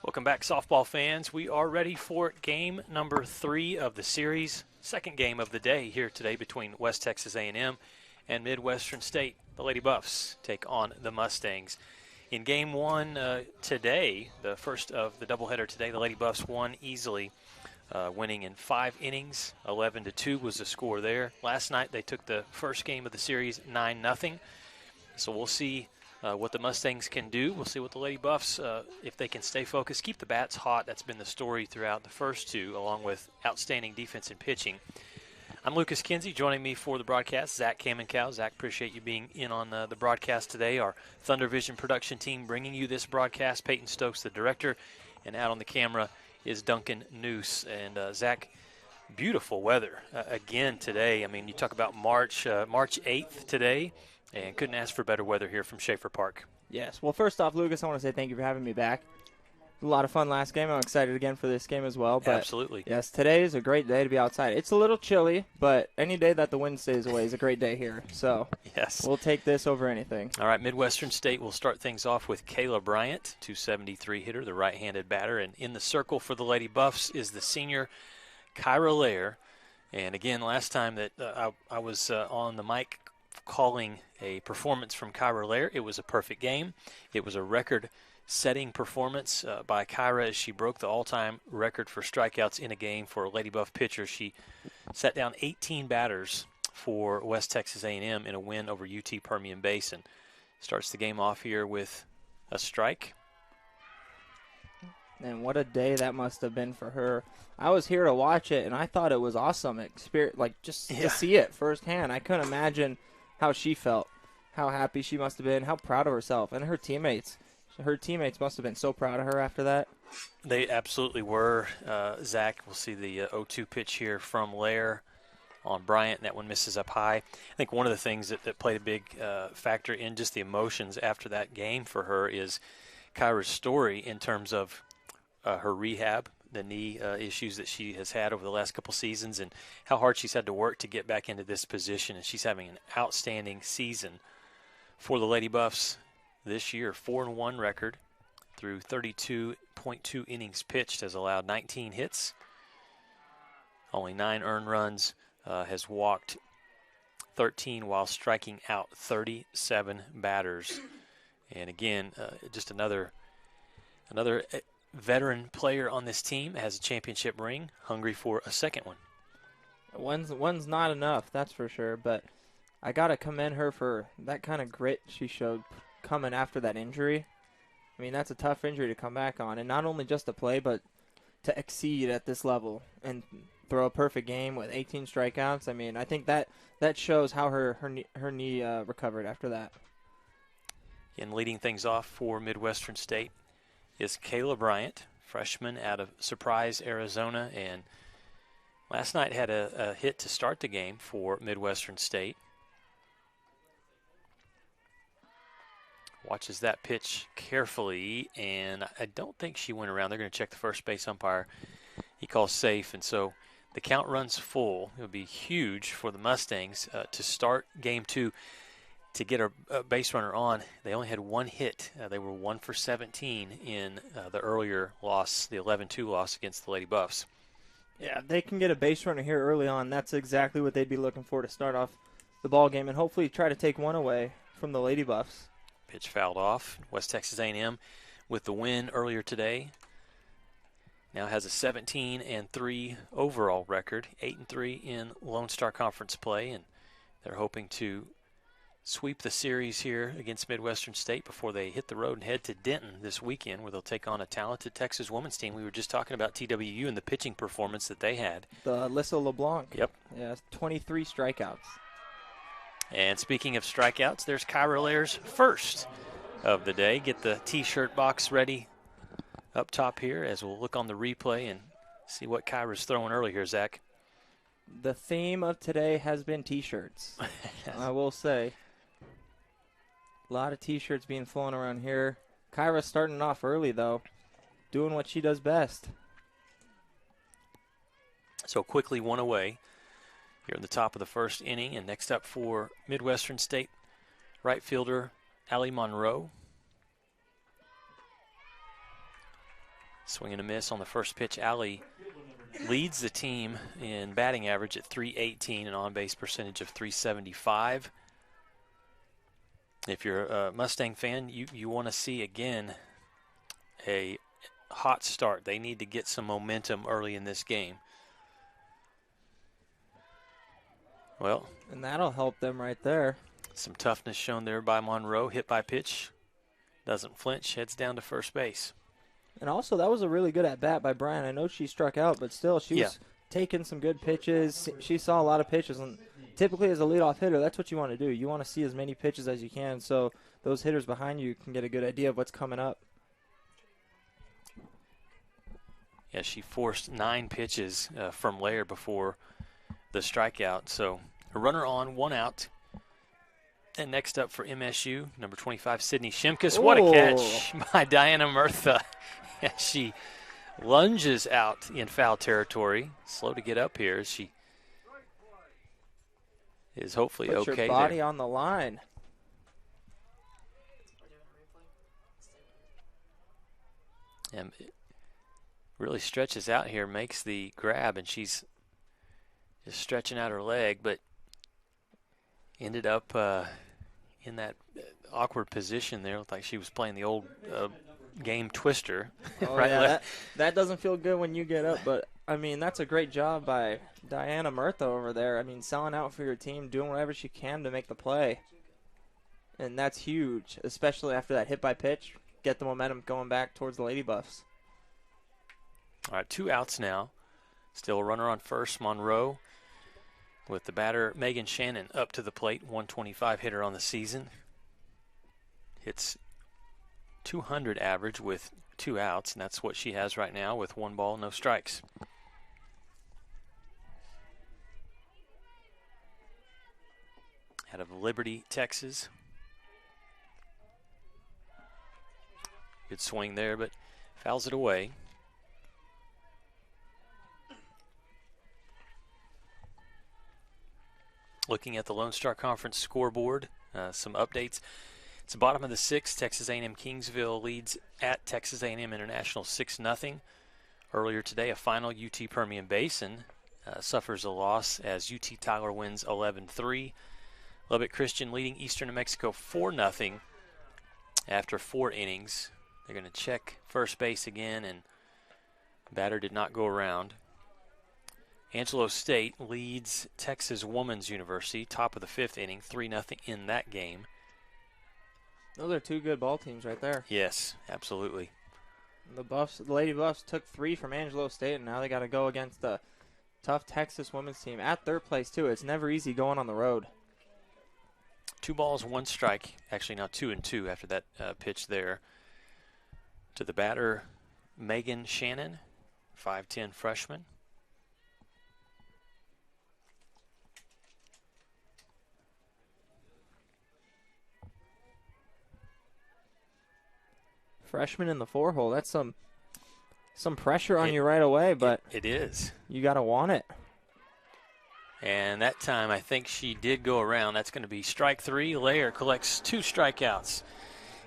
Welcome back, softball fans. We are ready for game number 3 of the series, second game of the day here today between West Texas A&M and Midwestern State. The Lady Buffs take on the Mustangs. In game 1 today, the first of the doubleheader today, the Lady Buffs won easily, winning in 5 innings. 11-2 was the score there. Last night they took the first game of the series 9-0. So we'll see what the Mustangs can do. We'll see what the Lady Buffs, if they can stay focused, keep the bats hot. That's been the story throughout the first 2, along with outstanding defense and pitching. I'm Lucas Kinsey. Joining me for the broadcast, Zach Kamenkow. Zach, appreciate you being in on the broadcast today. Our Thunder Vision production team bringing you this broadcast. Peyton Stokes, the director, and out on the camera is Duncan Noose. And Zach, beautiful weather again today. I mean, you talk about March 8th today. And couldn't ask for better weather here from Schaefer Park. Yes. Well, first off, Lucas, I want to say thank you for having me back. A lot of fun last game. I'm excited again for this game as well. But absolutely. Yes, today is a great day to be outside. It's a little chilly, but any day that the wind stays away is a great day here. So yes, we'll take this over anything. All right, Midwestern State will start things off with Kayla Bryant, 273 hitter, the right-handed batter. And in the circle for the Lady Buffs is the senior Kyra Lair. And again, last time that I was on the mic calling a performance from Kyra Lair, it was a perfect game. It was a record-setting performance by Kyra as she broke the all-time record for strikeouts in a game for a Lady Buff pitcher. She sat down 18 batters for West Texas A&M in a win over UT Permian Basin. Starts the game off here with a strike. And what a day that must have been for her. I was here to watch it, and I thought it was awesome. To see it firsthand. I couldn't imagine how she felt, how happy she must have been, how proud of herself, and her teammates. Her teammates must have been so proud of her after that. They absolutely were. Zach, we'll see the 0-2 pitch here from Lair on Bryant, and that one misses up high. I think one of the things that played a big factor in just the emotions after that game for her is Kyra's story in terms of her rehab, the knee issues that she has had over the last couple seasons, and how hard she's had to work to get back into this position. And she's having an outstanding season for the Lady Buffs this year. 4-1 record through 32.2 innings pitched, has allowed 19 hits, only 9 earned runs, has walked 13 while striking out 37 batters. And again, just another veteran player on this team, has a championship ring, hungry for a second one. One's not enough, that's for sure, but I got to commend her for that kind of grit she showed coming after that injury. I mean, that's a tough injury to come back on, and not only just to play, but to exceed at this level and throw a perfect game with 18 strikeouts. I mean, I think that shows how her knee recovered after that. And leading things off for Midwestern State is Kayla Bryant, freshman out of Surprise, Arizona, and last night had a hit to start the game for Midwestern State. Watches that pitch carefully, and I don't think she went around. They're going to check the first base umpire. He calls safe, and so the count runs full. It would be huge for the Mustangs to start game 2. To get a base runner on. They only had one hit. They were 1 for 17 in the earlier loss, the 11-2 loss against the Lady Buffs. Yeah, they can get a base runner here early on. That's exactly what they'd be looking for to start off the ball game and hopefully try to take one away from the Lady Buffs. Pitch fouled off. West Texas A&M with the win earlier today now has a 17-3 overall record, 8-3 in Lone Star Conference play, and they're hoping to sweep the series here against Midwestern State before they hit the road and head to Denton this weekend, where they'll take on a talented Texas women's team. We were just talking about TWU and the pitching performance that they had. The Alyssa LeBlanc. Yep. Yeah, 23 strikeouts. And speaking of strikeouts, there's Kyra Lair's first of the day. Get the T-shirt box ready up top here as we'll look on the replay and see what Kyra's throwing early here, Zach. The theme of today has been T-shirts, I will say. A lot of T-shirts being flown around here. Kyra starting off early, though, doing what she does best. So quickly one away here in the top of the first inning. And next up for Midwestern State, right fielder Allie Monroe. Swing and a miss on the first pitch. Allie leads the team in batting average at .318 and on-base percentage of .375. If you're a Mustang fan, you want to see, again, a hot start. They need to get some momentum early in this game. Well, and that'll help them right there. Some toughness shown there by Monroe. Hit by pitch. Doesn't flinch. Heads down to first base. And also, that was a really good at-bat by Brian. I know she struck out, but still, she was taking some good pitches. She saw a lot of pitches. And typically, as a leadoff hitter, that's what you want to do. You want to see as many pitches as you can so those hitters behind you can get a good idea of what's coming up. Yeah, she forced 9 pitches from Lair before the strikeout. So a runner on, 1 out. And next up for MSU, number 25, Sydney Shimkus. What a catch by Diana Murtha. She lunges out in foul territory. Slow to get up here. She is hopefully okay. Put your body on the line. And it really stretches out here, makes the grab, and she's just stretching out her leg, but ended up in that awkward position there. Looked like she was playing the old game Twister. Oh, right, yeah, that doesn't feel good when you get up, but I mean, that's a great job by Diana Murtha over there. I mean, selling out for your team, doing whatever she can to make the play. And that's huge, especially after that hit by pitch. Get the momentum going back towards the Lady Buffs. All right, 2 outs now. Still a runner on first, Monroe, with the batter Megan Shannon up to the plate, 125 hitter on the season. Hits .200 average with 2 outs, and that's what she has right now with 1 ball, no strikes. Out of Liberty, Texas. Good swing there, but fouls it away. Looking at the Lone Star Conference scoreboard, some updates. It's the bottom of the 6th. Texas A&M Kingsville leads at Texas A&M International 6-0. Earlier today, a final UT Permian Basin suffers a loss as UT Tyler wins 11-3. Lubbock Christian leading Eastern New Mexico 4-0 after 4 innings. They're going to check first base again, and batter did not go around. Angelo State leads Texas Woman's University, top of the 5th inning, 3-0 in that game. Those are 2 good ball teams right there. Yes, absolutely. The Lady Buffs took 3 from Angelo State, and now they got to go against the tough Texas women's team at 3rd place, too. It's never easy going on the road. 2 balls, 1 strike. Actually, now 2-2 after that pitch there. To the batter, Megan Shannon, 5'10" freshman. Freshman in the 4-hole. That's some pressure on you right away, but it is. You got to want it. And that time, I think she did go around. That's going to be strike 3. Lair collects 2 strikeouts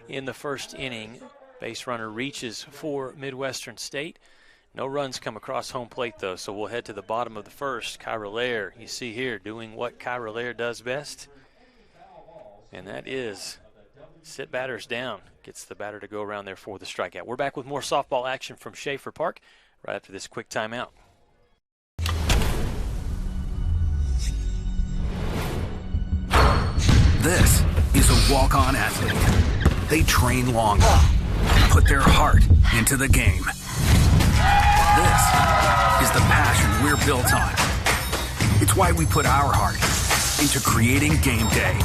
in the first inning. Base runner reaches for Midwestern State. No runs come across home plate, though, so we'll head to the bottom of the 1st. Kyra Lair, you see here, doing what Kyra Lair does best, and that is sit batters down. Gets the batter to go around there for the strikeout. We're back with more softball action from Schaefer Park right after this quick timeout. This is a walk-on athlete. They train longer, put their heart into the game. This is the passion we're built on. It's why we put our heart into creating game day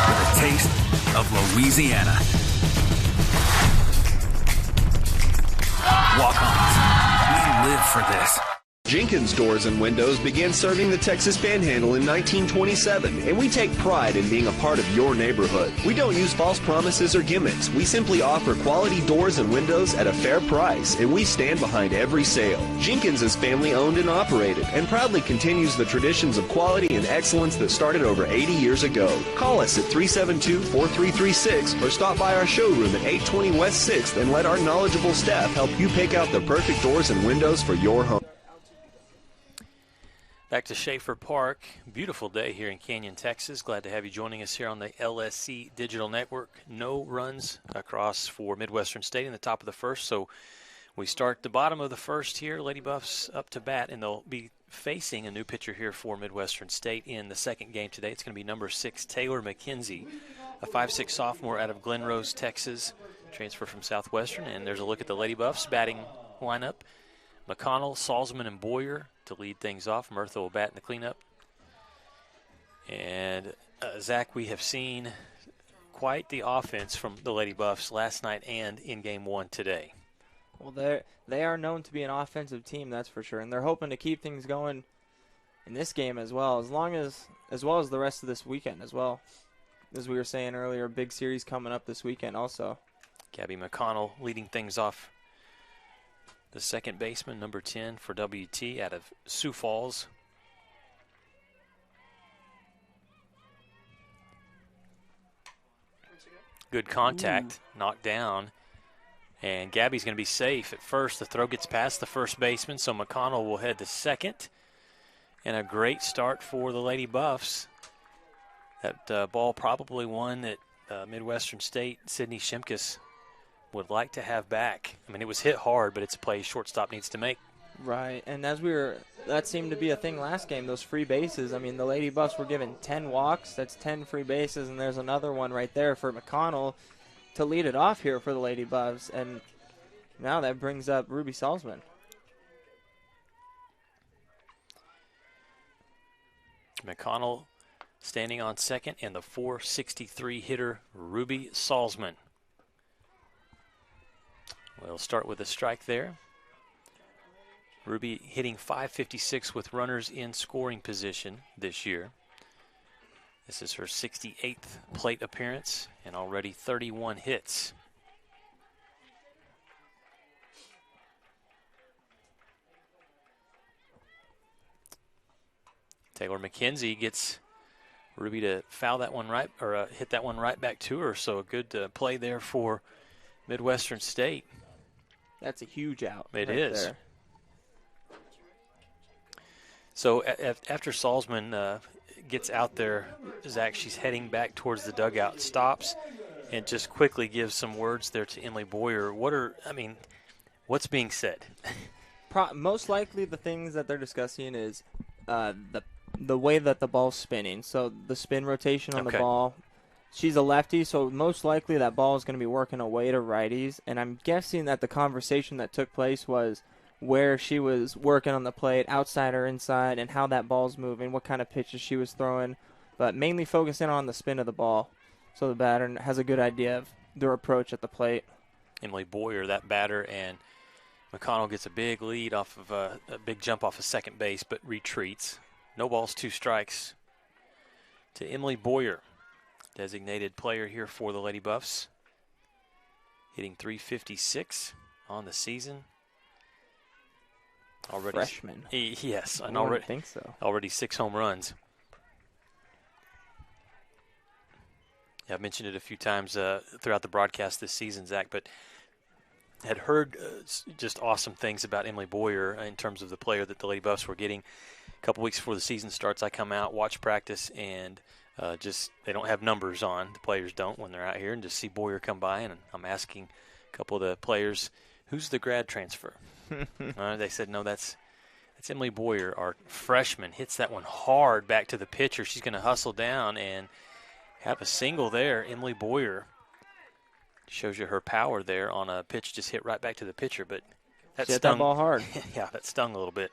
with a taste of Louisiana. Walk-ons, we live for this. Jenkins Doors and Windows began serving the Texas Panhandle in 1927, and we take pride in being a part of your neighborhood. We don't use false promises or gimmicks. We simply offer quality doors and windows at a fair price, and we stand behind every sale. Jenkins is family owned and operated, and proudly continues the traditions of quality and excellence that started over 80 years ago. Call us at 372-4336 or stop by our showroom at 820 West 6th and let our knowledgeable staff help you pick out the perfect doors and windows for your home. Back to Schaefer Park. Beautiful day here in Canyon, Texas. Glad to have you joining us here on the LSC Digital Network. No runs across for Midwestern State in the top of the first, so we start the bottom of the first here. Lady Buffs up to bat, and they'll be facing a new pitcher here for Midwestern State in the second game today. It's going to be number 6, Taylor McKenzie, a 5'6" sophomore out of Glen Rose, Texas, transfer from Southwestern. And there's a look at the Lady Buffs batting lineup. McConnell, Salzman, and Boyer to lead things off. Murtha will bat in the cleanup. And Zach, we have seen quite the offense from the Lady Buffs last night and in Game 1 today. Well, they are known to be an offensive team, that's for sure, and they're hoping to keep things going in this game as well, as well as the rest of this weekend as well. As we were saying earlier, big series coming up this weekend also. Gabby McConnell leading things off. The second baseman, number 10 for WT out of Sioux Falls. Good contact, knocked down. And Gabby's going to be safe at first. The throw gets past the first baseman, so McConnell will head to second. And a great start for the Lady Buffs. That ball probably one that Midwestern State, Sydney Shimkus, would like to have back. I mean, it was hit hard, but it's a play shortstop needs to make. Right, and that seemed to be a thing last game, those free bases. I mean, the Lady Buffs were given 10 walks. That's 10 free bases, and there's another one right there for McConnell to lead it off here for the Lady Buffs. And now that brings up Ruby Salzman. McConnell standing on second, and the .463 hitter, Ruby Salzman. We'll start with a strike there. Ruby hitting .556 with runners in scoring position this year. This is her 68th plate appearance and already 31 hits. Taylor McKenzie gets Ruby to foul that one right, or hit that one right back to her. So a good play there for Midwestern State. That's a huge out. It is. There. So after Salzman gets out there, Zach, she's heading back towards the dugout, stops, and just quickly gives some words there to Emily Boyer. What's being said? Most likely the things that they're discussing is the way that the ball's spinning. So the spin rotation on the ball. She's a lefty, so most likely that ball is going to be working away to righties. And I'm guessing that the conversation that took place was where she was working on the plate, outside or inside, and how that ball's moving, what kind of pitches she was throwing, but mainly focusing on the spin of the ball. So the batter has a good idea of their approach at the plate. Emily Boyer, that batter, and McConnell gets a big lead off of a big jump off of second base, but retreats. No balls, 2 strikes to Emily Boyer. Designated player here for the Lady Buffs. Hitting .356 on the season. Already freshman. Yes, and I think so. Already 6 home runs. Yeah, I've mentioned it a few times throughout the broadcast this season, Zach, but had heard just awesome things about Emily Boyer in terms of the player that the Lady Buffs were getting. A couple weeks before the season starts, I come out, watch practice, and they don't have numbers on. The players don't when they're out here, and just see Boyer come by, and I'm asking a couple of the players, who's the grad transfer? They said, no, that's Emily Boyer, our freshman. Hits that one hard back to the pitcher. She's going to hustle down and have a single there. Emily Boyer shows you her power there on a pitch just hit right back to the pitcher, but that she stung. Hit that ball hard. Yeah, that stung a little bit.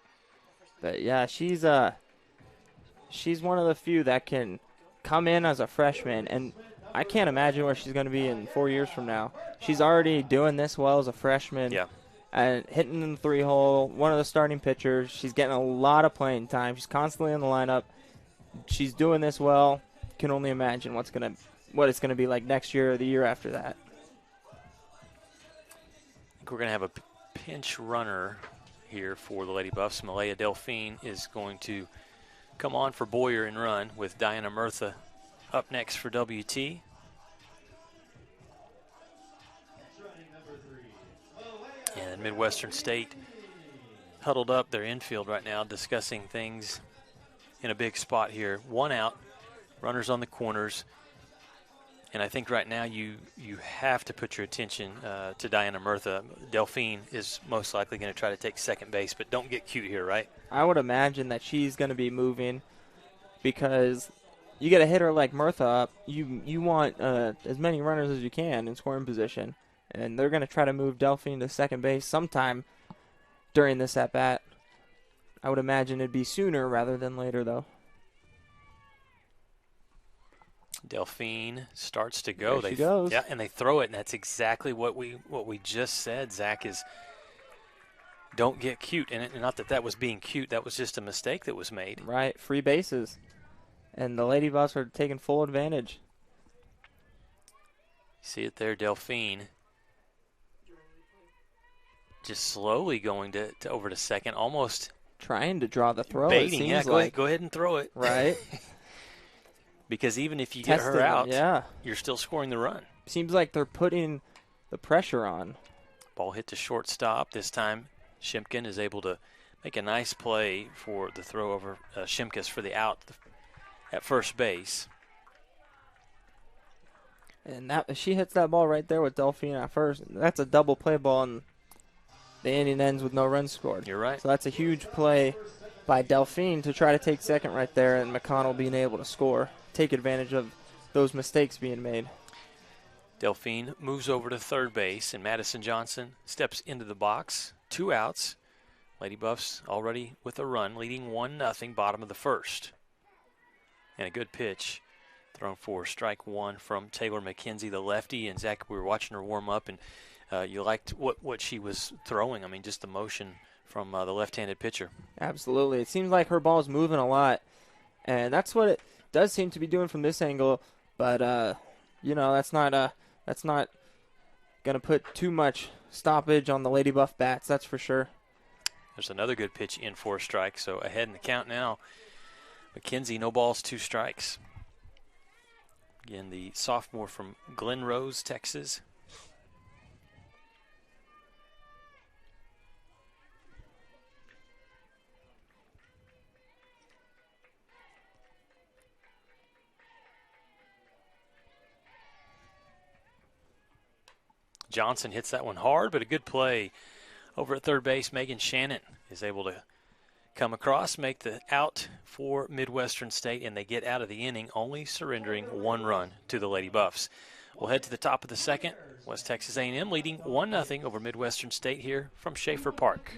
But yeah, she's one of the few that can come in as a freshman, and I can't imagine where she's going to be in 4 years from now. She's already doing this well as a freshman. Yeah. and hitting in the 3-hole, one of the starting pitchers. She's getting a lot of playing time. She's constantly in the lineup. She's doing this well. Can only imagine what it's gonna be like next year or the year after that. I think we're gonna have a pinch runner here for the Lady Buffs. Malaya Delphine is going to come on for Boyer and run with Diana Murtha up next for WT. And Midwestern State huddled up their infield right now, discussing things in a big spot here. One out, runners on the corners. And I think right now you have to put your attention to Diana Murtha. Delphine is most likely going to try to take second base, but don't get cute here, right? I would imagine that she's going to be moving because you get a hitter like Murtha up, you want as many runners as you can in scoring position. And they're going to try to move Delphine to second base sometime during this at-bat. I would imagine it'd be sooner rather than later, though. Delphine starts to go. There she goes. Yeah, and they throw it, and that's exactly what we just said, Zach, is don't get cute. And not that was being cute. That was just a mistake that was made. Right, free bases. And the Lady Buffs are taking full advantage. See it there, Delphine. Just slowly going to over to second, almost trying to draw the throw. Baiting, it seems yeah, like. Go ahead and throw it. Right. Because even if you get her out, you're still scoring the run. Seems like they're putting the pressure on. Ball hit to shortstop. This time, Shimkin is able to make a nice play for the throw over Shimkus for the out at first base. And she hits that ball right there with Delphine at first. That's a double play ball, and the inning ends with no runs scored. You're right. So that's a huge play by Delphine to try to take second right there, and McConnell being able to score. Take advantage of those mistakes being made. Delphine moves over to third base, and Madison Johnson steps into the box. 2 outs. Lady Buffs already with a run, leading 1-0, bottom of the first. And a good pitch thrown for strike one from Taylor McKenzie, the lefty. And Zach, we were watching her warm up, and you liked what she was throwing. I mean, just the motion from the left-handed pitcher. Absolutely. It seems like her ball's moving a lot, and that's what it does seem to be doing from this angle. But that's not gonna put too much stoppage on the Lady Buff bats. That's for sure. There's another good pitch in for a strike. So ahead in the count now. McKenzie, no balls, 2 strikes. Again, the sophomore from Glen Rose, Texas. Johnson hits that one hard, but a good play over at third base. Megan Shannon is able to come across, make the out for Midwestern State, and they get out of the inning, only surrendering 1 run to the Lady Buffs. We'll head to the top of the second. West Texas A&M leading 1-0 over Midwestern State here from Schaefer Park.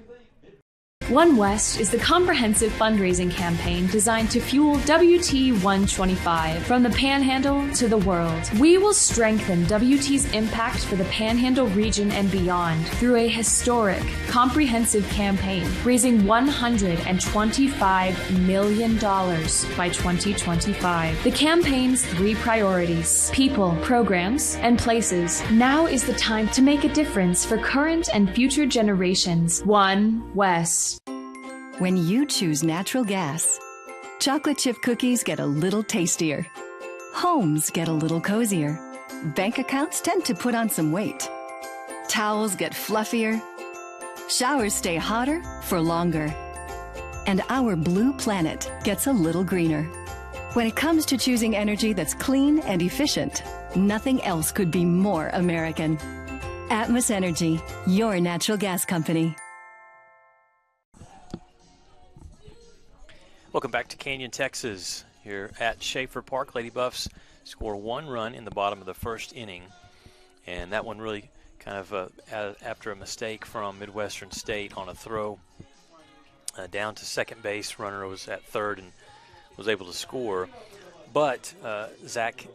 One West is the comprehensive fundraising campaign designed to fuel WT 125 from the Panhandle to the world. We will strengthen WT's impact for the Panhandle region and beyond through a historic, comprehensive campaign raising $125 million by 2025. The campaign's 3 priorities: people, programs, and places. Now is the time to make a difference for current and future generations. One West. When you choose natural gas, chocolate chip cookies get a little tastier. Homes get a little cozier. Bank accounts tend to put on some weight. Towels get fluffier. Showers stay hotter for longer. And our blue planet gets a little greener. When it comes to choosing energy that's clean and efficient, nothing else could be more American. Atmos Energy, your natural gas company. Welcome back to Canyon, Texas, here at Schaefer Park. Lady Buffs score 1 run in the bottom of the first inning, and that one really kind of after a mistake from Midwestern State on a throw down to second base. Runner was at third and was able to score. But, Zach,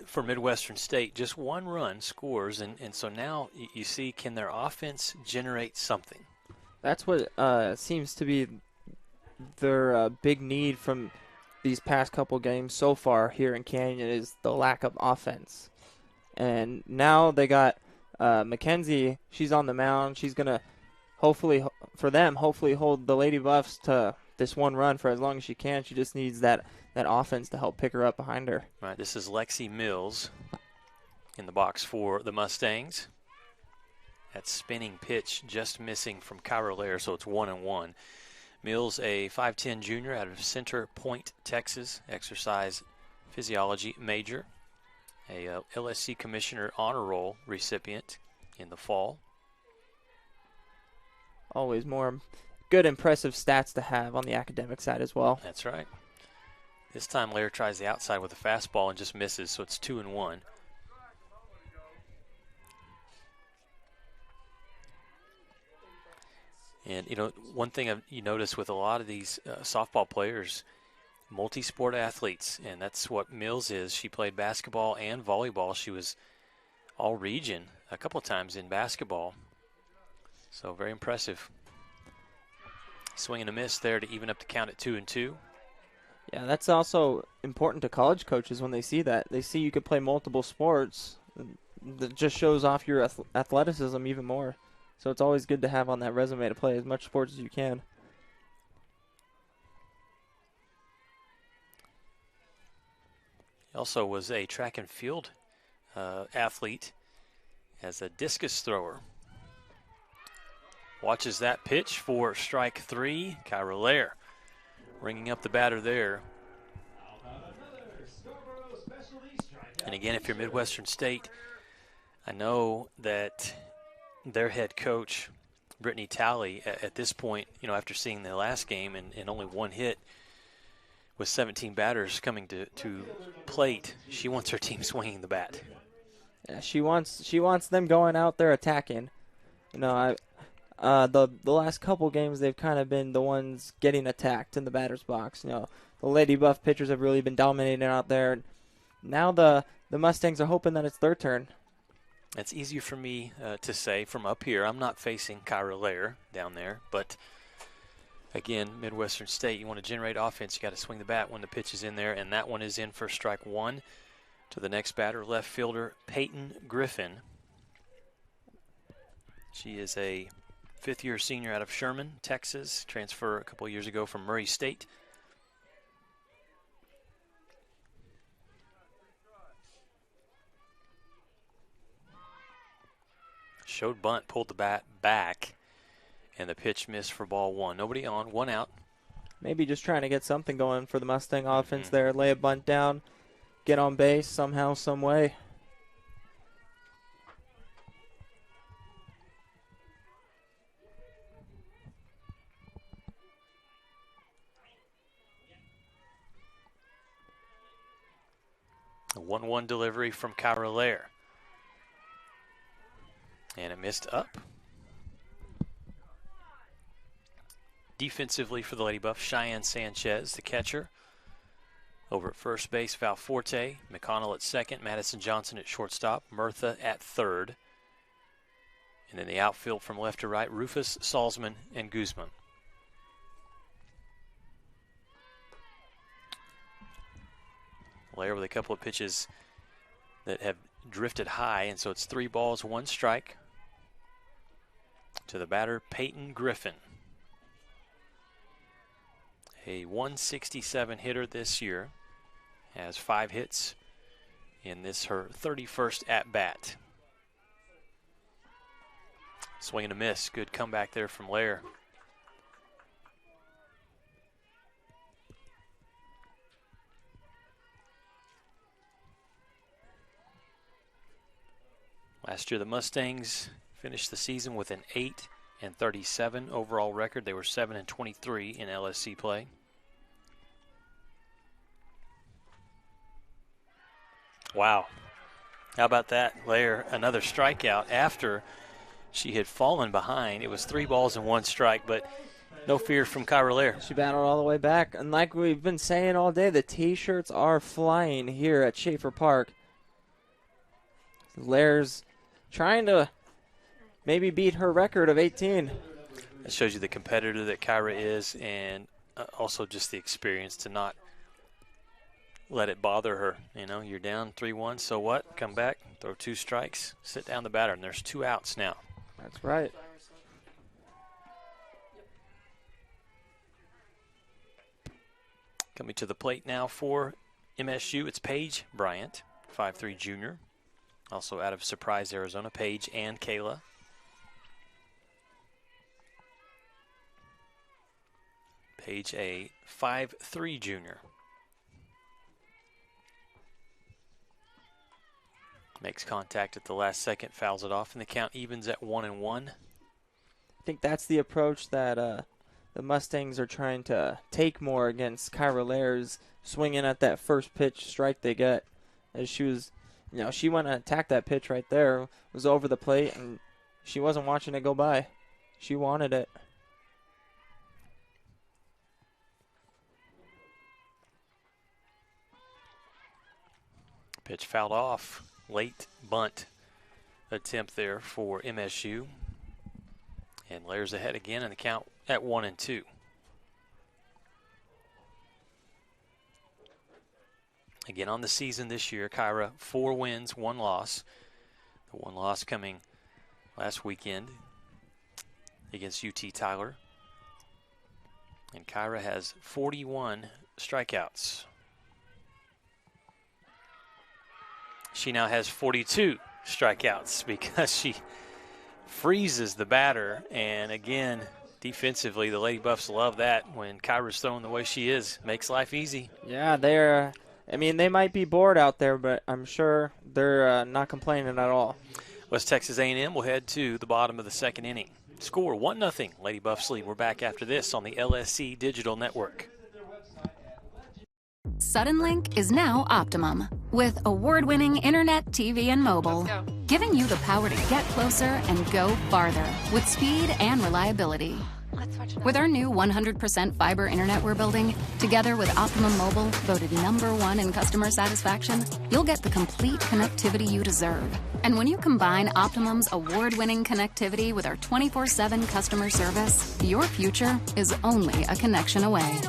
for Midwestern State, just one run scores, and so now you see, can their offense generate something? That's what seems to be their big need from these past couple games so far here in Canyon is the lack of offense. And now they got Mackenzie. She's on the mound. She's going to hopefully hold the Lady Buffs to this one run for as long as she can. She just needs that offense to help pick her up behind her. Right, this is Lexi Mills in the box for the Mustangs. That spinning pitch just missing from Kyra Lair, so it's 1-1. Mills, a 5'10 junior out of Center Point, Texas, exercise physiology major, a LSC Commissioner Honor Roll recipient in the fall. Always more good, impressive stats to have on the academic side as well. That's right. This time Lair tries the outside with a fastball and just misses, so it's 2-1. And, one thing you notice with a lot of these softball players, multi-sport athletes, and that's what Mills is. She played basketball and volleyball. She was all-region a couple times in basketball. So very impressive. Swing and a miss there to even up the count at 2-2. Yeah, that's also important to college coaches when they see that. They see you could play multiple sports. That just shows off your athleticism even more. So it's always good to have on that resume to play as much sports as you can. He also was a track and field athlete as a discus thrower. Watches that pitch for strike 3. Kyra Lair ringing up the batter there. And again, if you're Midwestern State, I know that their head coach, Brittany Talley, at this point, after seeing the last game and only one hit with 17 batters coming to plate, she wants her team swinging the bat. Yeah, she wants them going out there attacking. The last couple games they've kind of been the ones getting attacked in the batter's box. The Lady Buff pitchers have really been dominating out there. Now the Mustangs are hoping that it's their turn. It's easier for me to say from up here. I'm not facing Kyra Lair down there, but again, Midwestern State, you want to generate offense, you got to swing the bat when the pitch is in there, and that one is in for strike 1. To the next batter, left fielder Peyton Griffin. She is a fifth-year senior out of Sherman, Texas, transfer a couple years ago from Murray State. Showed bunt, pulled the bat back, and the pitch missed for ball 1. Nobody on, 1 out. Maybe just trying to get something going for the Mustang offense there. Lay a bunt down, get on base somehow, some way. A 1-1 delivery from Kyra Lair. And it missed up. Defensively for the Lady Buff, Cheyenne Sanchez, the catcher. Over at first base, Valforte. McConnell at second. Madison Johnson at shortstop. Murtha at third. And then the outfield from left to right, Rufus, Salzman, and Guzman. Lair with a couple of pitches that have drifted high, and so it's 3 balls, 1 strike to the batter, Peyton Griffin. A 167 hitter this year, has 5 hits in this her 31st at-bat. Swing and a miss, good comeback there from Lair. Last year, the Mustangs finished the season with an 8-37 overall record. They were 7-23 in LSC play. Wow. How about that? Lair, another strikeout after she had fallen behind. It was 3 balls and 1 strike, but no fear from Kyra Lair. She battled all the way back. And like we've been saying all day, the T-shirts are flying here at Schaefer Park. Lair's trying to maybe beat her record of 18. That shows you the competitor that Kyra is, and also just the experience to not let it bother her. You know, you're down 3-1, so what? Come back, throw 2 strikes, sit down the batter, and there's 2 outs now. That's right. Coming to the plate now for MSU, it's Paige Bryant, 5'3" junior. Also out of Surprise, Arizona, Paige and Kayla. Paige, a 5'3" junior. Makes contact at the last second, fouls it off, and the count evens at 1-1. I think that's the approach that the Mustangs are trying to take more against Kyra Lair's swinging at that first pitch strike they get. As she was, she went and attacked that pitch right there, was over the plate, and she wasn't watching it go by. She wanted it. Pitch fouled off. Late bunt attempt there for MSU. And Lair's ahead again, and the count at 1-2. Again, on the season this year, Kyra, 4 wins, 1 loss. The 1 loss coming last weekend against UT Tyler. And Kyra has 41 strikeouts. She now has 42 strikeouts because she freezes the batter. And again, defensively, the Lady Buffs love that when Kyra's throwing the way she is. Makes life easy. Yeah, they might be bored out there, but I'm sure they're not complaining at all. West Texas A&M will head to the bottom of the 2nd inning. Score 1-0. Lady Buffs lead. We're back after this on the LSC Digital Network. Suddenlink is now Optimum, with award-winning internet, TV, and mobile, giving you the power to get closer and go farther with speed and reliability. With our new 100% fiber internet we're building, together with Optimum Mobile, voted #1 in customer satisfaction, you'll get the complete connectivity you deserve. And when you combine Optimum's award-winning connectivity with our 24/7 customer service, your future is only a connection away.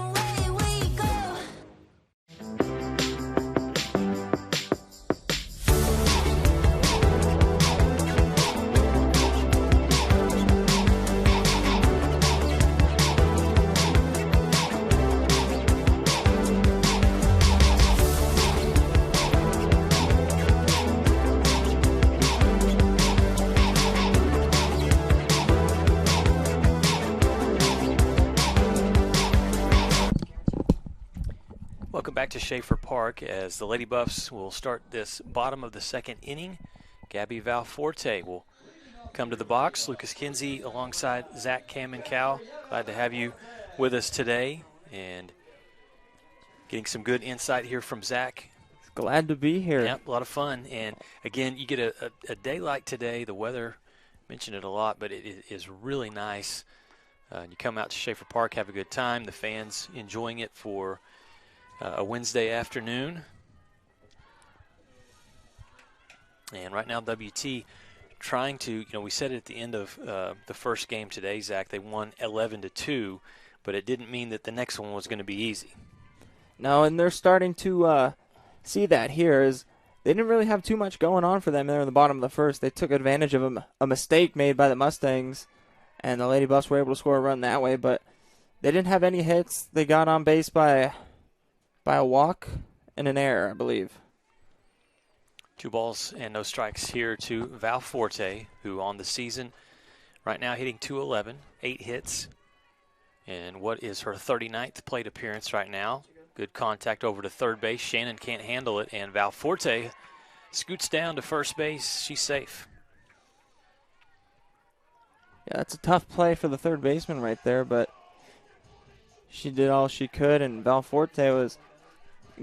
Welcome back to Schaefer Park as the Lady Buffs will start this bottom of the 2nd inning. Gabby Valforte will come to the box. Lucas Kinsey alongside Zach, Cam, and Cal. Glad to have you with us today and getting some good insight here from Zach. Glad to be here. Yep, a lot of fun. And again, you get a day like today. The weather, mentioned it a lot, but it is really nice. You come out to Schaefer Park, have a good time. The fans enjoying it for a Wednesday afternoon. And right now WT trying to, we said at the end of the first game today, Zach, they won 11-2, but it didn't mean that the next one was going to be easy. No, and they're starting to see that here is they didn't really have too much going on for them there in the bottom of the first. They took advantage of a mistake made by the Mustangs, and the Lady Buffs were able to score a run that way, but they didn't have any hits. They got on base by a walk and an error, I believe. 2 balls and no strikes here to Valforte, who on the season right now hitting .211, 8 hits, and what is her 39th plate appearance right now. Good contact over to third base. Shannon can't handle it, and Valforte scoots down to first base. She's safe. Yeah, that's a tough play for the third baseman right there, but she did all she could, and Valforte was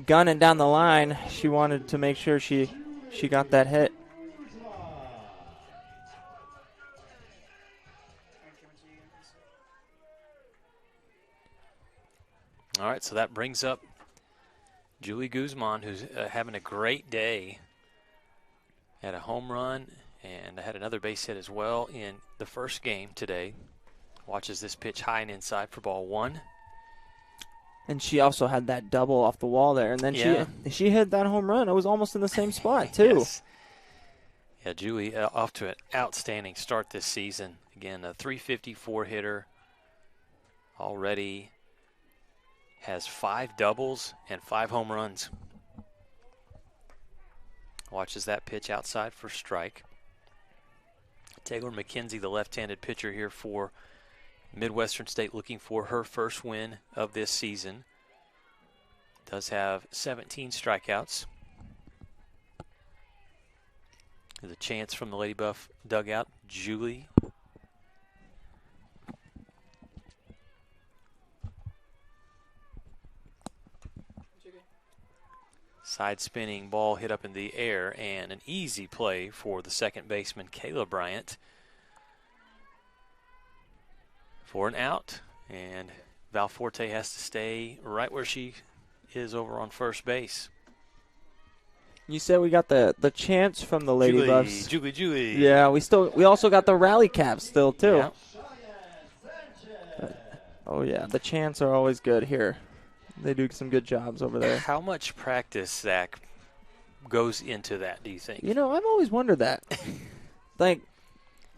gunning down the line. She wanted to make sure she got that hit. All right, so that brings up Julie Guzman, who's having a great day. Had a home run and had another base hit as well in the first game today. Watches this pitch high and inside for ball 1. And she also had that double off the wall there. And then she hit that home run. It was almost in the same spot, too. Yes. Yeah, Julie off to an outstanding start this season. Again, a .354 hitter. Already has 5 doubles and 5 home runs. Watches that pitch outside for strike. Taylor McKenzie, the left-handed pitcher here for Midwestern State, looking for her first win of this season. Does have 17 strikeouts. There's a chance from the Lady Buff dugout. Julie. Side spinning ball hit up in the air, and an easy play for the second baseman, Kayla Bryant, for an out. And Valforte has to stay right where she is over on first base. You said we got the chance from the Lady Buffs. Julie. Yeah, we also got the rally caps still too. Yeah. Oh yeah, the chants are always good here. They do some good jobs over there. How much practice, Zach, goes into that, do you think? You know, I've always wondered that. Like,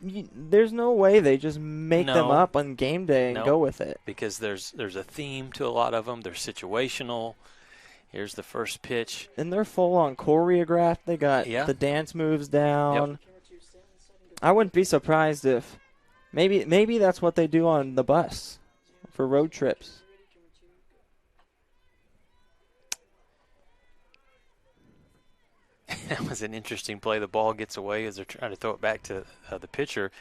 there's no way they just make them up on game day and go with it. Because there's a theme to a lot of them. They're situational. Here's the first pitch. And they're full on choreographed. They got the dance moves down. Yep. I wouldn't be surprised if maybe that's what they do on the bus for road trips. That was an interesting play. The ball gets away as they're trying to throw it back to the pitcher.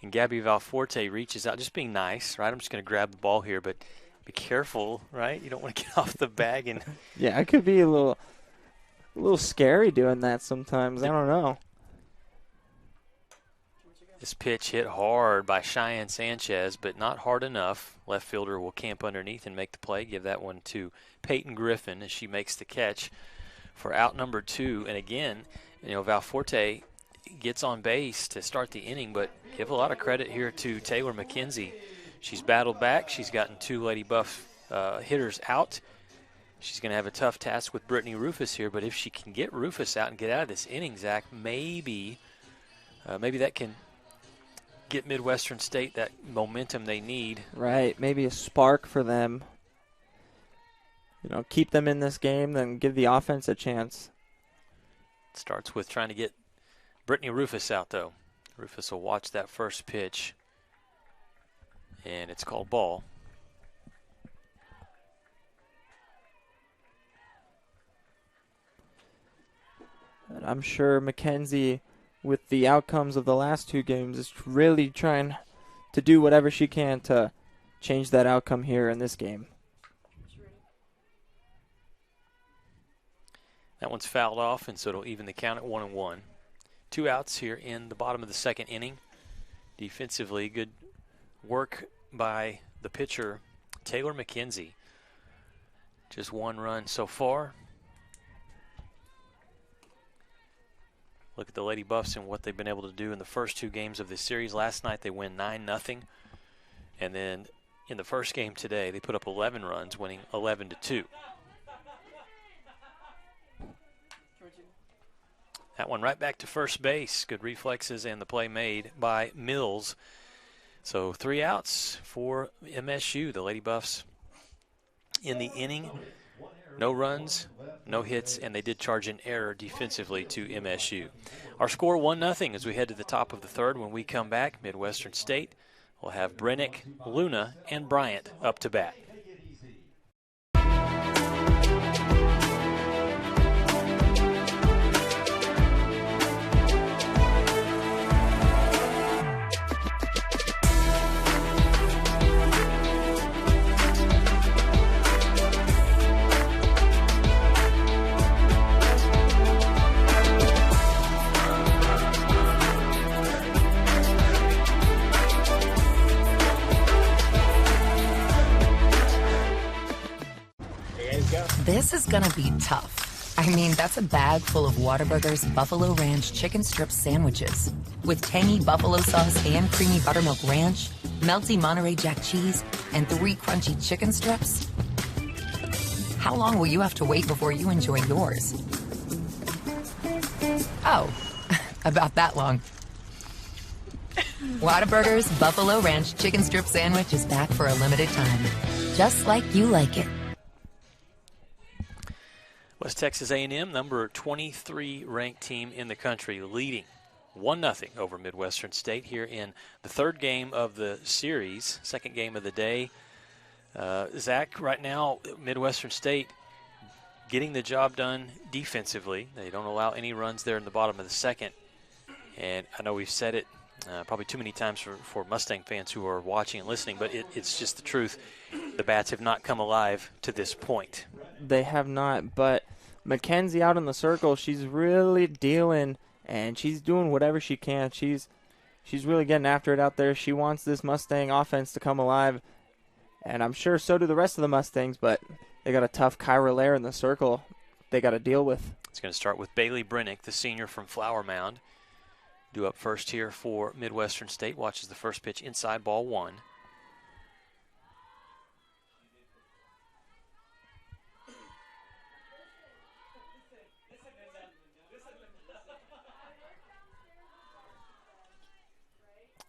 And Gabby Valforte reaches out, just being nice, right? I'm just going to grab the ball here, but be careful, right? You don't want to get off the bag. And yeah, it could be a little scary doing that sometimes. I don't know. This pitch hit hard by Cheyenne Sanchez, but not hard enough. Left fielder will camp underneath and make the play. Give that one to Peyton Griffin as she makes the catch for out number 2. And again, you know, Valforte gets on base to start the inning, but give a lot of credit here to Taylor McKenzie. She's battled back. She's gotten 2 Lady Buff hitters out. She's going to have a tough task with Brittany Rufus here, but if she can get Rufus out and get out of this inning, Zach, maybe that can get Midwestern State that momentum they need. Right, maybe a spark for them. You know, keep them in this game, then give the offense a chance. Starts with trying to get Brittany Rufus out, though. Rufus will watch that first pitch, and it's called ball. And I'm sure McKenzie, with the outcomes of the last 2 games, is really trying to do whatever she can to change that outcome here in this game. That one's fouled off, and so it'll even the count at 1-1. 2 outs here in the bottom of the second inning. Defensively, good work by the pitcher, Taylor McKenzie. Just 1 run so far. Look at the Lady Buffs and what they've been able to do in the first 2 games of this series. Last night they win 9-0. And then in the first game today, they put up 11 runs, winning 11-2. That one right back to first base. Good reflexes and the play made by Mills. So 3 outs for MSU. The Lady Buffs in the inning. No runs, no hits, and they did charge an error defensively to MSU. Our score 1-0 as we head to the top of the third. When we come back, Midwestern State will have Brennick, Luna, and Bryant up to bat. This is going to be tough. I mean, that's a bag full of Whataburger's Buffalo Ranch chicken strip sandwiches. With tangy buffalo sauce and creamy buttermilk ranch, melty Monterey Jack cheese, and 3 crunchy chicken strips. How long will you have to wait before you enjoy yours? Oh, about that long. Whataburger's Buffalo Ranch chicken strip sandwich is back for a limited time. Just like you like it. West Texas A&M, number 23 ranked team in the country, leading 1-0 over Midwestern State here in the third game of the series, second game of the day. Zach, right now, Midwestern State getting the job done defensively. They don't allow any runs there in the bottom of the second. And I know we've said it probably too many times for Mustang fans who are watching and listening, but it's just the truth. The Bats have not come alive to this point. They have not, but Mackenzie out in the circle, she's really dealing, and she's doing whatever she can. She's really getting after it out there. She wants this Mustang offense to come alive, and I'm sure so do the rest of the Mustangs, but they got a tough Kyra Lair in the circle they got to deal with. It's going to start with Bailey Brennick, the senior from Flower Mound. Due up first here for Midwestern State. Watches the first pitch inside, ball 1.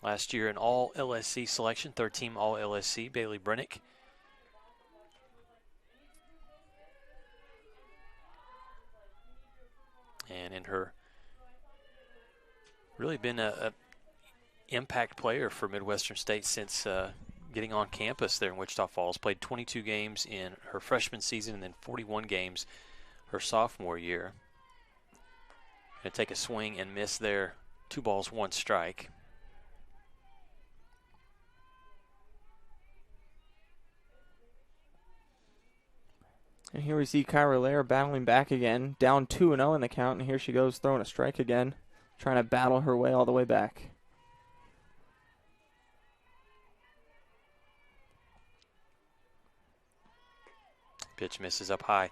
Last year an all-LSC selection, third-team all-LSC, Bailey Brennick. And in her really been a impact player for Midwestern State since getting on campus there in Wichita Falls. Played 22 games in her freshman season and then 41 games her sophomore year. Going to take a swing and miss there. 2 balls, 1 strike. And here we see Kyra Lair battling back again, down 2-0 in the count, and here she goes throwing a strike again, trying to battle her way all the way back. Pitch misses up high.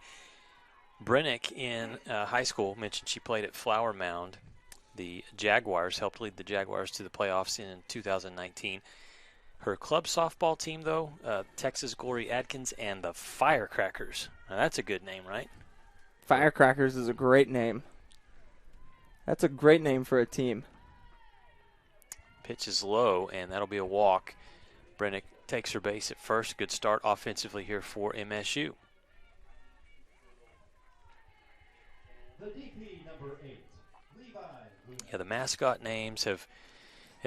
Brennick in high school, mentioned she played at Flower Mound. The Jaguars helped lead the Jaguars to the playoffs in 2019. Her club softball team, though, Texas Glory Adkins and the Firecrackers. Now, that's a good name, right? Firecrackers is a great name. That's a great name for a team. Pitch is low, and that'll be a walk. Brennick takes her base at first. Good start offensively here for MSU. The DP number 8, Levi. Yeah, the mascot names have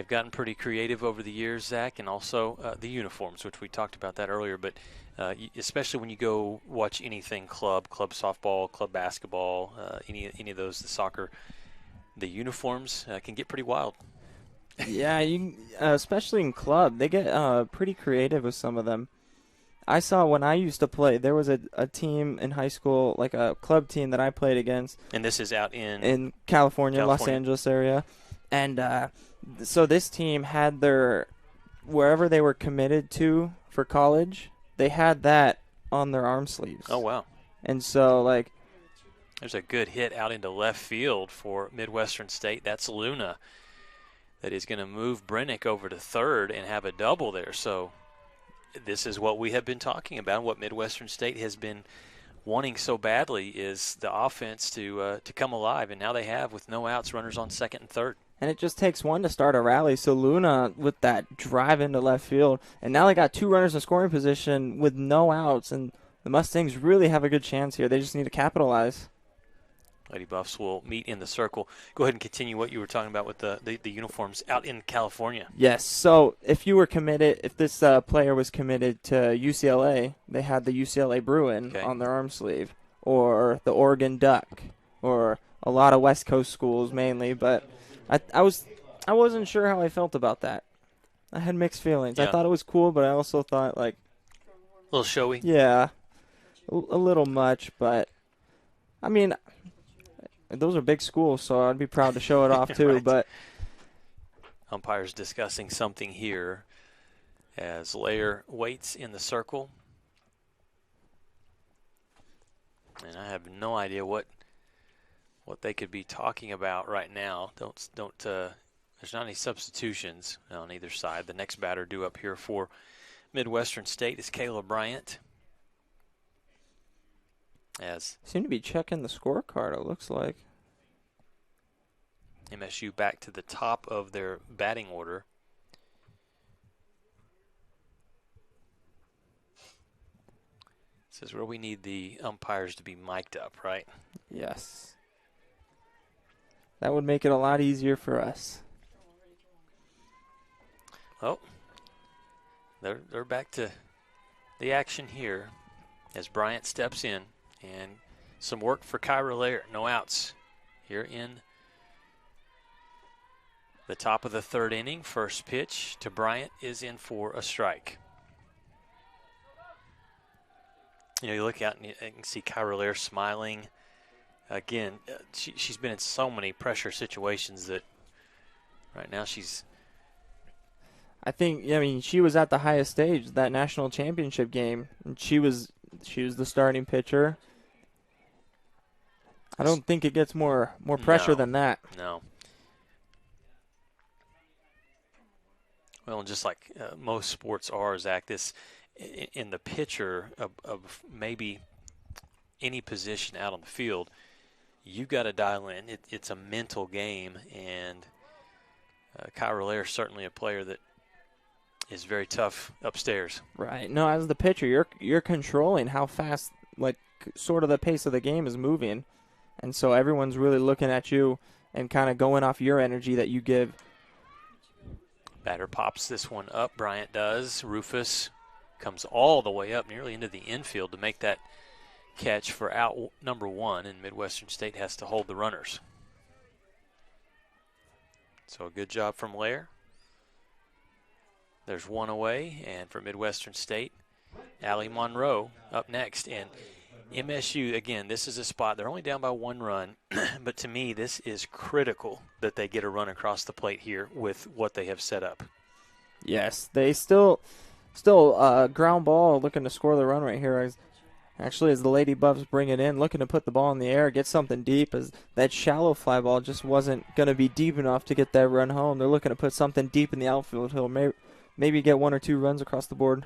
gotten pretty creative over the years, Zach, and also the uniforms, which we talked about that earlier. But especially when you go watch anything club softball, club basketball, any of those, the soccer, the uniforms can get pretty wild. Yeah, especially in club, they get pretty creative with some of them. I saw when I used to play, there was a team in high school, like a club team that I played against. And this is out in California, Los Angeles area. And so this team had wherever they were committed to for college, they had that on their arm sleeves. Oh, wow. And so, there's a good hit out into left field for Midwestern State. That's Luna that is going to move Brennick over to third and have a double there. So this is what we have been talking about, what Midwestern State has been wanting so badly, is the offense to come alive. And now they have, with no outs, runners on second and third. And it just takes one to start a rally. So Luna with that drive into left field. And now they got 2 runners in scoring position with no outs. And the Mustangs really have a good chance here. They just need to capitalize. Lady Buffs will meet in the circle. Go ahead and continue what you were talking about with the uniforms out in California. Yes. So if this player was committed to UCLA, they had the UCLA Bruin on their arm sleeve. Or the Oregon Duck. Or a lot of West Coast schools mainly. But I wasn't sure how I felt about that. I had mixed feelings. Yeah. I thought it was cool, but I also thought a little showy. Yeah, a little much. But I mean, those are big schools, so I'd be proud to show it off too. Right. But umpires discussing something here as Lair waits in the circle, and I have no idea what what they could be talking about right now. There's not any substitutions on either side. The next batter due up here for Midwestern State is Kayla Bryant. Seem to be checking the scorecard, it looks like. MSU back to the top of their batting order. This is where we need the umpires to be mic'd up, right? Yes. That would make it a lot easier for us. Oh, they're back to the action here as Bryant steps in, and some work for Kyra Lair. No outs here in the top of the third inning. First pitch to Bryant is in for a strike. You look out and you can see Kyra Lair smiling. Again, she's been in so many pressure situations that right now she's... she was at the highest stage, that national championship game, and she was the starting pitcher. I don't think it gets more pressure than that. No. Well, and just like most sports are, Zach, this in the pitcher of maybe any position out on the field, you got to dial in. It's a mental game, and Kyra Lair is certainly a player that is very tough upstairs. Right. No, as the pitcher, you're controlling how fast, like, sort of the pace of the game is moving, and so everyone's really looking at you and kind of going off your energy that you give. Batter pops this one up. Bryant does. Rufus comes all the way up nearly into the infield to make that catch for out number one, and Midwestern State has to hold the runners. So a good job from Lair. There's one away, and for Midwestern State, Allie Monroe up next. And MSU, again, this is a spot, they're only down by one run, but to me this is critical that they get a run across the plate here with what they have set up. Yes, they still ground ball looking to score the run right here. As the Lady Buffs bring it in, looking to put the ball in the air, get something deep, as that shallow fly ball just wasn't going to be deep enough to get that run home. They're looking to put something deep in the outfield. He'll maybe get 1 or 2 runs across the board.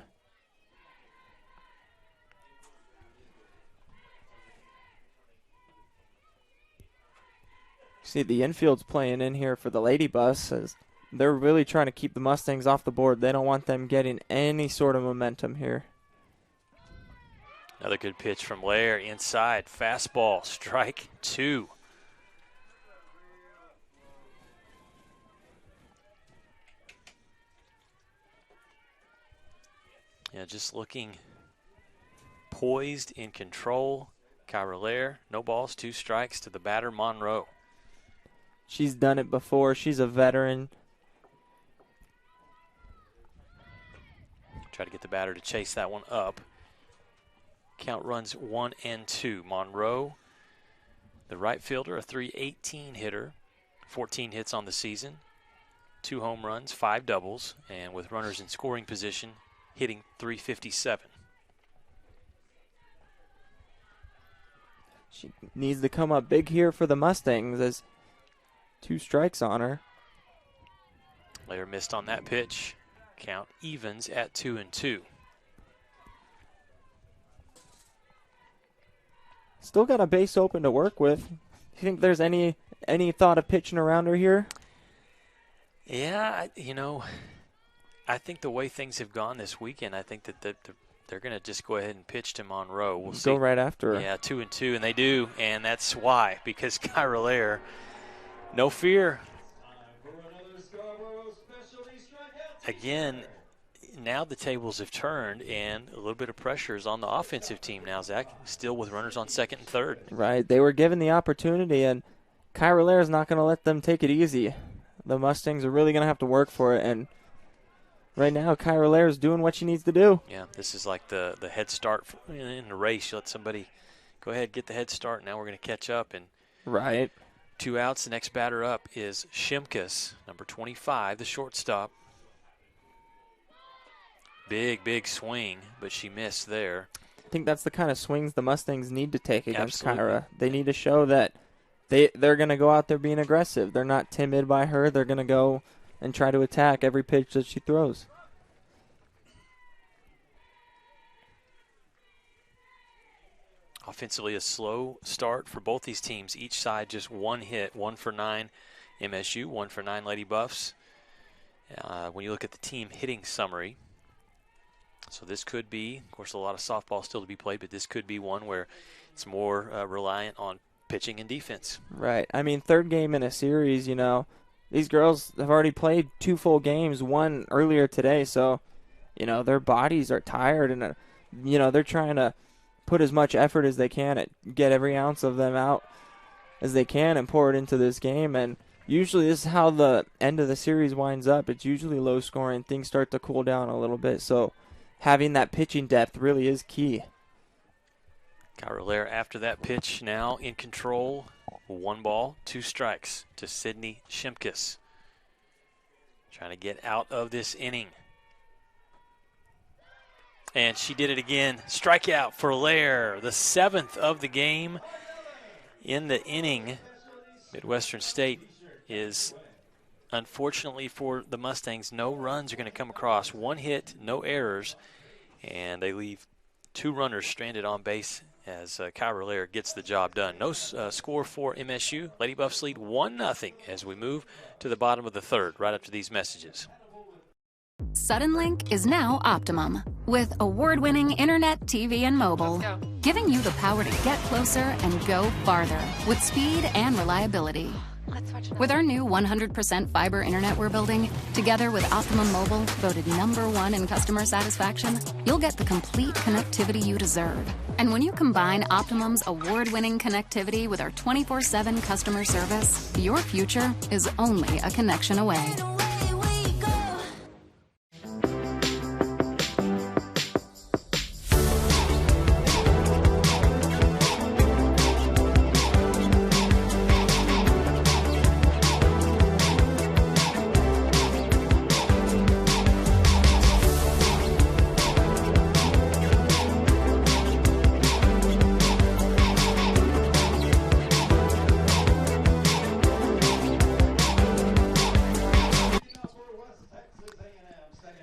See, the infield's playing in here for the Lady Buffs, as they're really trying to keep the Mustangs off the board. They don't want them getting any sort of momentum here. Another good pitch from Lair inside. Fastball, strike 2. Yeah, just looking poised, in control. Kyra Lair, no balls, 2 strikes to the batter, Monroe. She's done it before. She's a veteran. Try to get the batter to chase that one up. Count runs 1 and 2. Monroe, the right fielder, a .318 hitter, 14 hits on the season, 2 home runs, 5 doubles, and with runners in scoring position, hitting .357. She needs to come up big here for the Mustangs. There's 2 strikes on her. Lair missed on that pitch. Count evens at 2 and 2. Still got a base open to work with. Do you think there's any thought of pitching around her here? Yeah, I think the way things have gone this weekend, I think that they're going to just go ahead and pitch to Monroe. We'll see. Go right after her. Yeah, 2 and 2, and they do, and that's why, because Kyra Lair, no fear. Again, now the tables have turned, and a little bit of pressure is on the offensive team now, Zach, still with runners on second and third. Right. They were given the opportunity, and Kyra Lair is not going to let them take it easy. The Mustangs are really going to have to work for it, and right now Kyra Lair is doing what she needs to do. Yeah, this is like the head start in the race. You let somebody go ahead, get the head start. Now we're going to catch up. And right. 2 outs. The next batter up is Shimkus, number 25, the shortstop. Big swing, but she missed there. I think that's the kind of swings the Mustangs need to take against Absolutely. Kyra. They need to show that they're going to go out there being aggressive. They're not timid by her. They're going to go and try to attack every pitch that she throws. Offensively, a slow start for both these teams. Each side just one hit, 1 for 9 MSU, 1 for 9 Lady Buffs. When you look at the team hitting summary, so this could be, of course, a lot of softball still to be played, but this could be one where it's more reliant on pitching and defense. Right. I mean, third game in a series, these girls have already played 2 full games, one earlier today, so, their bodies are tired, and, they're trying to put as much effort as they can and get every ounce of them out as they can and pour it into this game. And usually this is how the end of the series winds up. It's usually low scoring. Things start to cool down a little bit. So having that pitching depth really is key. Kyra Lair after that pitch now in control. 1 ball, 2 strikes to Sydney Shimkus. Trying to get out of this inning. And she did it again. Strikeout for Lair, the 7th of the game in the inning. Midwestern State is, unfortunately for the Mustangs, no runs are going to come across. 1 hit, no errors, and they leave 2 runners stranded on base as Kyra Lair gets the job done. No score for MSU. Lady Buffs lead 1-0 as we move to the bottom of the 3rd right after these messages. Suddenlink is now Optimum, with award-winning internet, TV, and mobile, giving you the power to get closer and go farther with speed and reliability. With our new 100% fiber internet we're building, together with Optimum Mobile, voted #1 in customer satisfaction, you'll get the complete connectivity you deserve. And when you combine Optimum's award-winning connectivity with our 24/7 customer service, your future is only a connection away.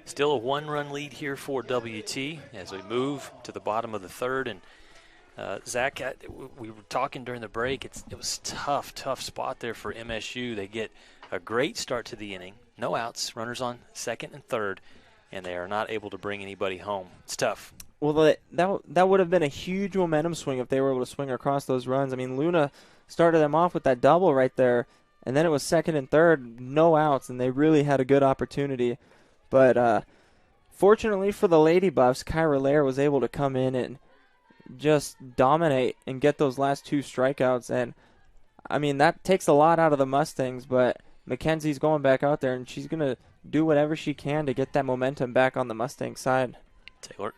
Still a 1-run lead here for WT as we move to the bottom of the 3rd. And Zach, we were talking during the break. It was tough spot there for MSU. They get a great start to the inning, no outs, runners on 2nd and 3rd, and they are not able to bring anybody home. It's tough. Well, that would have been a huge momentum swing if they were able to swing across those runs. I mean, Luna started them off with that double right there, and then it was 2nd and 3rd, no outs, and they really had a good opportunity. But fortunately for the Lady Buffs, Kyra Lair was able to come in and just dominate and get those last 2 strikeouts. And, I mean, that takes a lot out of the Mustangs, but Mackenzie's going back out there, and she's going to do whatever she can to get that momentum back on the Mustang side.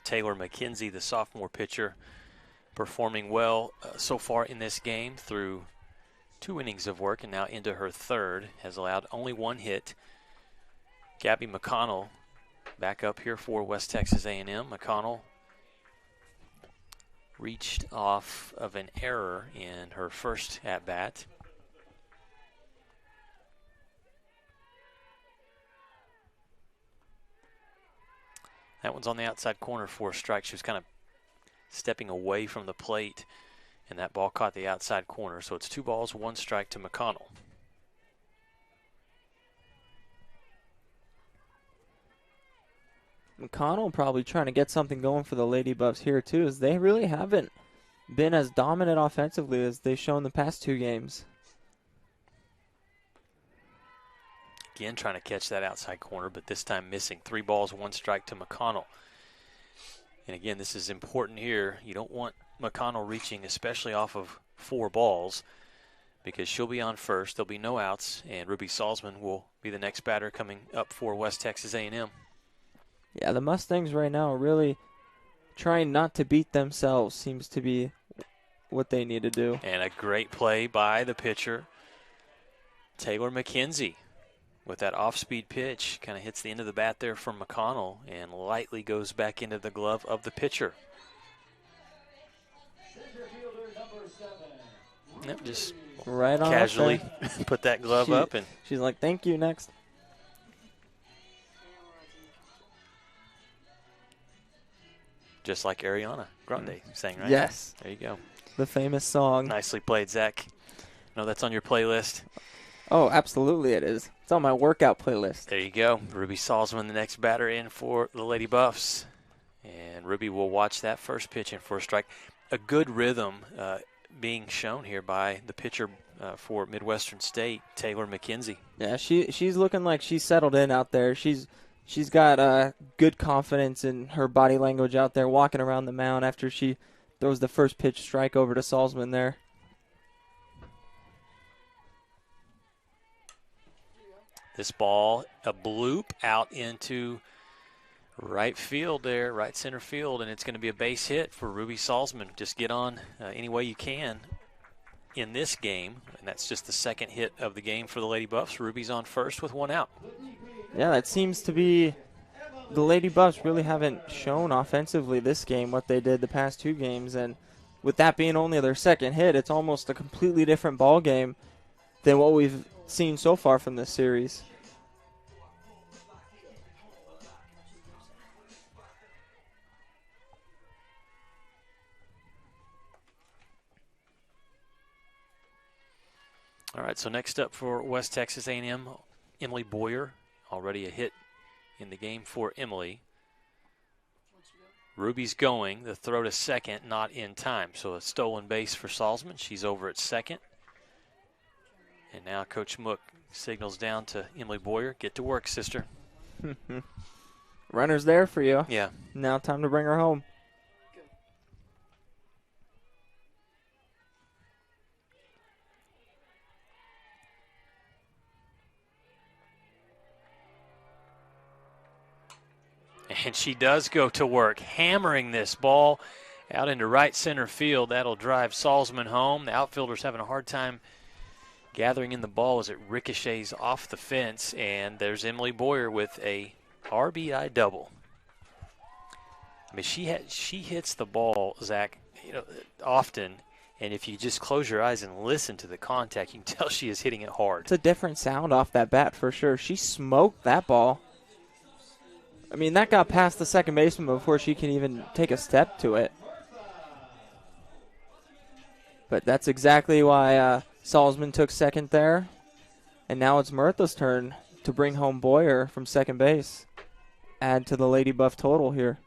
Taylor McKenzie, the sophomore pitcher, performing well so far in this game through 2 innings of work and now into her 3rd, has allowed only 1 hit. Gabby McConnell back up here for West Texas A&M. McConnell reached off of an error in her first at-bat. That one's on the outside corner for a strike. She was kind of stepping away from the plate, and that ball caught the outside corner. So it's 2 balls, 1 strike to McConnell. McConnell probably trying to get something going for the Lady Buffs here, too, as they really haven't been as dominant offensively as they've shown the past 2 games. Again, trying to catch that outside corner, but this time missing. 3 balls, 1 strike to McConnell. And again, this is important here. You don't want McConnell reaching, especially off of 4 balls, because she'll be on first. There'll be no outs, and Ruby Salzman will be the next batter coming up for West Texas A&M. Yeah, the Mustangs right now are really trying not to beat themselves seems to be what they need to do. And a great play by the pitcher, Taylor McKenzie, with that off-speed pitch. Kind of hits the end of the bat there from McConnell and lightly goes back into the glove of the pitcher. Yep, just right on casually put that glove up. And she's like, thank you, next. just like Ariana Grande sang, right? Yes. There you go. The famous song. Nicely played, Zach. No, that's on your playlist. Oh, absolutely it is. It's on my workout playlist. There you go. Ruby Salzman, the next batter in for the Lady Buffs. And Ruby will watch that first pitch in for a strike. A good rhythm being shown here by the pitcher for Midwestern State, Taylor McKenzie. Yeah, she's looking like she's settled in out there. She's got good confidence in her body language out there, walking around the mound after she throws the first pitch strike over to Salzman there. This ball, a bloop out into right field there, right center field, and it's going to be a base hit for Ruby Salzman. Just get on any way you can in this game, and that's just the second hit of the game for the Lady Buffs. Ruby's on first with one out. Yeah, that seems to be the Lady Buffs really haven't shown offensively this game what they did the past two games, and with that being only their second hit, it's almost a completely different ball game than what we've seen so far from this series. All right, so next up for West Texas A&M, Emily Boyer. Already a hit in the game for Emily. Ruby's going. The throw to second, not in time. So a stolen base for Salzman. She's over at second. And now Coach Mook signals down to Emily Boyer. Get to work, sister. Runner's there for you. Yeah. Now time to bring her home. And she does go to work, hammering this ball out into right center field. That'll drive Salzman home. The outfielder's having a hard time gathering in the ball as it ricochets off the fence. And there's Emily Boyer with a RBI double. I mean, she hits the ball, Zach, often. And if you just close your eyes and listen to the contact, you can tell she is hitting it hard. It's a different sound off that bat for sure. She smoked that ball. I mean, that got past the second baseman before she can even take a step to it. But that's exactly why Salzman took second there. And now it's Murtha's turn to bring home Boyer from second base. Add to the Lady Buff total here.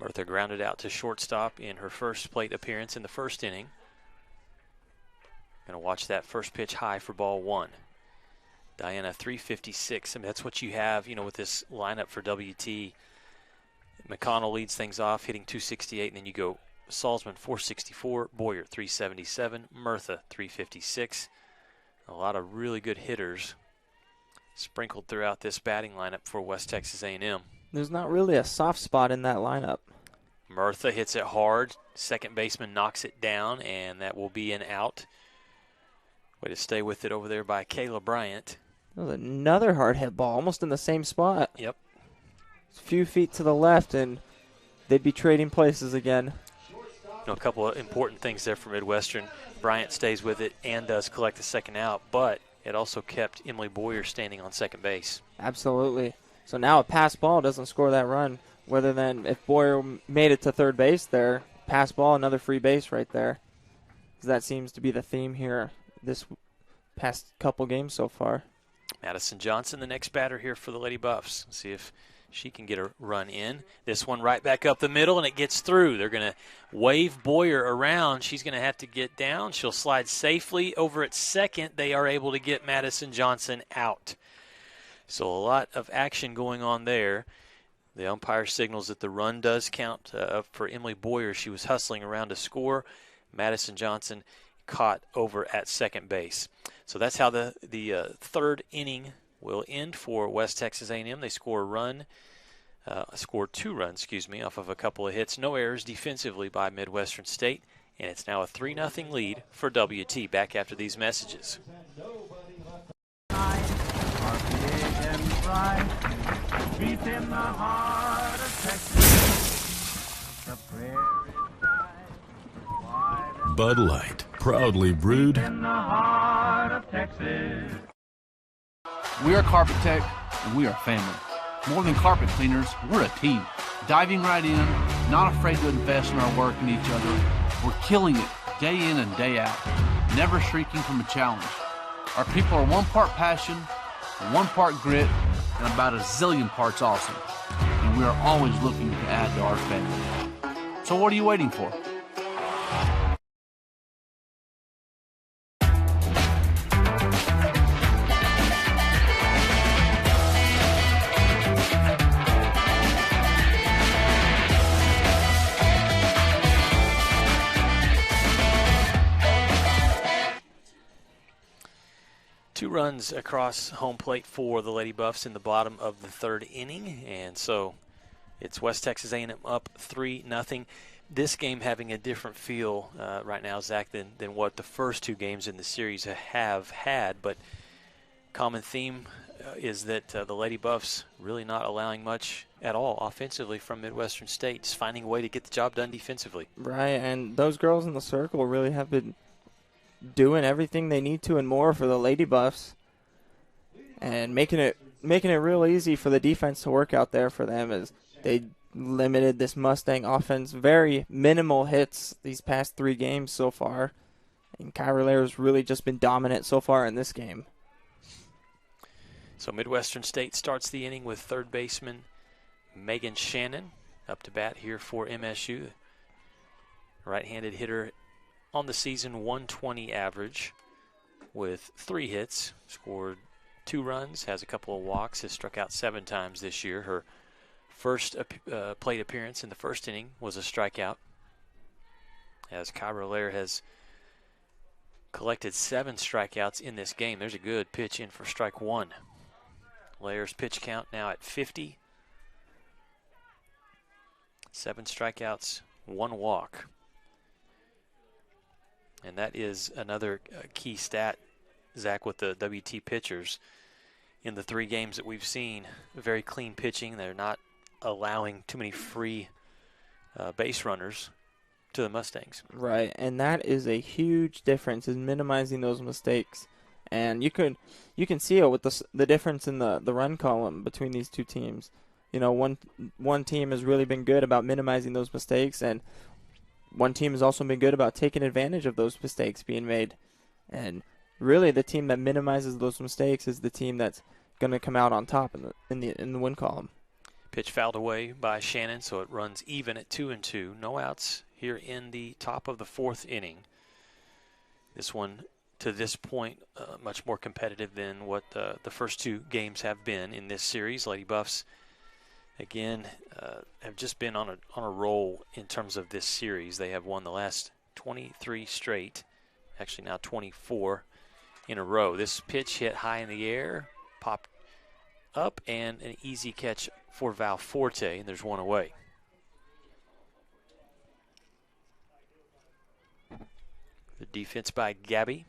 Murtha grounded out to shortstop in her first plate appearance in the first inning. Going to watch that first pitch high for ball one. Diana, 356. I mean, that's what you have, with this lineup for WT. McConnell leads things off, hitting 268, and then you go Salzman, 464, Boyer, 377, Murtha, 356. A lot of really good hitters sprinkled throughout this batting lineup for West Texas A&M. There's not really a soft spot in that lineup. Murtha hits it hard. Second baseman knocks it down, and that will be an out. Way to stay with it over there by Kayla Bryant. That was another hard hit ball, almost in the same spot. Yep. A few feet to the left, and they'd be trading places again. A couple of important things there for Midwestern. Bryant stays with it and does collect the second out, but it also kept Emily Boyer standing on second base. Absolutely. So now a pass ball doesn't score that run, rather than if Boyer made it to third base there, pass ball, another free base right there. That seems to be the theme here this past couple games so far. Madison Johnson, the next batter here for the Lady Buffs. See if she can get a run in. This one right back up the middle, and it gets through. They're going to wave Boyer around. She's going to have to get down. She'll slide safely over at second. They are able to get Madison Johnson out. So a lot of action going on there. The umpire signals that the run does count for Emily Boyer. She was hustling around to score. Madison Johnson caught over at second base. So that's how the third inning will end for West Texas A&M. They score two runs, off of a couple of hits. No errors defensively by Midwestern State, and it's now a 3-0 lead for WT. Back after these messages. Bud Light, proudly brewed. In the heart of Texas. We are Carpet Tech, and we are family. More than carpet cleaners, we're a team. Diving right in, not afraid to invest in our work and each other. We're killing it day in and day out, never shrinking from a challenge. Our people are 1 part passion, 1 part grit, and about a zillion parts awesome. And we are always looking to add to our family. So what are you waiting for? Two runs across home plate for the Lady Buffs in the bottom of the 3rd inning, and so it's West Texas A&M up 3-0. This game having a different feel right now, Zach, than what the first 2 games in the series have had, but common theme is that the Lady Buffs really not allowing much at all offensively from Midwestern State, just finding a way to get the job done defensively. Right, and those girls in the circle really have been doing everything they need to and more for the Lady Buffs, and making it real easy for the defense to work out there for them, as they limited this Mustang offense. Very minimal hits these past 3 games so far, and Kyra has really just been dominant so far in this game. So Midwestern State starts the inning with 3rd baseman Megan Shannon up to bat here for MSU. Right-handed hitter on the season, 120 average with 3 hits, scored 2 runs, has a couple of walks, has struck out 7 times this year. Her first plate appearance in the 1st inning was a strikeout, as Kyra Lair has collected 7 strikeouts in this game. There's a good pitch in for strike 1. Lair's pitch count now at 50. 7 strikeouts, 1 walk. And that is another key stat, Zach, with the WT pitchers. In the 3 games that we've seen, very clean pitching. They're not allowing too many free base runners to the Mustangs. Right, and that is a huge difference, is minimizing those mistakes. And you can see it with the difference in the run column between these 2 teams. You know, one team has really been good about minimizing those mistakes, and one team has also been good about taking advantage of those mistakes being made. And really, the team that minimizes those mistakes is the team that's going to come out on top in the win column. Pitch fouled away by Shannon, so it runs even at 2-2. No outs here in the top of the 4th inning. This one, to this point, much more competitive than what the first 2 games have been in this series. Lady Buffs, again, have just been on a roll in terms of this series. They have won the last 23 straight, actually now 24 in a row. This pitch hit high in the air, popped up, and an easy catch for Val Forte, and there's 1 away. The defense by Gabby.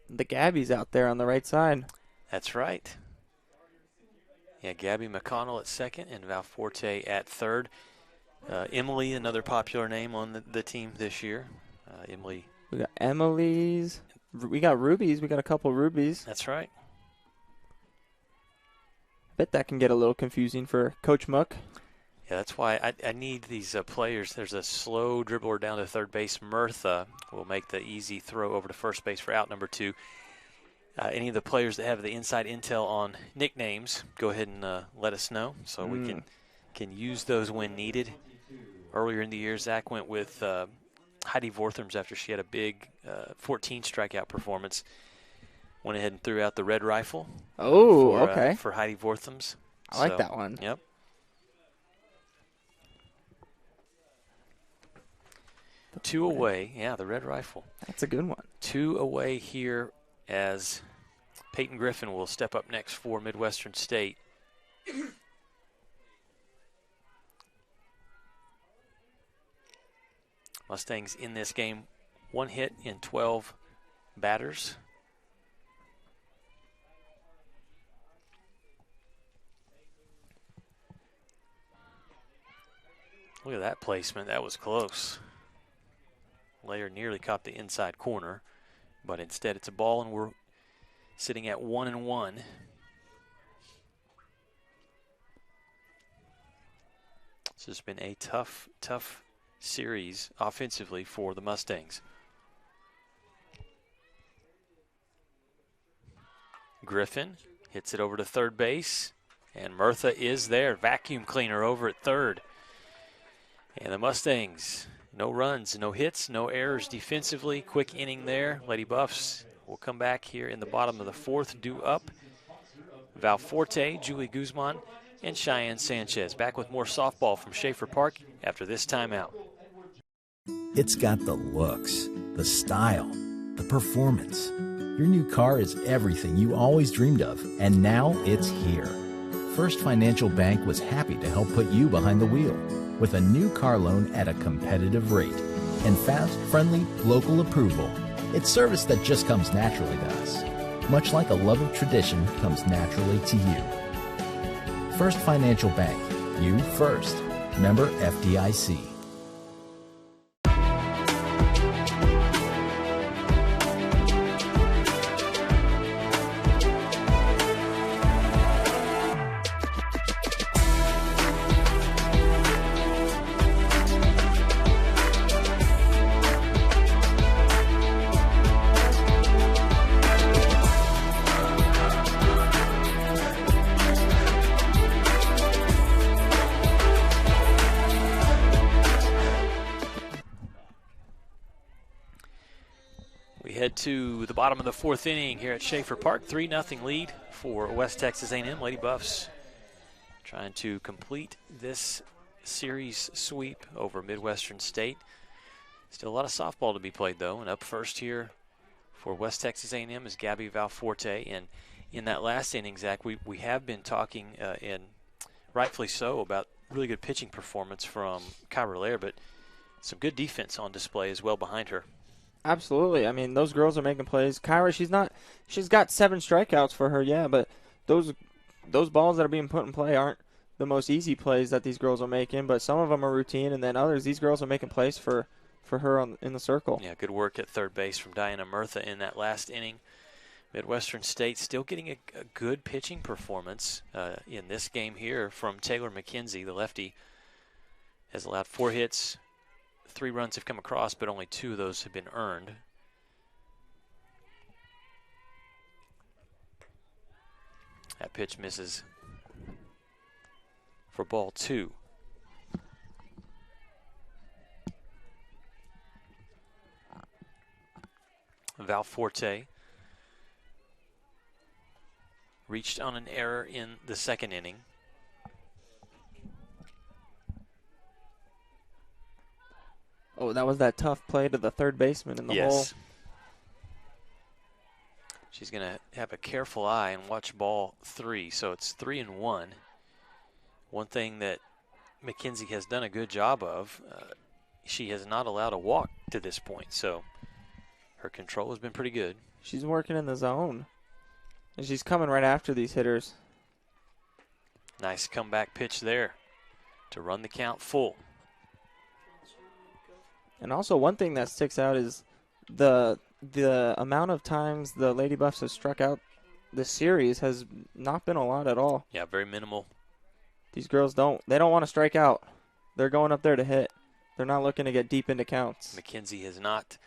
The Gabby's out there on the right side. That's right. Yeah, Gabby McConnell at 2nd and Val Forte at 3rd. Emily, another popular name on the team this year. Emily. We got Emily's. We got Rubies. We got a couple Rubies. That's right. Bet that can get a little confusing for Coach Muck. Yeah, that's why I need these players. There's a slow dribbler down to 3rd base. Mirtha will make the easy throw over to 1st base for out number 2. Any of the players that have the inside intel on nicknames, go ahead and let us know so we can use those when needed. Earlier in the year, Zach went with Heidi Vorthams after she had a big 14 strikeout performance. Went ahead and threw out the red rifle. Oh, okay. For Heidi Vorthams. I like that one. Yep. Two away. Yeah, the red rifle. That's a good one. 2 away here as Peyton Griffin will step up next for Midwestern State. Mustangs in this game, 1 hit in 12 batters. Look at that placement. That was close. Layer nearly caught the inside corner, but instead it's a ball, and we're sitting at 1-1. This has been a tough series offensively for the Mustangs. Griffin hits it over to third base, and Murtha is there. Vacuum cleaner over at third. And the Mustangs, no runs, no hits, no errors defensively. Quick inning there. Lady Buffs will come back here in the bottom of the fourth, due up. Valforte, Julie Guzman, and Cheyenne Sanchez. Back with more softball from Schaefer Park after this timeout. It's got the looks, the style, the performance. Your new car is everything you always dreamed of, and now it's here. First Financial Bank was happy to help put you behind the wheel with a new car loan at a competitive rate and fast, friendly, local approval. It's service that just comes naturally to us, much like a love of tradition comes naturally to you. First Financial Bank, you first. Member FDIC. To the bottom of the fourth inning here at Schaefer Park. 3-0 lead for West Texas A&M. Lady Buffs trying to complete this series sweep over Midwestern State. Still a lot of softball to be played, though, and up first here for West Texas A&M is Gabby Valforte. And in that last inning, Zach, we have been talking, and rightfully so, about really good pitching performance from Kyra Lair, but some good defense on display as well behind her. Absolutely. I mean, those girls are making plays. Kyra, she's got 7 strikeouts for her, yeah, but those balls that are being put in play aren't the most easy plays that these girls are making, but some of them are routine, and then others, these girls are making plays for her in the circle. Yeah, good work at third base from Diana Murtha in that last inning. Midwestern State still getting a good pitching performance in this game here from Taylor McKenzie, the lefty. Has allowed 4 hits. 3 runs have come across, but only 2 of those have been earned. That pitch misses for ball 2. Valforte reached on an error in the second inning. Oh, that was that tough play to the third baseman in the hole. She's going to have a careful eye and watch ball 3. So it's 3-1. One thing that McKenzie has done a good job of, she has not allowed a walk to this point. So her control has been pretty good. She's working in the zone. And she's coming right after these hitters. Nice comeback pitch there to run the count full. And also one thing that sticks out is the amount of times the Lady Buffs have struck out this series has not been a lot at all. Yeah, very minimal. These girls don't want to strike out. They're going up there to hit. They're not looking to get deep into counts. McKenzie has not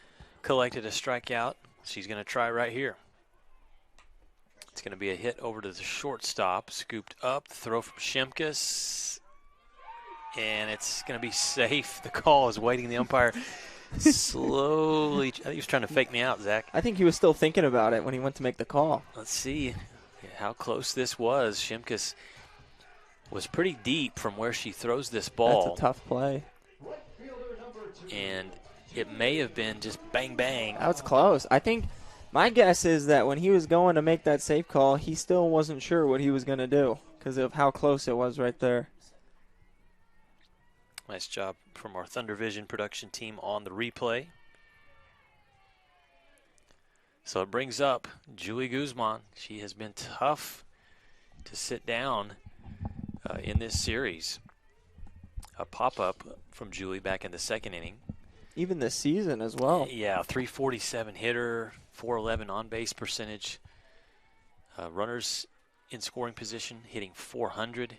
collected a strikeout. She's going to try right here. It's going to be a hit over to the shortstop, scooped up, throw from Shimkus. And it's going to be safe. The call is waiting. The umpire slowly. I think he was trying to fake me out, Zach. I think he was still thinking about it when he went to make the call. Let's see how close this was. Shimkus was pretty deep from where she throws this ball. That's a tough play. And it may have been just bang, bang. That was close. I think my guess is that when he was going to make that safe call, he still wasn't sure what he was going to do because of how close it was right there. Nice job from our Thunder Vision production team on the replay. So it brings up Julie Guzman. She has been tough to sit down in this series. a pop-up from Julie back in the second inning. Even this season as well. Yeah, 347 hitter, 411 on-base percentage. Runners in scoring position, hitting 400.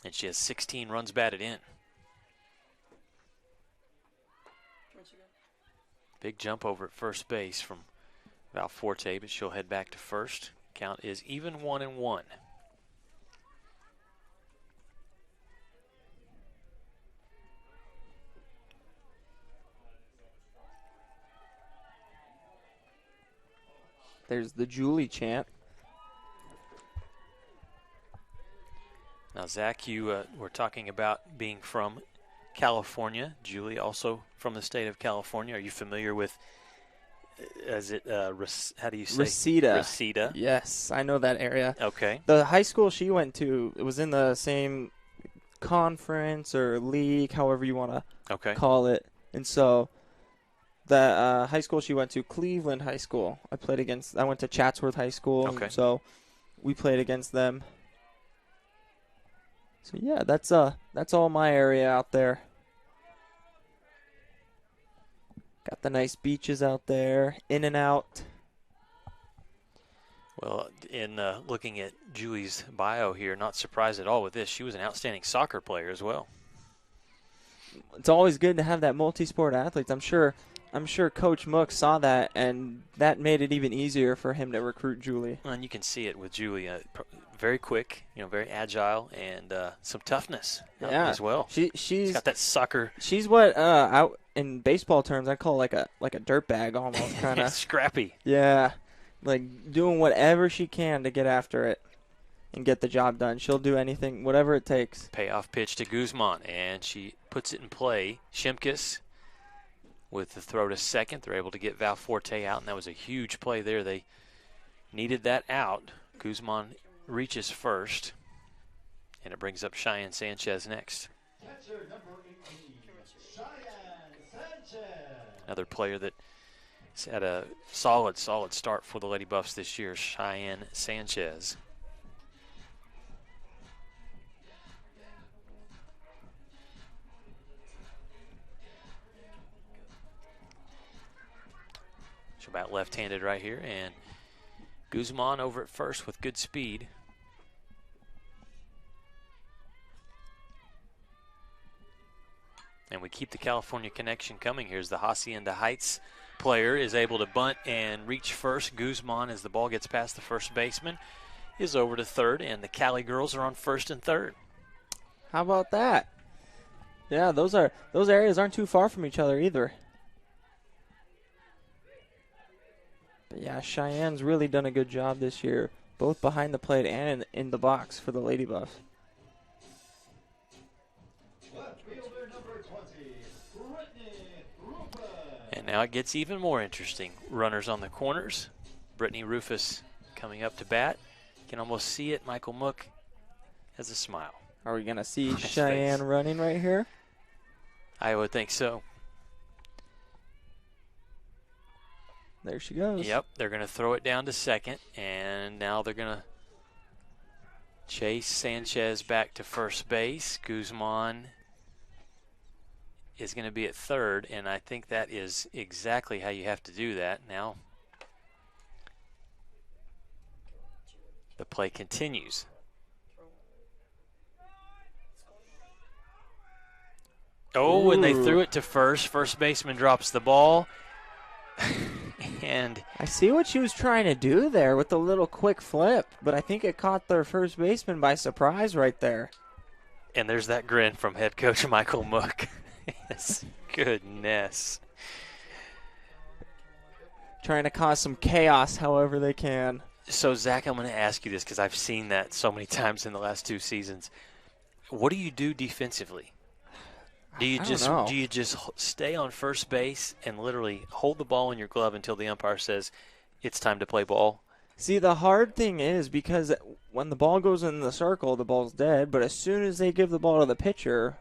And she has 16 runs batted in. Big jump over at first base from Valforte, but she'll head back to first. Count is even 1-1. There's the Julie chant. Now, Zach, you were talking about being from California. Julie, also from the state of California. Are you familiar with, how do you say? Reseda. Reseda. Yes, I know that area. Okay. The high school she went to, it was in the same conference or league, however you want to call it. And so the high school she went to, Cleveland High School, I went to Chatsworth High School. Okay. So we played against them. So yeah, that's all my area out there. Got the nice beaches out there, in and out. Well, in looking at Julie's bio here, not surprised at all with this. She was an outstanding soccer player as well. It's always good to have that multi-sport athletes. I'm sure Coach Mook saw that, and that made it even easier for him to recruit Julie. And you can see it with Julie. Very quick, very agile, and some toughness as well. She's got that soccer. She's what out in baseball terms I call like a dirtbag almost, kind of scrappy. Yeah, like doing whatever she can to get after it and get the job done. She'll do anything, whatever it takes. Payoff pitch to Guzman, and she puts it in play. Shimkus with the throw to second. They're able to get Valforte out, and that was a huge play there. They needed that out. Guzman reaches first, and it brings up Cheyenne Sanchez next. Catcher number 18, Cheyenne Sanchez. Another player that's had a solid start for the Lady Buffs this year, Cheyenne Sanchez. She'll bat left-handed right here, and Guzman over at first with good speed. And we keep the California connection coming. Here's the Hacienda Heights player is able to bunt and reach first. Guzman, as the ball gets past the first baseman, is over to third, and the Cali girls are on first and third. How about that? Yeah, those areas aren't too far from each other either. But yeah, Cheyenne's really done a good job this year, both behind the plate and in the box for the Lady Buffs. And now it gets even more interesting. Runners on the corners. Brittany Rufus coming up to bat. You can almost see it. Michael Mook has a smile. Are we going to see Cheyenne running right here? I would think so. There she goes. Yep, they're going to throw it down to second, and now they're going to chase Sanchez back to first base. Guzman is going to be at third, and I think that is exactly how you have to do that. Now the play continues. Oh, and they threw it to first. First baseman drops the ball. And I see what she was trying to do there with the little quick flip, but I think it caught their first baseman by surprise right there. And there's that grin from head coach Michael Mook. Yes, goodness. Trying to cause some chaos however they can. So, Zach, I'm going to ask you this because I've seen that so many times in the last two seasons. What do you do defensively? Do you just stay on first base and literally hold the ball in your glove until the umpire says it's time to play ball? See, the hard thing is because when the ball goes in the circle, the ball's dead. But as soon as they give the ball to the pitcher,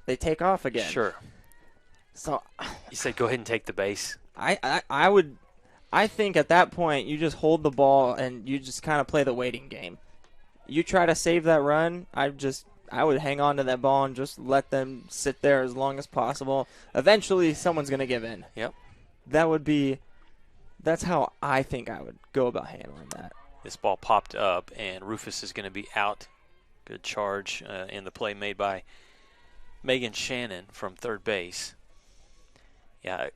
they take off again. Sure. So you said go ahead and take the base. I think at that point you just hold the ball and you just kind of play the waiting game. You try to save that run. I would hang on to that ball and just let them sit there as long as possible. Eventually, someone's going to give in. Yep. That's how I think I would go about handling that. This ball popped up, and Rufus is going to be out. Good charge in the play made by Megan Shannon from third base. Yeah,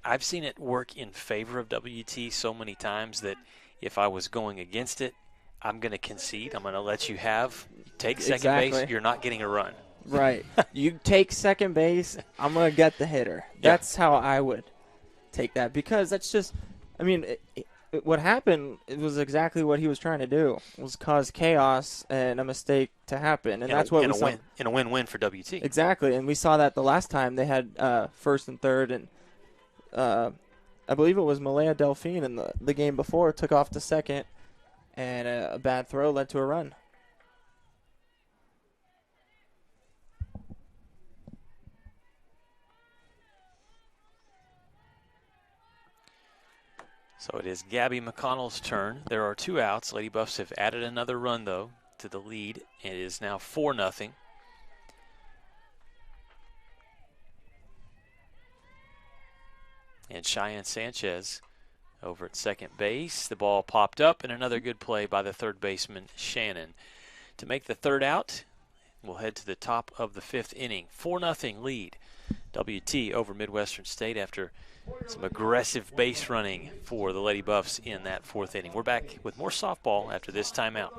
I've seen it work in favor of WT so many times that if I was going against it, I'm going to concede. I'm going to let you take second base. You're not getting a run. Right. You take second base, I'm going to get the hitter. That's how I would take that, because that's just, I mean, what happened, it was exactly what he was trying to do, was cause chaos and a mistake to happen. And that's what we saw. In a win-win for WT. Exactly. And we saw that the last time they had first and third, and I believe it was Malaya Delphine in the game before took off to second, and a bad throw led to a run. So it is Gabby McConnell's turn. There are 2 outs. Lady Buffs have added another run, though, to the lead. It is now 4-0. And Cheyenne Sanchez over at second base. The ball popped up, and another good play by the third baseman, Shannon. To make the third out, we'll head to the top of the 5th inning. 4-0 lead. WT over Midwestern State after some aggressive base running for the Lady Buffs in that 4th inning. We're back with more softball after this timeout.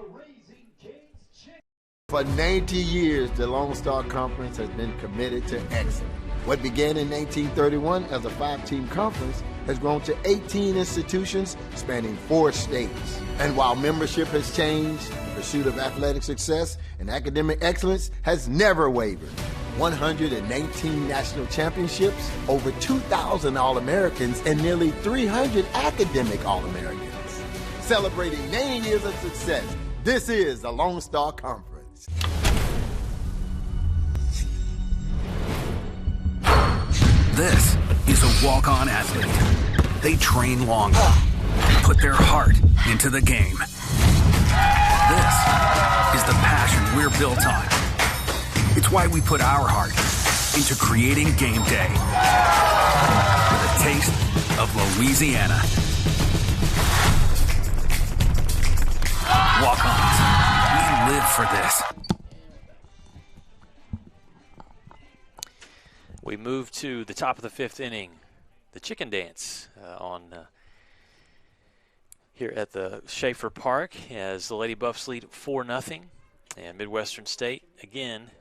For 90 years, the Lone Star Conference has been committed to excellence. What began in 1931 as a 5-team conference has grown to 18 institutions spanning 4 states. And while membership has changed, the pursuit of athletic success and academic excellence has never wavered. 119 national championships, over 2,000 All-Americans, and nearly 300 academic All-Americans. Celebrating 90 years of success, this is the Lone Star Conference. This is a walk-on athlete. They train longer, put their heart into the game. This is the passion we're built on. It's why we put our heart into creating game day with a taste of Louisiana. Walk-ons, we live for this. We move to the top of the 5th inning. The chicken dance here at the Schaefer Park as the Lady Buffs lead 4-0. And Midwestern State, again,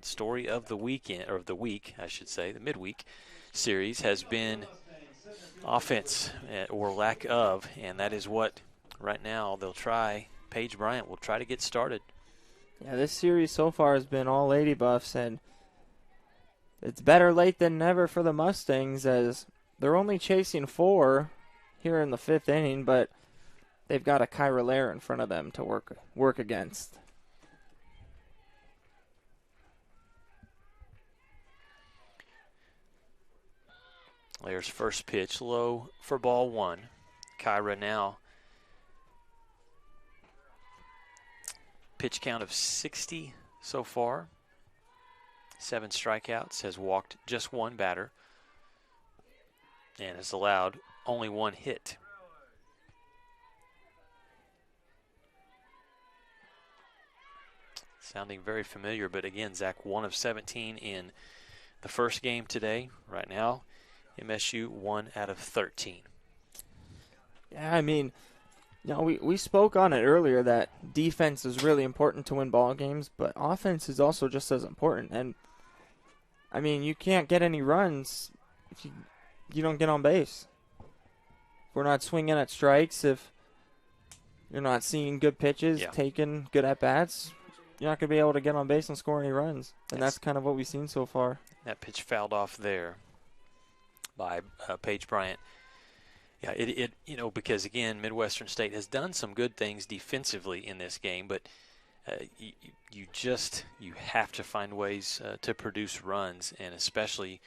story of the weekend, or of the week, I should say, the midweek series has been offense or lack of, and that is what right now they'll try. Paige Bryant will try to get started. Yeah, this series so far has been all Lady Buffs, and it's better late than never for the Mustangs, as they're only chasing 4 here in the 5th inning, but they've got a Kyra Lair in front of them to work against. Lair's first pitch low for ball 1. Kyra now pitch count of 60 so far. 7 strikeouts, has walked just 1 batter, and has allowed only 1 hit. Sounding very familiar, but again, Zach, 1 of 17 in the first game today. Right now, MSU 1 out of 13. Yeah, I mean, we spoke on it earlier that defense is really important to win ball games, but offense is also just as important. And I mean, you can't get any runs if you don't get on base. If we're not swinging at strikes, if you're not seeing good pitches, taking good at-bats, you're not going to be able to get on base and score any runs. And that's kind of what we've seen so far. That pitch fouled off there by Paige Bryant. Yeah, it because again, Midwestern State has done some good things defensively in this game, but you have to find ways to produce runs, and especially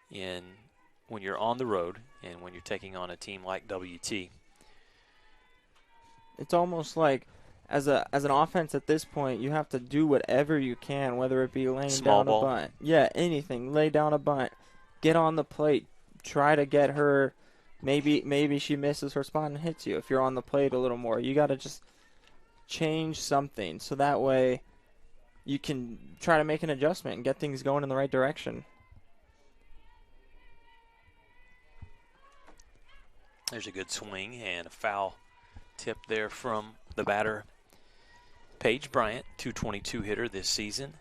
when you're on the road and when you're taking on a team like WT. It's almost like as an offense at this point, you have to do whatever you can, whether it be laying Small down ball. a bunt. Yeah, anything. Lay down a bunt. Get on the plate. Try to get her. Maybe she misses her spot and hits you. If you're on the plate a little more, you got to just change something so that way you can try to make an adjustment and get things going in the right direction. There's a good swing and a foul tip there from the batter, Paige Bryant, .222 hitter this season.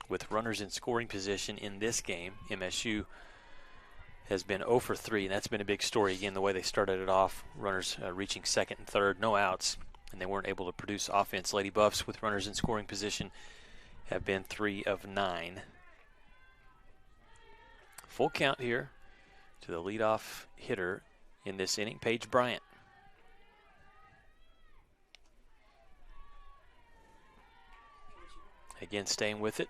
With runners in scoring position in this game, MSU has been 0 for 3, and that's been a big story. Again, the way they started it off, runners reaching second and third, no outs, and they weren't able to produce offense. Lady Buffs with runners in scoring position have been 3 of 9. Full count here to the leadoff hitter in this inning, Paige Bryant. Again, staying with it.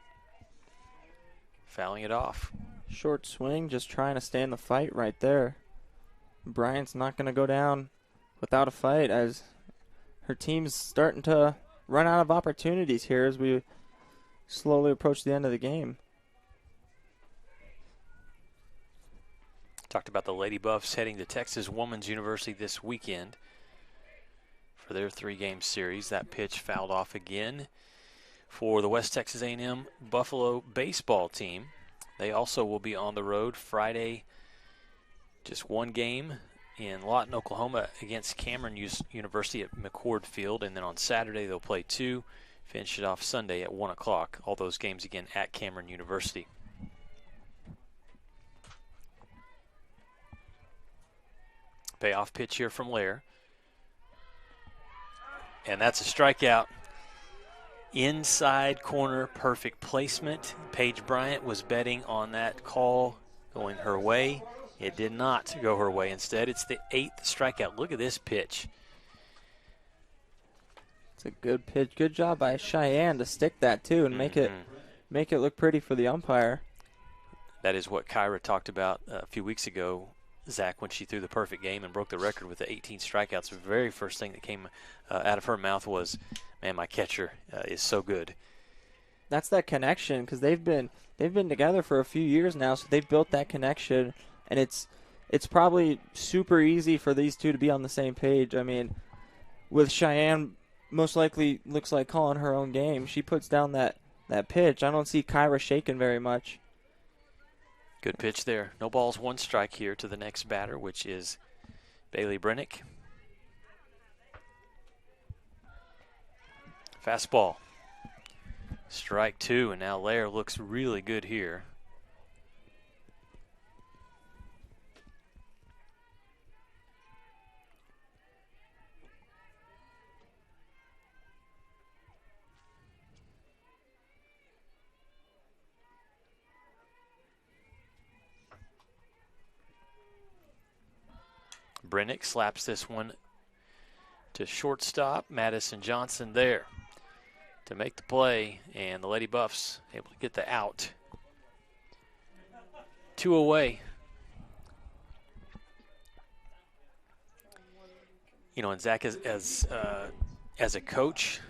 Fouling it off. Short swing, just trying to stay in the fight right there. Bryant's not going to go down without a fight as her team's starting to run out of opportunities here as we slowly approach the end of the game. Talked about the Lady Buffs heading to Texas Woman's University this weekend for their 3-game series. That pitch fouled off again. For the West Texas A&M Buffalo baseball team, they also will be on the road Friday, just one game in Lawton, Oklahoma against Cameron University at McCord Field, and then on Saturday they'll play 2, finish it off Sunday at 1 o'clock. All those games again at Cameron University. Payoff pitch here from Lair. And that's a strikeout. Inside corner, perfect placement. Paige Bryant was betting on that call going her way. It did not go her way. Instead, it's the 8th strikeout. Look at this pitch. It's a good pitch. Good job by Cheyenne to stick that too and make it look pretty for the umpire. That is what Kyra talked about a few weeks ago, Zach, when she threw the perfect game and broke the record with the 18 strikeouts. The very first thing that came out of her mouth was, man, my catcher is so good. That's that connection because they've been together for a few years now, so they've built that connection, and it's probably super easy for these two to be on the same page. I mean, with Cheyenne, most likely looks like calling her own game. She puts down that pitch. I don't see Kyra shaking very much. Good pitch there. No balls, 1 strike here to the next batter, which is Bailey Brennick. Fastball. Strike 2, and now Lair looks really good here. Brennick slaps this one to shortstop. Madison Johnson there to make the play, and the Lady Buffs able to get the out. 2 away. You know, and Zach, as a coach,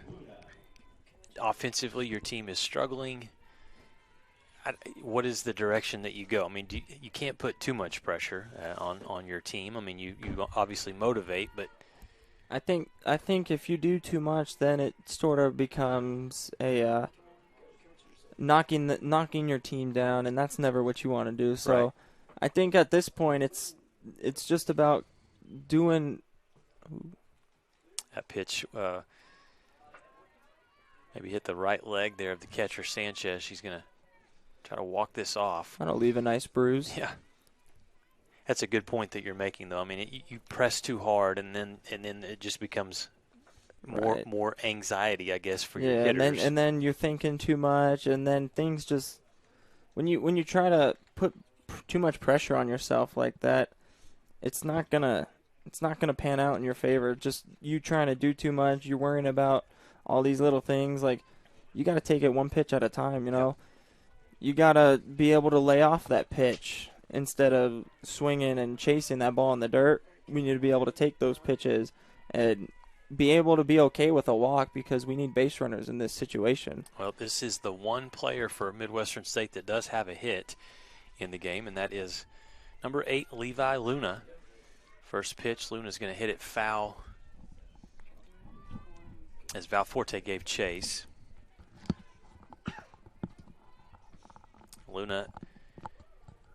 offensively your team is struggling. What is the direction that you go? I mean, you can't put too much pressure on your team. I mean, you obviously motivate, but I think if you do too much, then it sort of becomes a knocking your team down, and that's never what you want to do. So, right. I think at this point, it's just about doing that pitch. Maybe hit the right leg there of the catcher Sanchez. She's gonna try to walk this off. That'll leave a nice bruise. Yeah. That's a good point that you're making, though. I mean, you press too hard, and then it just becomes more anxiety, I guess, for your hitters. And then you're thinking too much, and then things just when you try to put too much pressure on yourself like that, it's not gonna pan out in your favor. Just you trying to do too much, you're worrying about all these little things. Like, you got to take it one pitch at a time, you know. You got to be able to lay off that pitch instead of swinging and chasing that ball in the dirt. We need to be able to take those pitches and be able to be okay with a walk because we need base runners in this situation. Well, this is the one player for Midwestern State that does have a hit in the game, and that is number 8, Levi Luna. First pitch, Luna's going to hit it foul as Valforte gave chase. Luna,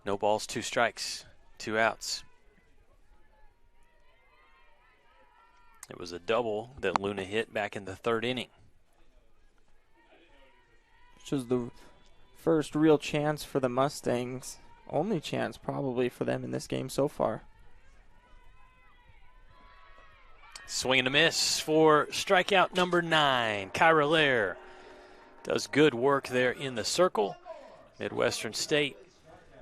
no balls, 2 strikes, 2 outs. It was a double that Luna hit back in the 3rd inning. Which was the first real chance for the Mustangs. Only chance probably for them in this game so far. Swing and a miss for strikeout number 9. Kyra Lair does good work there in the circle. Midwestern State,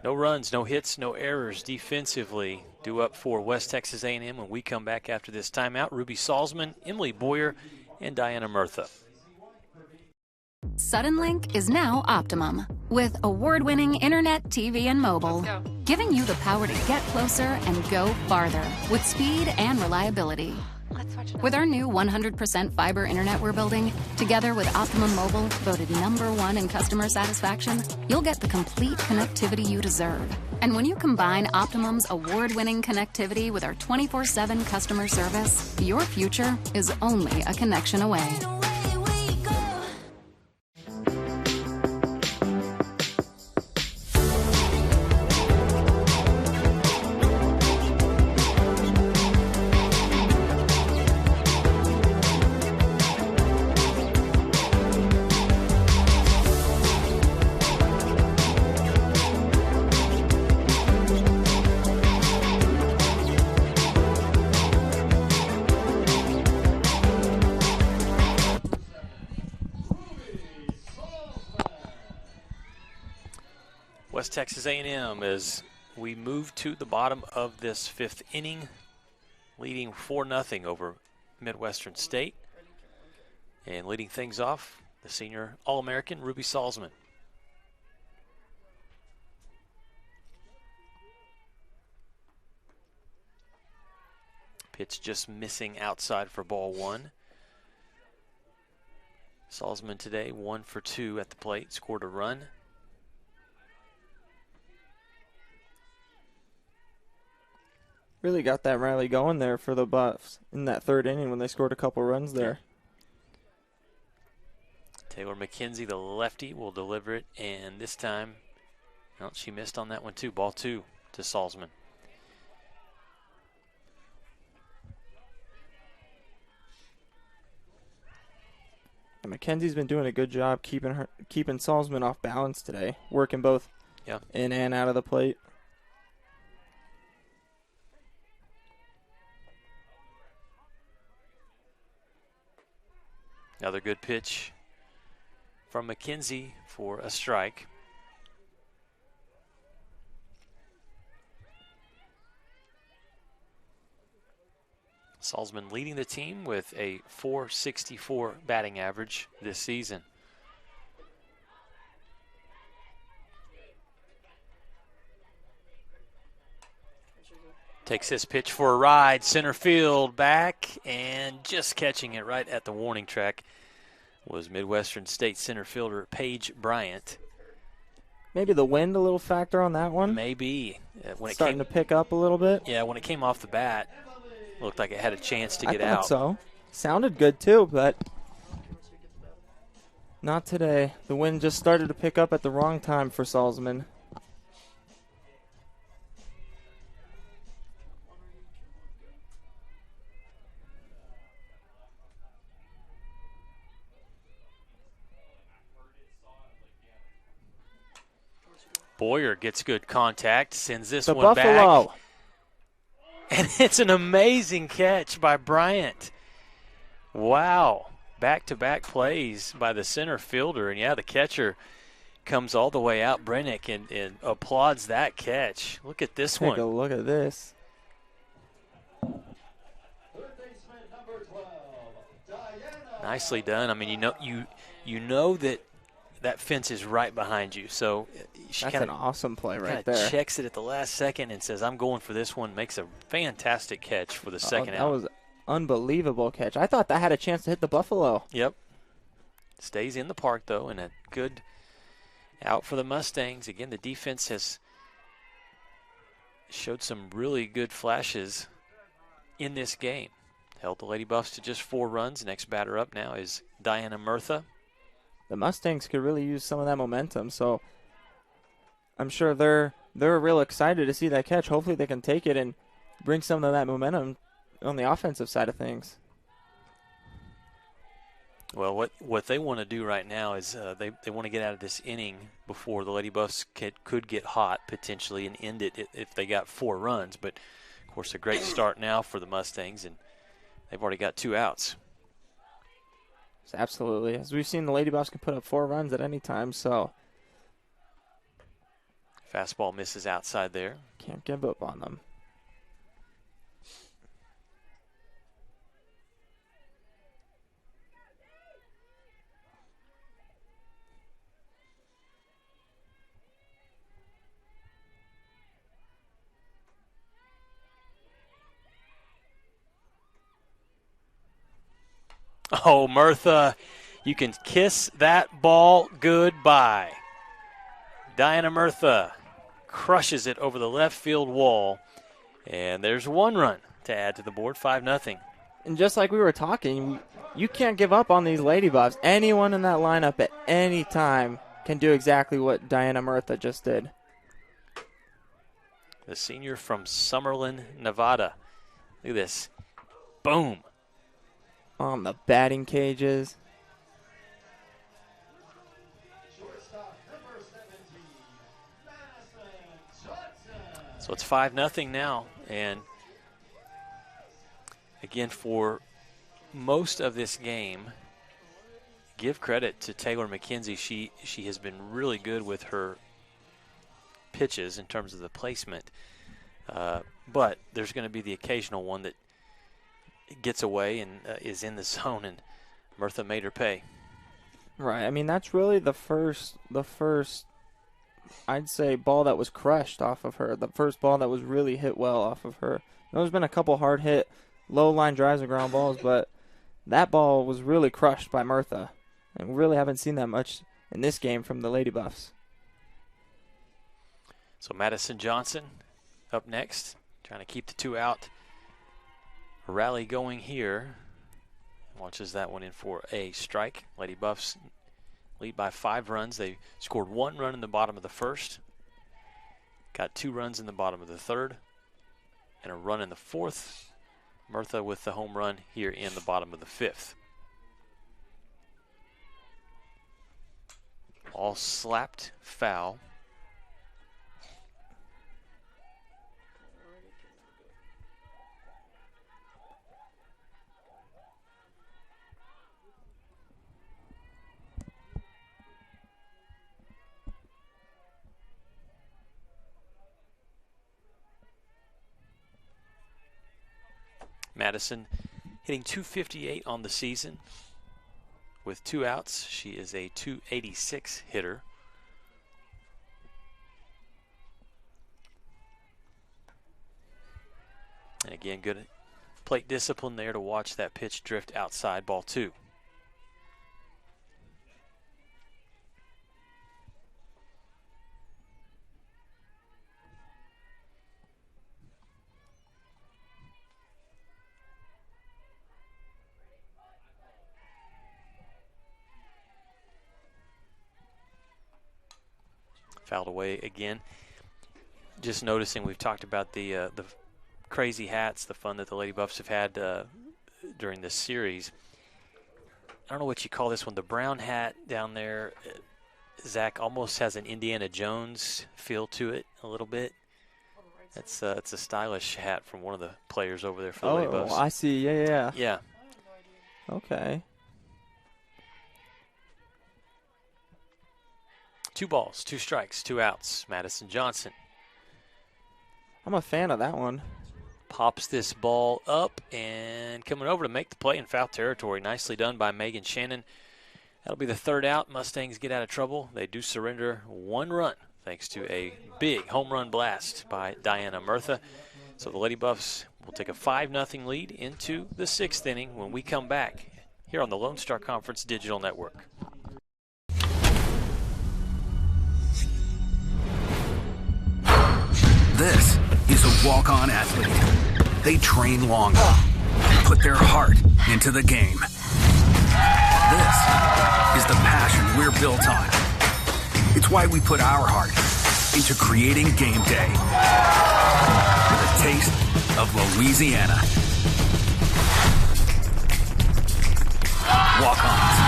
no runs, no hits, no errors defensively. Due up for West Texas A&M when we come back after this timeout. Ruby Salzman, Emily Boyer, and Diana Murtha. Suddenlink is now Optimum, with award-winning internet, TV, and mobile, giving you the power to get closer and go farther with speed and reliability. With our new 100% fiber internet we're building, together with Optimum Mobile, voted #1 in customer satisfaction, you'll get the complete connectivity you deserve. And when you combine Optimum's award-winning connectivity with our 24/7 customer service, your future is only a connection away. West Texas A&M as we move to the bottom of this 5th inning, leading 4-0 over Midwestern State. And leading things off, the senior All-American Ruby Salzman. Pitch just missing outside for ball 1. Salzman today 1 for 2 at the plate, scored a run. Really got that rally going there for the Buffs in that 3rd inning when they scored a couple runs there. Taylor McKenzie, the lefty, will deliver it, and this time, well, she missed on that one too. Ball 2 to Salzman. And McKenzie's been doing a good job keeping Salzman off balance today, working both in and out of the plate. Another good pitch from McKenzie for a strike. Salzman leading the team with a .464 batting average this season. Takes this pitch for a ride, center field, back, and just catching it right at the warning track was Midwestern State center fielder Paige Bryant. Maybe the wind a little factor on that one? Maybe. When starting to pick up a little bit? Yeah, when it came off the bat, looked like it had a chance to get out. I thought so. Sounded good too, but not today. The wind just started to pick up at the wrong time for Salzman. Boyer gets good contact, sends this the one Buffalo. Back. And it's an amazing catch by Bryant. Wow. Back-to-back plays by the center fielder. And, yeah, the catcher comes all the way out, Brennick, and applauds that catch. Look at this one. Take a look at this. Nicely done. I mean, you know that fence is right behind you. So she That's an awesome play right there. Checks it at the last second and says, I'm going for this one. Makes a fantastic catch for the second out. That was unbelievable catch. I thought that had a chance to hit the buffalo. Yep. Stays in the park, though, and a good out for the Mustangs. Again, the defense has showed some really good flashes in this game. Held the Lady Buffs to just 4 runs. Next batter up now is Diana Murtha. The Mustangs could really use some of that momentum, so I'm sure they're real excited to see that catch. Hopefully they can take it and bring some of that momentum on the offensive side of things. Well, what they want to do right now is they want to get out of this inning before the Lady Buffs could get hot potentially and end it if they got 4 runs. But, of course, a great start now for the Mustangs, and they've already got 2 outs. Absolutely. As we've seen, the Lady Buffs can put up 4 runs at any time, so. Fastball misses outside there. Can't give up on them. Oh, Murtha, you can kiss that ball goodbye. Diana Murtha crushes it over the left field wall, and there's 1 run to add to the board, 5-0. And just like we were talking, you can't give up on these Lady Buffs. Anyone in that lineup at any time can do exactly what Diana Murtha just did. The senior from Summerlin, Nevada. Look at this. Boom. On the batting cages. So it's 5-0 now. And again, for most of this game, give credit to Taylor McKenzie. She has been really good with her pitches in terms of the placement. But there's going to be the occasional one that gets away and is in the zone, and Murtha made her pay. Right. I mean, that's really the first, I'd say, ball that was crushed off of her. The first ball that was really hit well off of her. There's been a couple hard hit, low line drives and ground balls, but that ball was really crushed by Murtha. And we really haven't seen that much in this game from the Lady Buffs. So Madison Johnson up next, trying to keep the 2 out. Rally going here. Launches that one in for a strike. Lady Buffs lead by 5 runs. They scored 1 run in the bottom of the first. Got 2 runs in the bottom of the third. And a run in the fourth. Murtha with the home run here in the bottom of the 5th. All slapped foul. Madison hitting .258 on the season. With 2 outs, she is a .286 hitter. And again, good plate discipline there to watch that pitch drift outside, ball 2. Fouled away again. Just noticing, we've talked about the crazy hats, the fun that the Lady Buffs have had during this series. I don't know what you call this one. The brown hat down there, Zach, almost has an Indiana Jones feel to it a little bit. It's a stylish hat from one of the players over there for the Lady Buffs. Oh, I see. Yeah. Yeah. Okay. 2 balls, 2 strikes, 2 outs. Madison Johnson. I'm a fan of that one. pops this ball up and coming over to make the play in foul territory. Nicely done by Megan Shannon. That'll be the third out. Mustangs get out of trouble. They do surrender 1 run thanks to a big home run blast by Diana Murtha. So the Lady Buffs will take a 5-0 lead into the 6th inning when we come back here on the Lone Star Conference Digital Network. This is a walk-on athlete. They train longer, put their heart into the game. This is the passion we're built on. It's why we put our heart into creating game day with a taste of Louisiana. Walk-ons,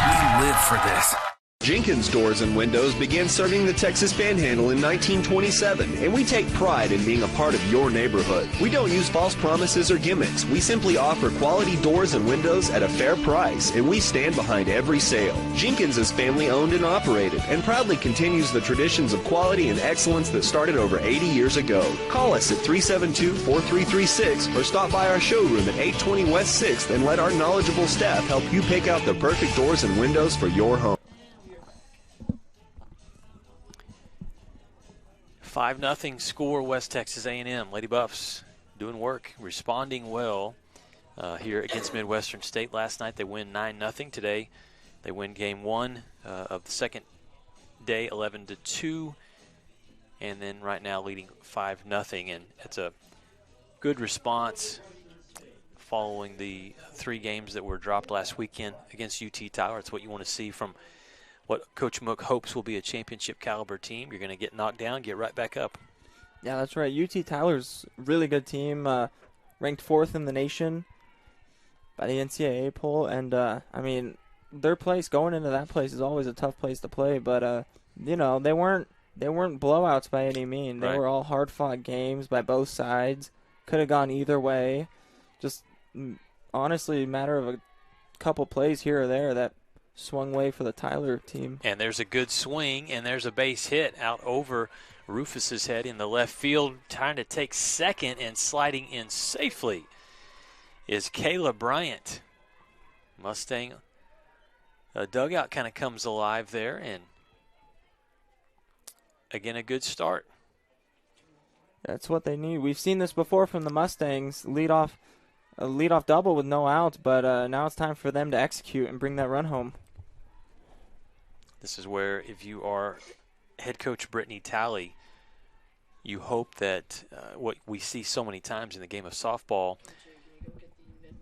we live for this. Jenkins Doors and Windows began serving the Texas Panhandle in 1927, and we take pride in being a part of your neighborhood. We don't use false promises or gimmicks. We simply offer quality doors and windows at a fair price, and we stand behind every sale. Jenkins is family owned and operated, and proudly continues the traditions of quality and excellence that started over 80 years ago. Call us at 372-4336 or stop by our showroom at 820 West 6th and let our knowledgeable staff help you pick out the perfect doors and windows for your home. 5-0 score, West Texas A&M. Lady Buffs doing work, responding well here against Midwestern State. Last night they win 9-0. Today they win game 1 of the second day, 11-2, and then right now leading 5-0. And it's a good response following the 3 games that were dropped last weekend against UT Tyler. It's what you want to see from what Coach Mook hopes will be a championship caliber team. You're going to get knocked down, get right back up. Yeah, that's right. UT Tyler's a really good team, ranked 4th in the nation by the NCAA poll. And, I mean, their place, going into that place is always a tough place to play. But, you know, they weren't blowouts by any means. They were all hard-fought games by both sides. Could have gone either way. Just honestly a matter of a couple plays here or there that swung way for the Tyler team. And there's a good swing, and there's a base hit out over Rufus's head in the left field. Trying to take second and sliding in safely is Kayla Bryant. Mustang dugout kind of comes alive there, and again, a good start. That's what they need. We've seen this before from the Mustangs. A leadoff double with no outs, but now it's time for them to execute and bring that run home. This is where, if you are head coach Brittany Talley, you hope that what we see so many times in the game of softball,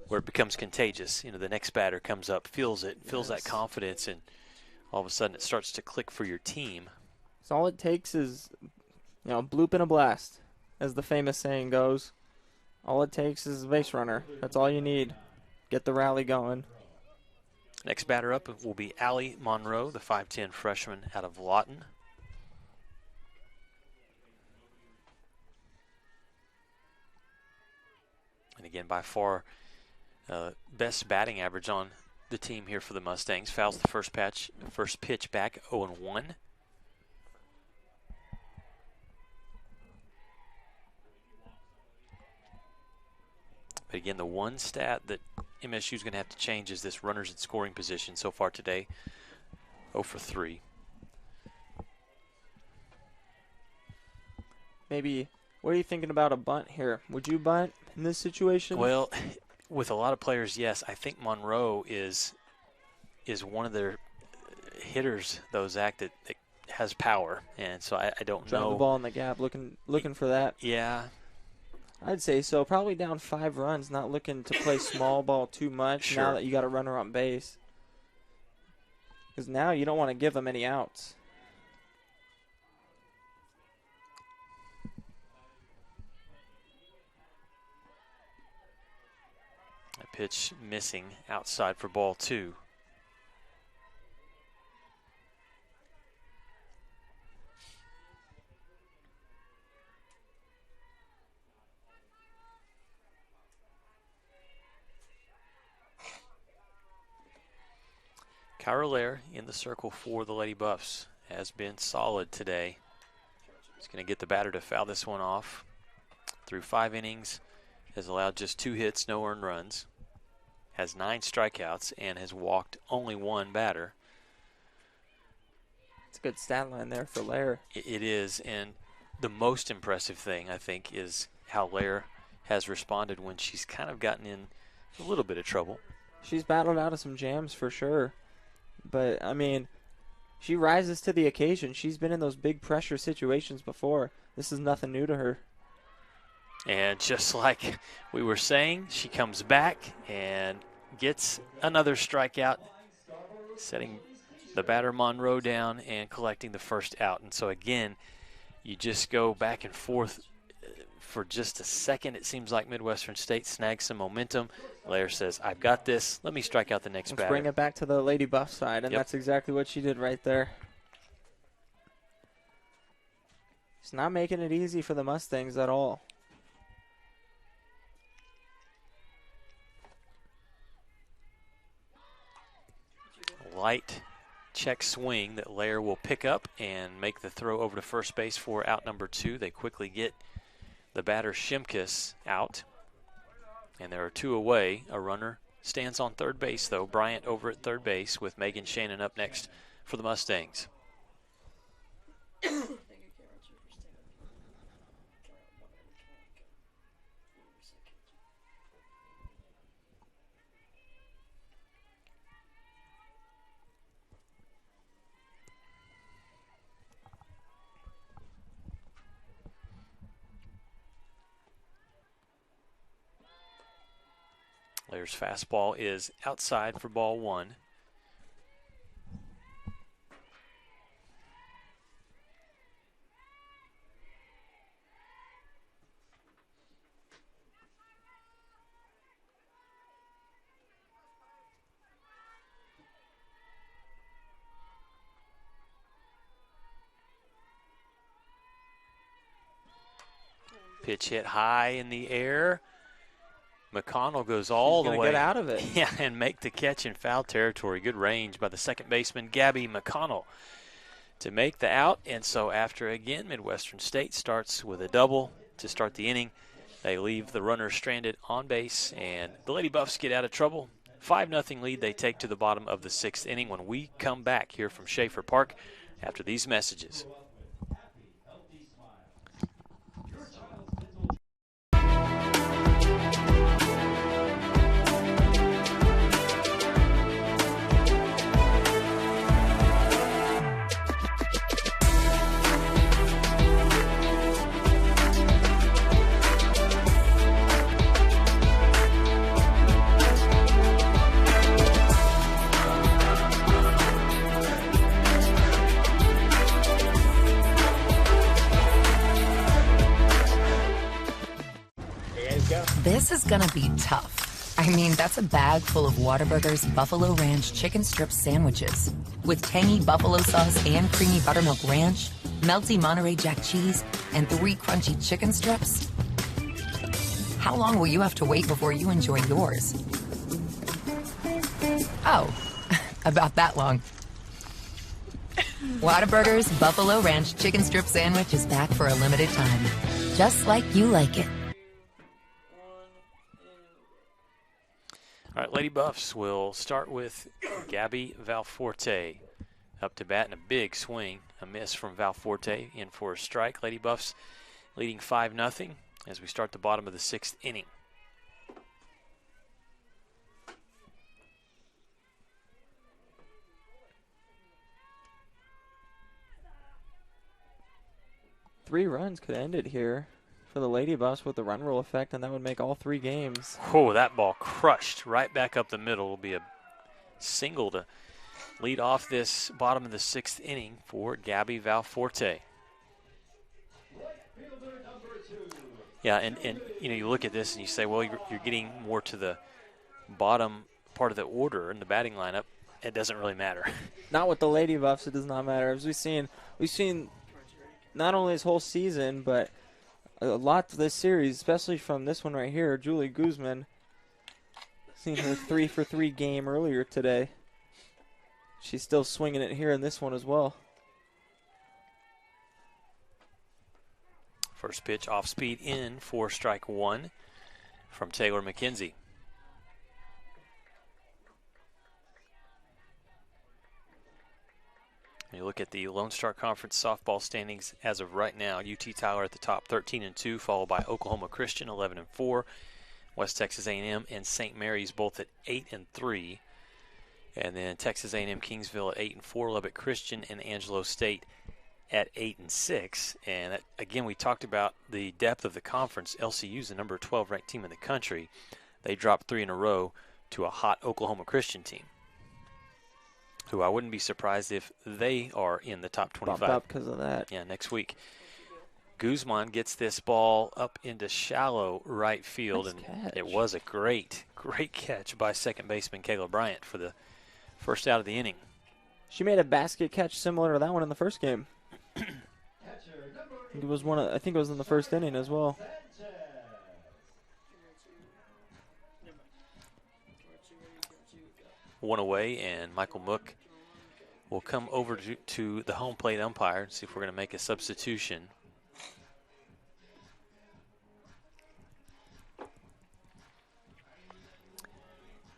where it becomes contagious. You know, the next batter comes up, feels it, feels that confidence, and all of a sudden it starts to click for your team. So all it takes is, you know, bloop and a blast, as the famous saying goes. All it takes is a base runner. That's all you need. Get the rally going. Next batter up will be Allie Monroe, the 5'10 freshman out of Lawton. And again, by far, best batting average on the team here for the Mustangs. Fouls the first pitch back, 0-1. But again, the one stat that MSU is going to have to change is this runners in scoring position so far today, 0 for 3. Maybe, what are you thinking about a bunt here? Would you bunt in this situation? Well, with a lot of players, yes. I think Monroe is one of their hitters, though, Zach, that has power. And so I don't know. Driving the ball in the gap, looking for that. Yeah. I'd say so. Probably down 5 runs, not looking to play small ball too much now that you got a runner on base. Because now you don't want to give them any outs. A pitch missing outside for ball 2. Kyra Lair in the circle for the Lady Buffs has been solid today. He's going to get the batter to foul this one off. Through 5 innings, has allowed just 2 hits, no earned runs, has 9 strikeouts, and has walked only 1 batter. It's a good stat line there for Lair. It is, and the most impressive thing, I think, is how Lair has responded when she's kind of gotten in a little bit of trouble. She's battled out of some jams for sure. But, I mean, she rises to the occasion. She's been in those big pressure situations before. This is nothing new to her. And just like we were saying, she comes back and gets another strikeout, setting the batter Monroe down and collecting the first out. And so, again, you just go back and forth for just a second. It seems like Midwestern State snags some momentum. Lair says, I've got this. Let me strike out the next batter. Let's bring it back to the Lady Buff side, and Yep. that's exactly what she did right there. It's not making it easy for the Mustangs at all. Light check swing that Lair will pick up and make the throw over to first base for out number 2. They quickly get the batter Shimkus out, and there are 2 away. A runner stands on third base, though. Bryant over at third base with Megan Shannon up next for the Mustangs. Lair's fastball is outside for ball 1. Pitch hit high in the air. McConnell goes all the way. Get out of it. Yeah, and make the catch in foul territory. Good range by the second baseman, Gabby McConnell, to make the out. And so after, again, Midwestern State starts with a double to start the inning. They leave the runner stranded on base, and the Lady Buffs get out of trouble. 5-0 lead they take to the bottom of the 6th inning when we come back here from Schaefer Park after these messages. This is gonna be tough. I mean, that's a bag full of Whataburger's Buffalo Ranch chicken strip sandwiches with tangy buffalo sauce and creamy buttermilk ranch, melty Monterey Jack cheese, and 3 crunchy chicken strips. How long will you have to wait before you enjoy yours? Oh, about that long. Whataburger's Buffalo Ranch chicken strip sandwich is back for a limited time, just like you like it. All right, Lady Buffs will start with Gabby Valforte up to bat in a big swing. A miss from Valforte in for a strike. Lady Buffs leading 5-0 as we start the bottom of the 6th inning. Three runs could end it here for the Lady Buffs with the run rule effect, and that would make all 3 games. Oh, that ball crushed right back up the middle. Will be a single to lead off this bottom of the 6th inning for Gabby Valforte. Yeah, and you know, you look at this and you say, well, you're getting more to the bottom part of the order in the batting lineup. It doesn't really matter. Not with the Lady Buffs, it does not matter. As we've seen not only this whole season, but a lot of this series, especially from this one right here, Julie Guzman. Seen her 3-for-3 game earlier today. She's still swinging it here in this one as well. First pitch off speed in for strike 1 from Taylor McKenzie. When you look at the Lone Star Conference softball standings as of right now, UT Tyler at the top, 13-2, followed by Oklahoma Christian, 11-4, West Texas A&M and St. Mary's both at 8-3, and then Texas A&M Kingsville at 8-4, Lubbock Christian and Angelo State at 8-6. And that, again, we talked about the depth of the conference. LCU is the number 12 ranked team in the country. They dropped 3 in a row to a hot Oklahoma Christian team, who I wouldn't be surprised if they are in the top 25. Bumped up because of that. Yeah, next week. Guzman gets this ball up into shallow right field, nice and catch. It was a great catch by second baseman Kayla Bryant for the first out of the inning. She made a basket catch similar to that one in the first game. It was I think it was in the first inning as well. One away, and Michael Mook will come over to the home plate umpire and see if we're going to make a substitution.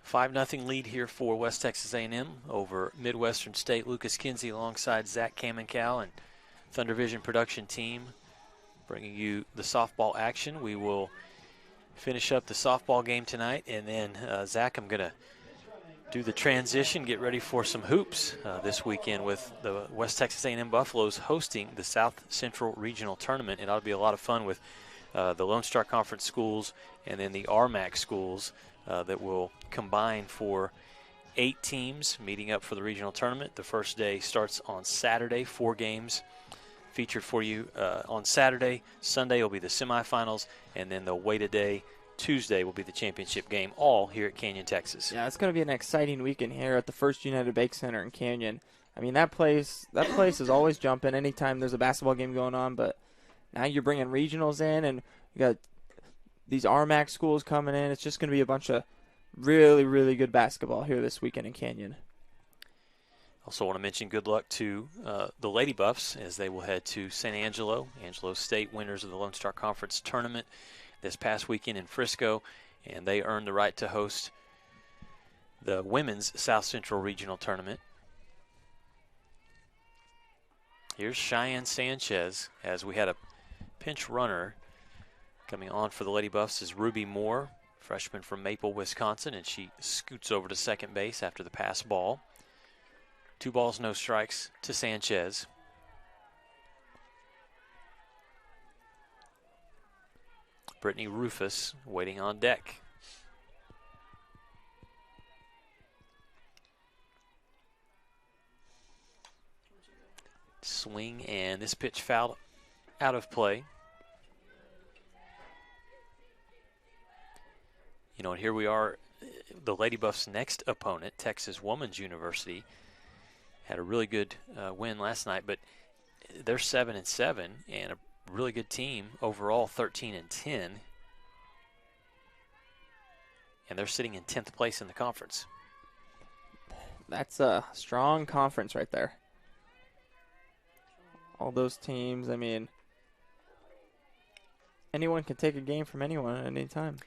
$5-0 lead here for West Texas A&M over Midwestern State. Lucas Kinsey alongside Zach Kamenkow and Thunder Vision production team bringing you the softball action. We will finish up the softball game tonight, and then Zach, I'm going to do the transition, get ready for some hoops this weekend with the West Texas A&M Buffaloes hosting the South Central Regional Tournament. It ought to be a lot of fun with the Lone Star Conference schools and then the RMAC schools that will combine for 8 teams meeting up for the regional tournament. The first day starts on Saturday, 4 games featured for you on Saturday. Sunday will be the semifinals, and then the wait a day. Tuesday will be the championship game, all here at Canyon, Texas. Yeah, it's going to be an exciting weekend here at the First United Bank Center in Canyon. I mean, that place is always jumping anytime there's a basketball game going on, but now you're bringing regionals in, and you got these RMAC schools coming in. It's just going to be a bunch of really, really good basketball here this weekend in Canyon. Also want to mention good luck to the Lady Buffs as they will head to San Angelo State, winners of the Lone Star Conference tournament this past weekend in Frisco, and they earned the right to host the women's South Central Regional Tournament. Here's Cheyenne Sanchez as we had a pinch runner. Coming on for the Lady Buffs is Ruby Moore, freshman from Maple, Wisconsin, and she scoots over to second base after the pass ball. 2 balls, no strikes to Sanchez. Brittany Rufus waiting on deck. Swing, and this pitch fouled out of play. You know, and here we are, the Lady Buffs' next opponent, Texas Woman's University, had a really good win last night, but they're 7-7 and a really good team overall, 13-10, and they're sitting in 10th place in the conference. That's a strong conference right there. All those teams, I mean, anyone can take a game from anyone at any time.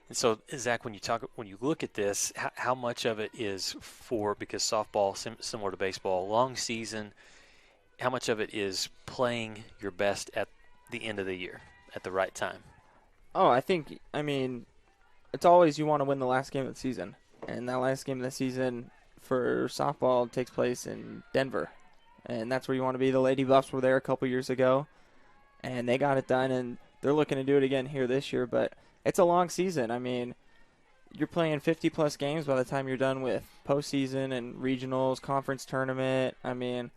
And so, Zach, when you look at this, how much of it is because softball, similar to baseball, long season, how much of it is playing your best at the end of the year, at the right time? Oh, I mean, it's always you want to win the last game of the season. And that last game of the season for softball takes place in Denver. And that's where you want to be. The Lady Buffs were there a couple years ago, and they got it done, and they're looking to do it again here this year. But it's a long season. I mean, you're playing 50-plus games by the time you're done with postseason and regionals, conference tournament. I mean,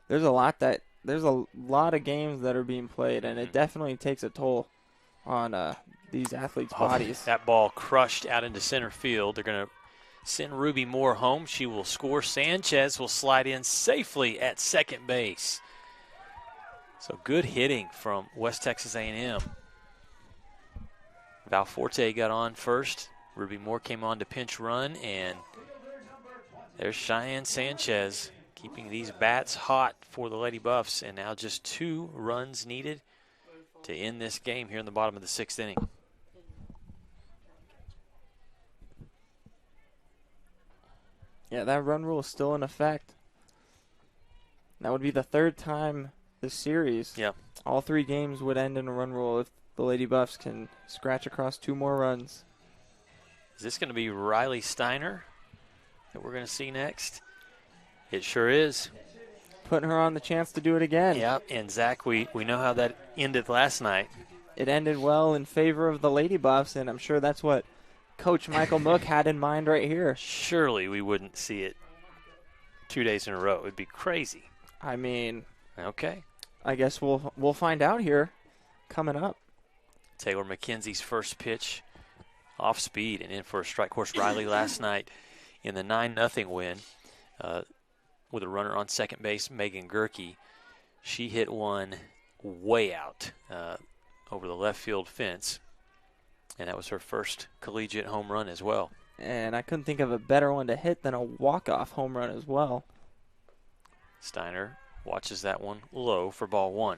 there's a lot of games that are being played, and it definitely takes a toll on these athletes' bodies. That ball crushed out into center field. They're going to send Ruby Moore home. She will score. Sanchez will slide in safely at second base. So good hitting from West Texas A&M. Valforte got on first. Ruby Moore came on to pinch run, and there's Cheyenne Sanchez keeping these bats hot for the Lady Buffs, and now just 2 runs needed to end this game here in the bottom of the 6th inning. Yeah, that run rule is still in effect. That would be the third time this series. Yeah. All 3 games would end in a run rule if the Lady Buffs can scratch across 2 more runs. Is this going to be Riley Steiner that we're going to see next? It sure is. Putting her on the chance to do it again. Yeah, and Zach, we know how that ended last night. It ended well in favor of the Lady Buffs, and I'm sure that's what Coach Michael Mook had in mind right here. Surely we wouldn't see it 2 days in a row. It would be crazy. I mean, okay. I guess we'll find out here coming up. Taylor McKenzie's first pitch off speed and in for a strike. Of course, Riley last night in the 9-0 win with a runner on second base, Megan Gerke. She hit one way out over the left field fence, and that was her first collegiate home run as well. And I couldn't think of a better one to hit than a walk-off home run as well. Steiner watches that one low for ball 1.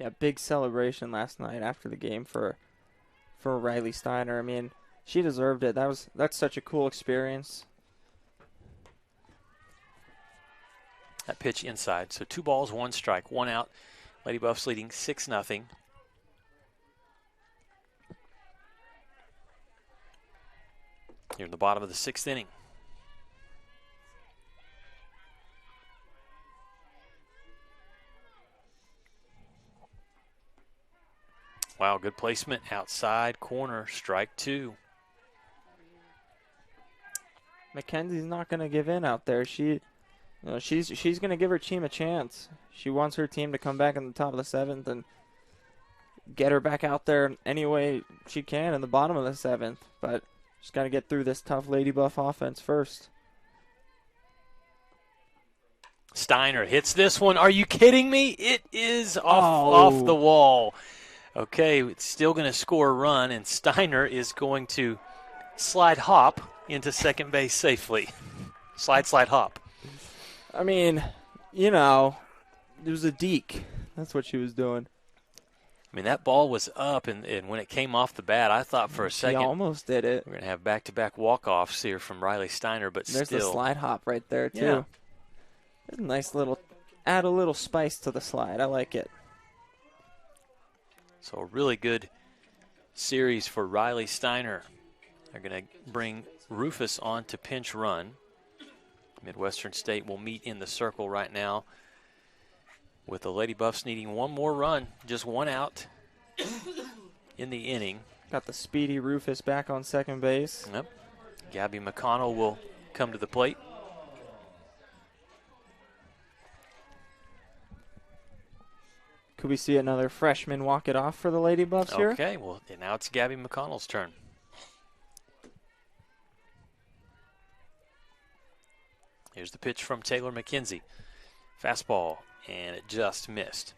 Yeah, big celebration last night after the game for Riley Steiner. I mean, she deserved it. That's such a cool experience. That pitch inside. So 2 balls, 1 strike, 1 out. Lady Buffs leading 6-0. Here in the bottom of the 6th inning. Wow, good placement. Outside corner, strike 2. Mackenzie's not going to give in out there. She's going to give her team a chance. She wants her team to come back in the top of the 7th and get her back out there any way she can in the bottom of the 7th. But she's got to get through this tough Lady Buff offense first. Steiner hits this one. Are you kidding me? It is off the wall. Okay, it's still going to score a run, and Steiner is going to slide hop into second base safely. Slide hop. I mean, it was a deke. That's what she was doing. I mean, that ball was up, and when it came off the bat, I thought for a second. She almost did it. We're going to have back-to-back walk-offs here from Riley Steiner, but There's still. the slide hop right there, too. Yeah. It's a nice add a little spice to the slide. I like it. So a really good series for Riley Steiner. They're going to bring Rufus on to pinch run. Midwestern State will meet in the circle right now with the Lady Buffs needing 1 more run, just 1 out in the inning. Got the speedy Rufus back on second base. Yep. Gabby McConnell will come to the plate. Could we see another freshman walk it off for the Lady Buffs here? Okay, well, and now it's Gabby McConnell's turn. Here's the pitch from Taylor McKenzie. Fastball, and it just missed.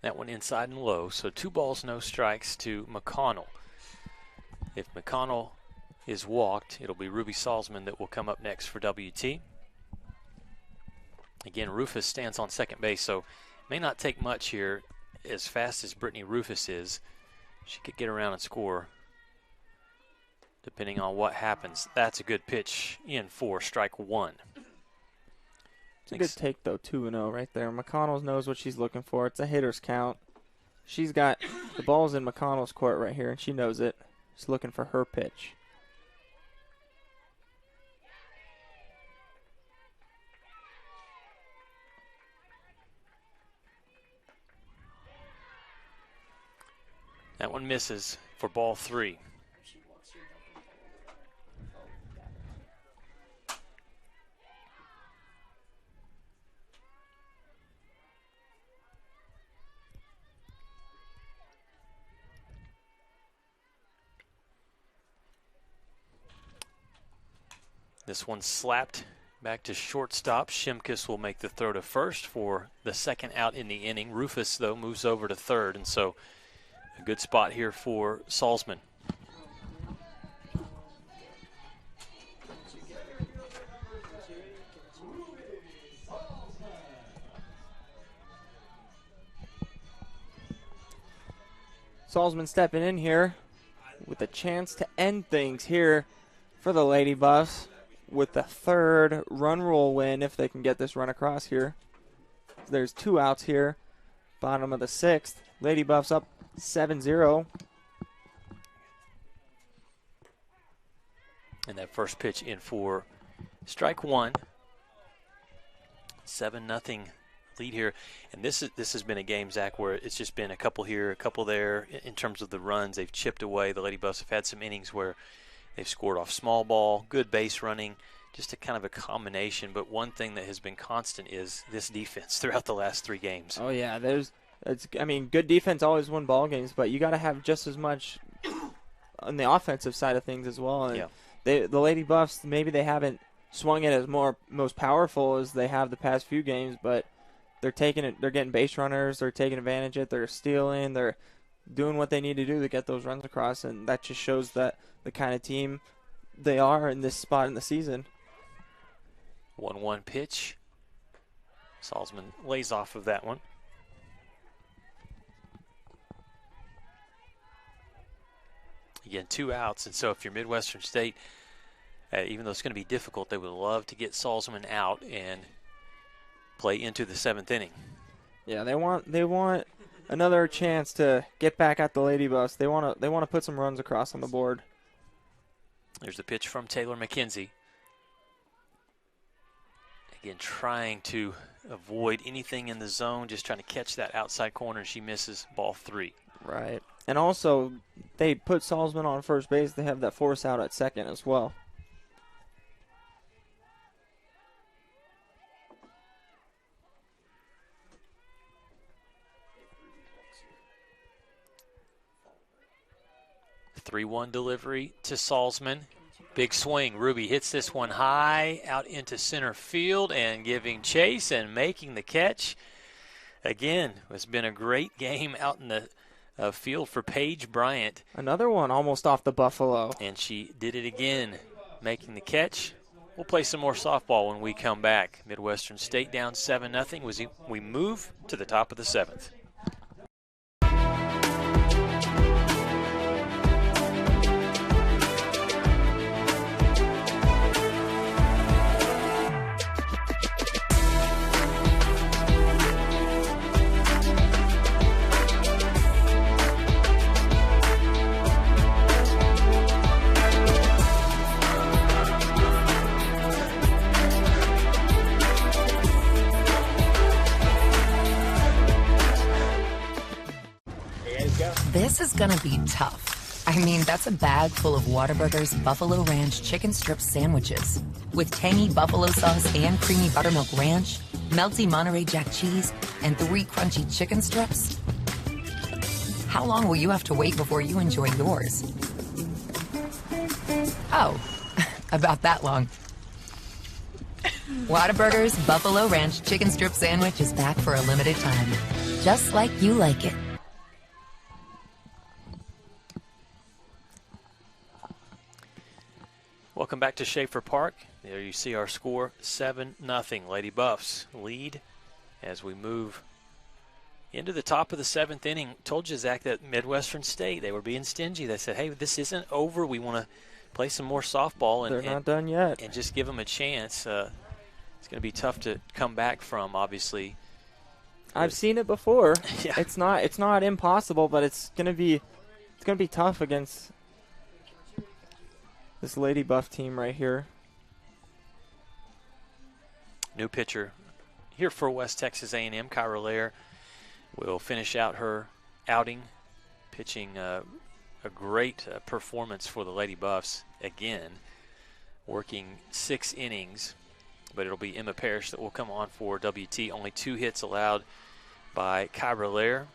That one inside and low, so 2 balls, no strikes to McConnell. If McConnell is walked, it'll be Ruby Salzman that will come up next for WT. Again, Rufus stands on second base, so may not take much here. As fast as Brittany Rufus is, she could get around and score depending on what happens. That's a good pitch in for strike 1. It's a good take, though, 2-0 right there. McConnell knows what she's looking for. It's a hitter's count. She's got the ball's in McConnell's court right here, and she knows it. She's looking for her pitch. That one misses for ball 3. This one slapped back to shortstop. Shimkus will make the throw to first for the second out in the inning. Rufus, though, moves over to third, and so a good spot here for Salzman. Salzman stepping in here with a chance to end things here for the Lady Buffs with the third run rule win if they can get this run across here. There's 2 outs here. Bottom of the 6th. Lady Buffs up 7-0. And that first pitch in for strike one. 7-0 lead here. And this has been a game, Zach, where it's just been a couple here, a couple there. In terms of the runs, they've chipped away. The Lady Buffs have had some innings where they've scored off small ball, good base running, just a kind of a combination. But one thing that has been constant is this defense throughout the last 3 games. Oh, yeah. Good defense always win ball games, but you got to have just as much on the offensive side of things as well. And the Lady Buffs, maybe they haven't swung it as most powerful as they have the past few games, but they're taking it. They're getting base runners. They're taking advantage of it. They're stealing. They're doing what they need to do to get those runs across, and that just shows that the kind of team they are in this spot in the season. 1-1 pitch. Salzman lays off of that one. Again, 2 outs, and so if you're Midwestern State, even though it's going to be difficult, they would love to get Salzman out and play into the 7th inning. Yeah, they want another chance to get back at the Lady Buffs. They want to put some runs across on the board. There's the pitch from Taylor McKenzie. Again, trying to avoid anything in the zone, just trying to catch that outside corner, and she misses ball 3. Right. And also, they put Salzman on first base. They have that force out at second as well. The 3-1 delivery to Salzman. Big swing. Ruby hits this one high out into center field and giving chase and making the catch. Again, it's been a great game out in the field for Paige Bryant. Another one almost off the Buffalo. And she did it again, making the catch. We'll play some more softball when we come back. Midwestern State down 7-0. We move to the top of the 7th. This is gonna be tough. I mean, that's a bag full of Whataburger's Buffalo Ranch chicken strip sandwiches with tangy buffalo sauce and creamy buttermilk ranch, melty Monterey Jack cheese, and 3 crunchy chicken strips. How long will you have to wait before you enjoy yours? Oh, about that long. Whataburger's Buffalo Ranch chicken strip sandwich is back for a limited time, just like you like it. Welcome back to Schaefer Park. There you see our score, 7-0. Lady Buffs lead as we move into the top of the 7th inning. Told you, Zach, that Midwestern State, they were being stingy. They said, hey, this isn't over. We want to play some more softball. They're not done yet. And just give them a chance. It's going to be tough to come back from, obviously. I've seen it before. Yeah. It's not impossible, but it's going to be tough against this Lady Buff team right here. New pitcher here for West Texas A&M. Kyra Lair will finish out her outing, pitching a great performance for the Lady Buffs again, working 6 innings. But it'll be Emma Parrish that will come on for WT. Only 2 hits allowed by Kyra Lair.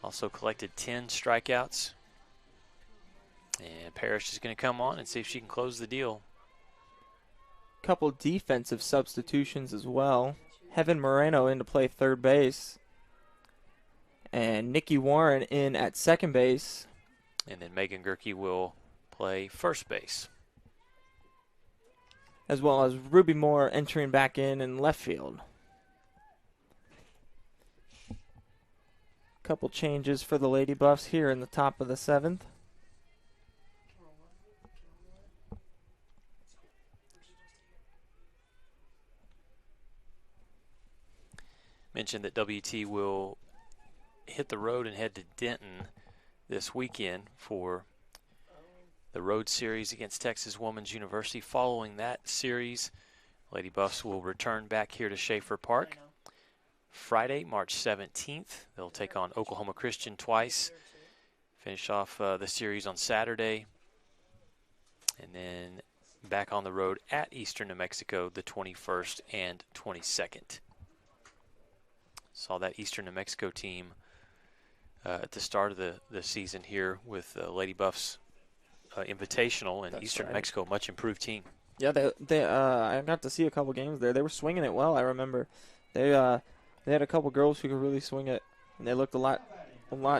Also collected 10 strikeouts. And Parrish is going to come on and see if she can close the deal couple defensive substitutions as well. Heaven Moreno in to play third base. And Nikki Warren in at second base. And then Megan Gerke will play first base. As well as Ruby Moore entering back in left field. Couple changes for the Lady Buffs here in the top of the 7th. Mentioned that WT will hit the road and head to Denton this weekend for the road series against Texas Woman's University. Following that series, Lady Buffs will return back here to Schaefer Park. Friday, March 17th, they'll take on Oklahoma Christian twice. Finish off the series on Saturday. And then back on the road at Eastern New Mexico the 21st and 22nd. Saw that Eastern New Mexico team at the start of the season here with Lady Buffs Invitational, and That's Eastern right. New Mexico, much improved team. Yeah, I got to see a couple games there. They were swinging it well, I remember. They had a couple girls who could really swing it, and they looked a lot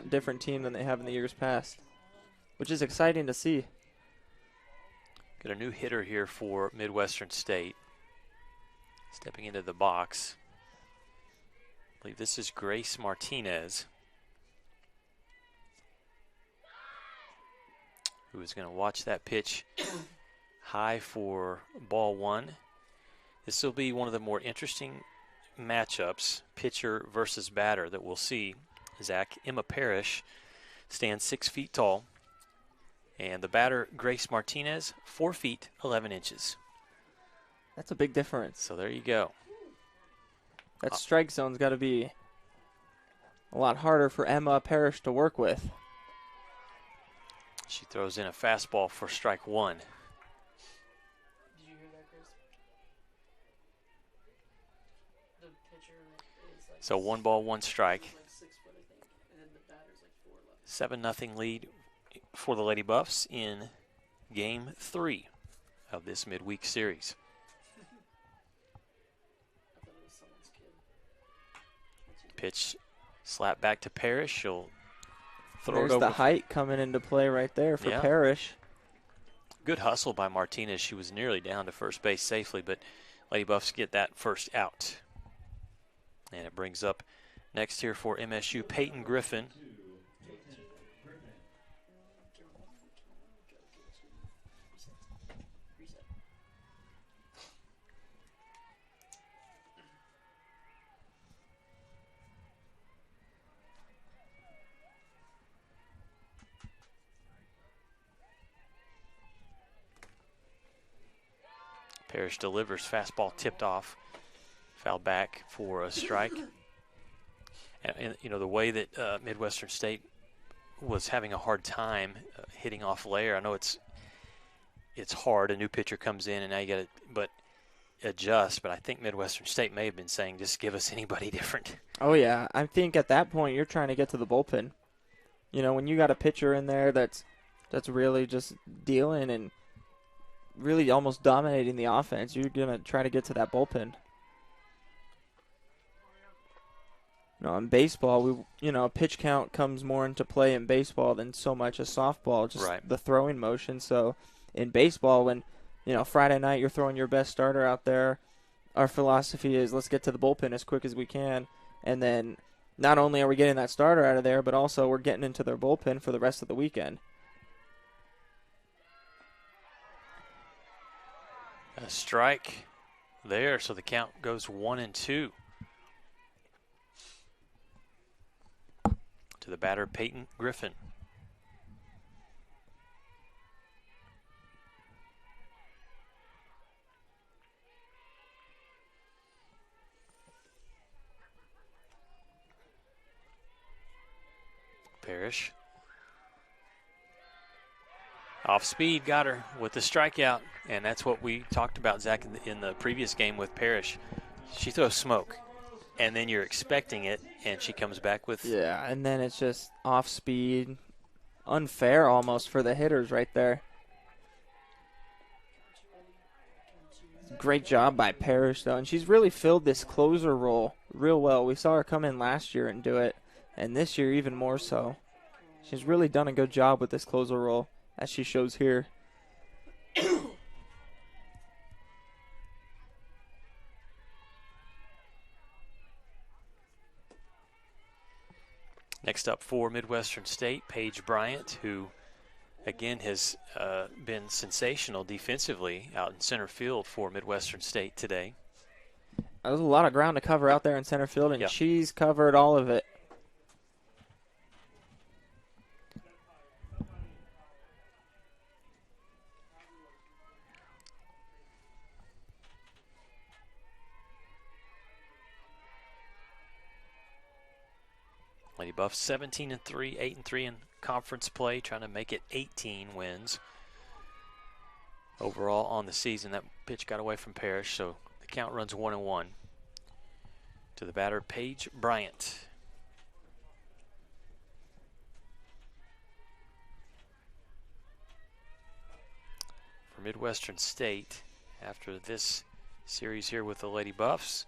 different team than they have in the years past, which is exciting to see. Got a new hitter here for Midwestern State. Stepping into the box. I believe this is Grace Martinez, who is going to watch that pitch high for ball one. This will be one of the more interesting matchups, pitcher versus batter, that we'll see. Zach, Emma Parrish stands 6 feet tall, and the batter, Grace Martinez, 4 feet 11 inches. That's a big difference. So there you go. That strike zone's got to be a lot harder for Emma Parrish to work with. She throws in a fastball for strike one. Did you hear that, Chris? The pitcher is like So 1 ball, 1 strike. like 6 foot, I think, and then the batter's like 4'11". 7-0 lead for the Lady Buffs in Game 3 of this midweek series. I thought it was someone's kid. Pitch slap back to Parrish. She'll throw There's it over. the height coming into play right there for Yeah. Parrish. Good hustle by Martinez. She was nearly down to first base safely, but Lady Buffs get that first out. And it brings up next here for MSU, Peyton Griffin. Parrish delivers, fastball tipped off, foul back for a strike. And you know, the way that Midwestern State was having a hard time hitting off Lair. I know it's hard. A new pitcher comes in, and now you got to adjust. But I think Midwestern State may have been saying, just give us anybody different. Oh, yeah. I think at that point you're trying to get to the bullpen. You know, when you got a pitcher in there that's really just dealing and really almost dominating the offense, you're going to try to get to that bullpen. You know, in baseball, pitch count comes more into play in baseball than so much as softball, just Right. the throwing motion. So in baseball, when, Friday night you're throwing your best starter out there, our philosophy is let's get to the bullpen as quick as we can. And then not only are we getting that starter out of there, but also we're getting into their bullpen for the rest of the weekend. A strike there, so the count goes 1-2 to the batter, Peyton Griffin. Parrish. Off speed, got her with the strikeout, and that's what we talked about, Zach, in the previous game with Parrish. She throws smoke, and then you're expecting it, and she comes back with... Yeah, and then it's just off speed, unfair almost for the hitters right there. Great job by Parrish, though, and she's really filled this closer role real well. We saw her come in last year and do it, and this year even more so. She's really done a good job with this closer role, as she shows here. Next up for Midwestern State, Paige Bryant, who again has been sensational defensively out in center field for Midwestern State today. There's a lot of ground to cover out there in center field, and yeah. she's covered all of it. Lady Buffs 17-3, 8-3 in conference play, trying to make it 18 wins overall on the season. That pitch got away from Parrish, so the count runs 1-1 to the batter, Paige Bryant. For Midwestern State, after this series here with the Lady Buffs,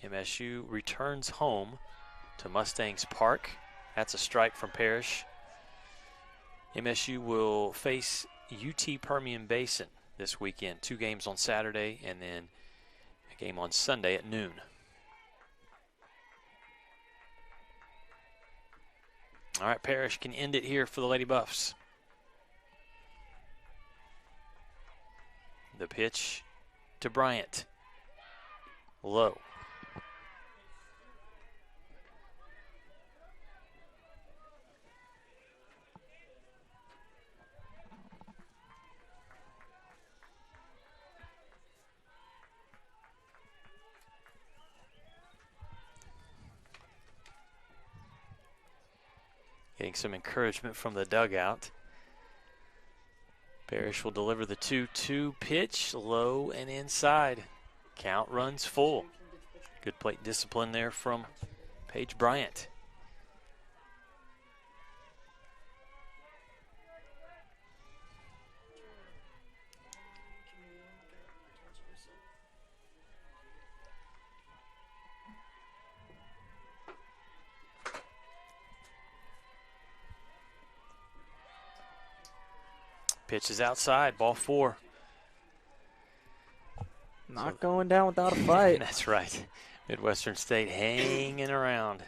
MSU returns home to Mustangs Park. That's a strike from Parrish. MSU will face UT Permian Basin this weekend. 2 games on Saturday and then a game on Sunday at noon. All right, Parrish can end it here for the Lady Buffs. The pitch to Bryant. Low. Getting some encouragement from the dugout. Parrish will deliver the 2-2 pitch, low and inside. Count runs full. Good plate discipline there from Paige Bryant. Pitch is outside, ball 4. Not going down without a fight. That's right. Midwestern State hanging around.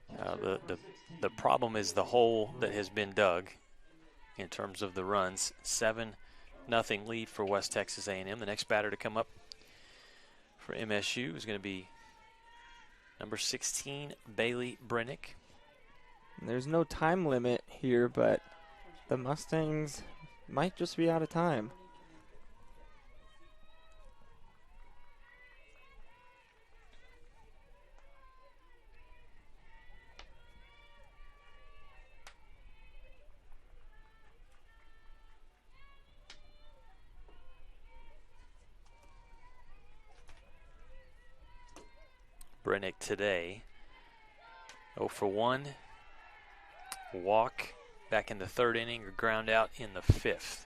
The problem is the hole that has been dug in terms of the runs. 7-0 lead for West Texas A&M. The next batter to come up for MSU is going to be number 16, Bailey Brennick. There's no time limit here, but the Mustangs might just be out of time. Brennick today, 0 for 1. Walk back in the 3rd inning, or ground out in the 5th.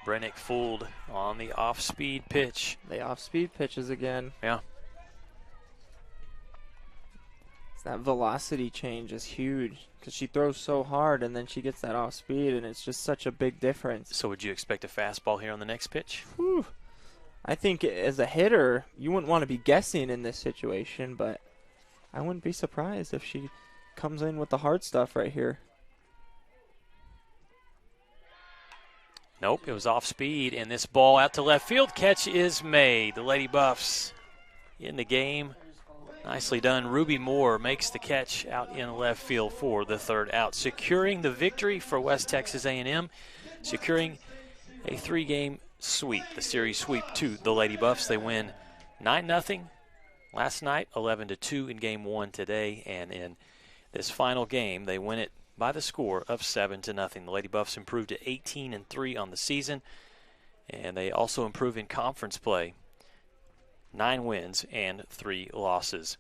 Brennick fooled on the off-speed pitch. The off-speed pitches again. Yeah. That velocity change is huge because she throws so hard and then she gets that off speed, and it's just such a big difference. So would you expect a fastball here on the next pitch? Whew. I think as a hitter, you wouldn't want to be guessing in this situation, but I wouldn't be surprised if she comes in with the hard stuff right here. Nope, it was off speed, and this ball out to left field. Catch is made. The Lady Buffs in the game. Nicely done. Ruby Moore makes the catch out in left field for the 3rd out, securing the victory for West Texas A&M, securing a 3-game sweep, the series sweep to the Lady Buffs. They win 9-0 last night, 11-2 in Game 1 today, and in this final game, they win it by the score of 7-0. The Lady Buffs improved to 18-3 on the season, and they also improve in conference play. 9 wins and 3 losses.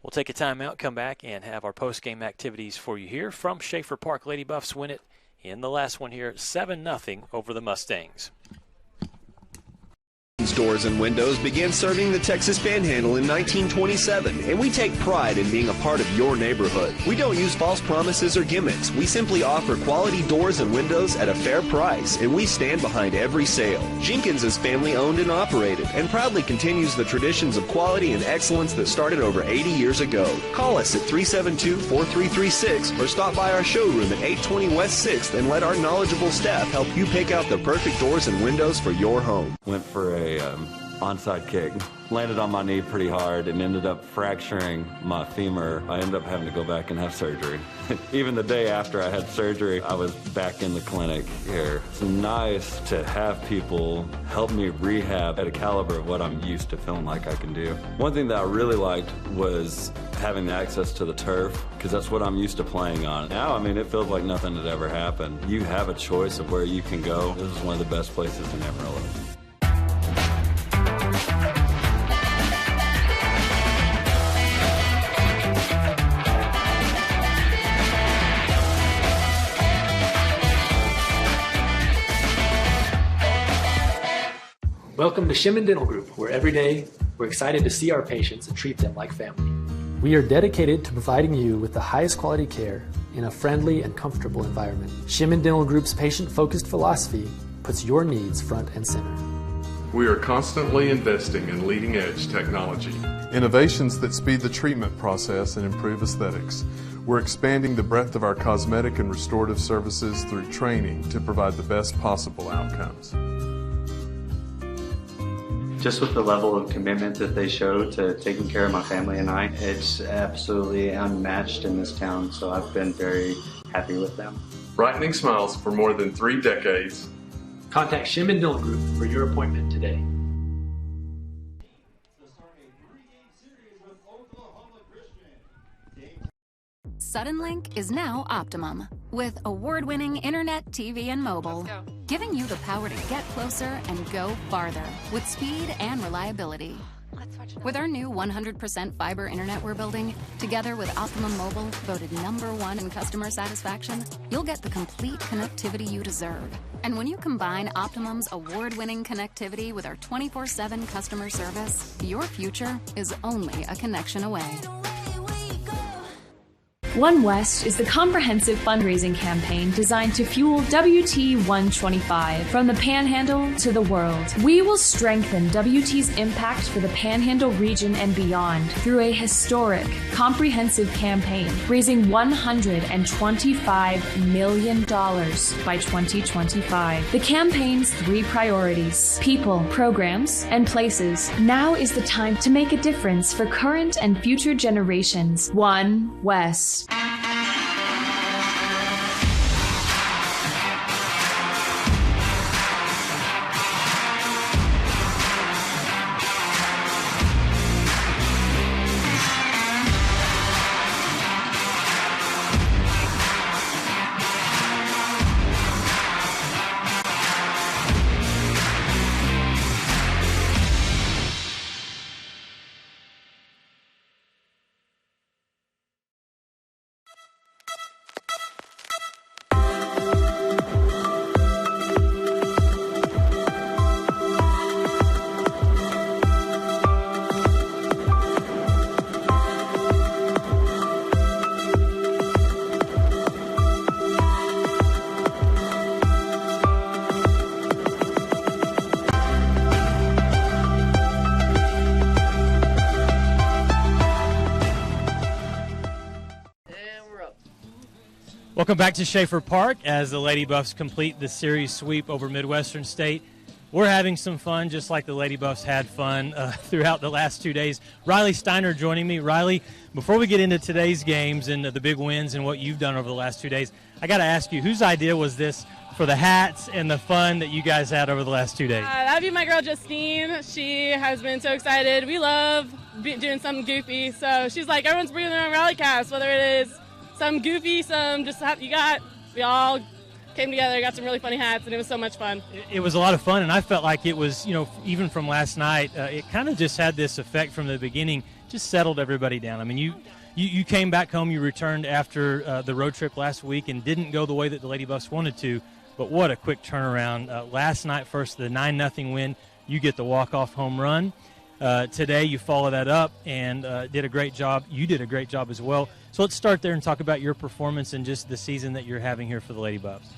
We'll take a timeout, come back, and have our post-game activities for you here from Schaefer Park. Lady Buffs win it in the last one here, 7-0 over the Mustangs. Doors and Windows began serving the Texas Panhandle in 1927, and we take pride in being a part of your neighborhood. We don't use false promises or gimmicks. We simply offer quality doors and windows at a fair price, and we stand behind every sale. Jenkins is family owned and operated, and proudly continues the traditions of quality and excellence that started over 80 years ago. Call us at 372-4336 or stop by our showroom at 820 West 6th and let our knowledgeable staff help you pick out the perfect doors and windows for your home. Went for a onside kick. Landed on my knee pretty hard and ended up fracturing my femur. I ended up having to go back and have surgery. Even the day after I had surgery, I was back in the clinic here. It's nice to have people help me rehab at a caliber of what I'm used to feeling like I can do. One thing that I really liked was having the access to the turf, because that's what I'm used to playing on. Now, I mean, it feels like nothing had ever happened. You have a choice of where you can go. This is one of the best places in Amarillo. Welcome to Shimon Dental Group, where every day we're excited to see our patients and treat them like family. We are dedicated to providing you with the highest quality care in a friendly and comfortable environment. Shimon Dental Group's patient-focused philosophy puts your needs front and center. We are constantly investing in leading-edge technology. Innovations that speed the treatment process and improve aesthetics. We're expanding the breadth of our cosmetic and restorative services through training to provide the best possible outcomes. Just with the level of commitment that they show to taking care of my family and I, it's absolutely unmatched in this town, so I've been very happy with them. Brightening smiles for more than 3 decades. Contact Shimon Dental Group for your appointment today. Suddenlink is now Optimum, with award-winning internet, TV, and mobile, giving you the power to get closer and go farther with speed and reliability. With our new 100% fiber internet we're building, together with Optimum Mobile, voted #1 in customer satisfaction, you'll get the complete connectivity you deserve. And when you combine Optimum's award-winning connectivity with our 24/7 customer service, your future is only a connection away. One West is the comprehensive fundraising campaign designed to fuel WT 125 from the Panhandle to the world. We will strengthen WT's impact for the Panhandle region and beyond through a historic, comprehensive campaign, raising $125 million by 2025. The campaign's 3 priorities: people, programs, and places. Now is the time to make a difference for current and future generations. One West. Welcome back to Schaefer Park as the Lady Buffs complete the series sweep over Midwestern State. We're having some fun, just like the Lady Buffs had fun throughout the last 2 days. Riley Steiner joining me. Riley, before we get into today's games and the big wins and what you've done over the last 2 days, I got to ask you, whose idea was this for the hats and the fun that you guys had over the last 2 days? That'd be my girl Justine. She has been so excited. We love doing something goofy. So she's like, everyone's bringing their own rally cast, whether it is some goofy, some just we all came together, got some really funny hats, and it was so much fun. It was a lot of fun, and I felt like it was, even from last night, it kind of just had this effect from the beginning, just settled everybody down. I mean, you came back home, you returned after the road trip last week and didn't go the way that the Lady Buffs wanted to, but what a quick turnaround. Last night, first, the 9-0 win, you get the walk-off home run. Today, you follow that up and did a great job. You did a great job as well. So let's start there and talk about your performance and just the season that you're having here for the Lady Buffs.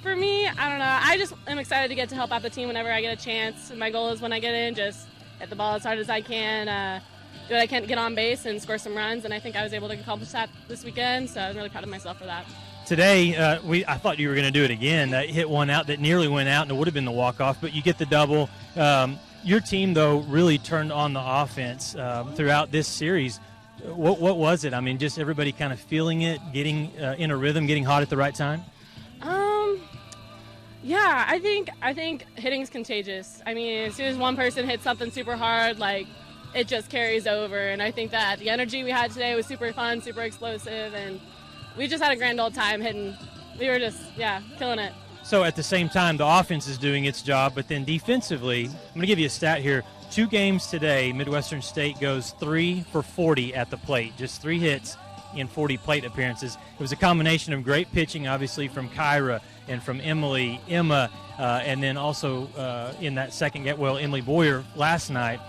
For me, I don't know. I just am excited to get to help out the team whenever I get a chance. My goal is when I get in, just hit the ball as hard as I can, do what I can to get on base and score some runs, and I think I was able to accomplish that this weekend, so I'm really proud of myself for that. Today, I thought you were going to do it again. Hit one out that nearly went out, and it would have been the walk-off, but you get the double. Your team, though, really turned on the offense throughout this series. What was it? I mean, just everybody kind of feeling it, getting in a rhythm, getting hot at the right time? Yeah, I think hitting's contagious. I mean, as soon as one person hits something super hard, it just carries over. And I think that the energy we had today was super fun, super explosive, and we just had a grand old time hitting. We were just, killing it. So at the same time, the offense is doing its job, but then defensively, I'm going to give you a stat here. 2 games today, Midwestern State goes 3 for 40 at the plate, just 3 hits in 40 plate appearances. It was a combination of great pitching, obviously, from Kyra and from Emily, Emma, and then also in that second game, Emily Boyer last night.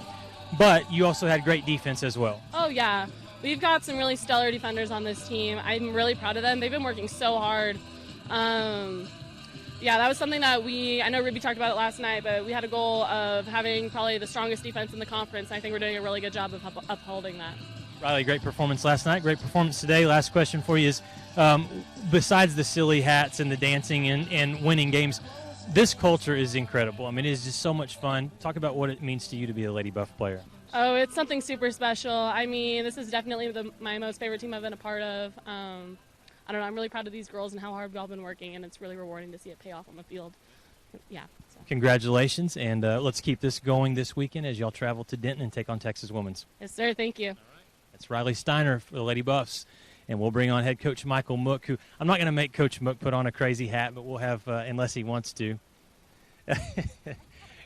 But you also had great defense as well. Oh, yeah. We've got some really stellar defenders on this team. I'm really proud of them. They've been working so hard. That was something that I know Ruby talked about it last night, but we had a goal of having probably the strongest defense in the conference. And I think we're doing a really good job of upholding that. Riley, great performance last night, great performance today. Last question for you is, besides the silly hats and the dancing and winning games, this culture is incredible. I mean, it is just so much fun. Talk about what it means to you to be a Lady Buff player. Oh, it's something super special. I mean, this is definitely my most favorite team I've been a part of. I don't know, I'm really proud of these girls and how hard we've all been working, and it's really rewarding to see it pay off on the field. Yeah. So. Congratulations, and let's keep this going this weekend as y'all travel to Denton and take on Texas Women's. Yes, sir. Thank you. That's Riley Steiner for the Lady Buffs. And we'll bring on head coach Michael Mook, who I'm not going to make Coach Mook put on a crazy hat, but we'll have, unless he wants to.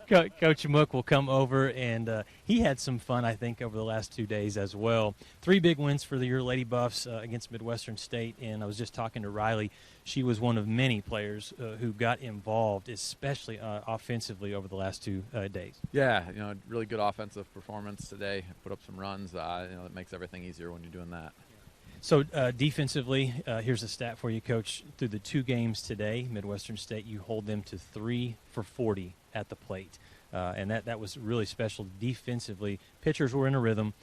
Coach Mook will come over, and he had some fun, I think, over the last 2 days as well. 3 big wins for your Lady Buffs against Midwestern State, and I was just talking to Riley. She was one of many players who got involved, especially offensively over the last 2 days. Yeah, really good offensive performance today. Put up some runs. That makes everything easier when you're doing that. So defensively, here's a stat for you, Coach. Through the 2 games today, Midwestern State, you hold them to 3 for 40 at the plate. And that was really special defensively. Pitchers were in a rhythm.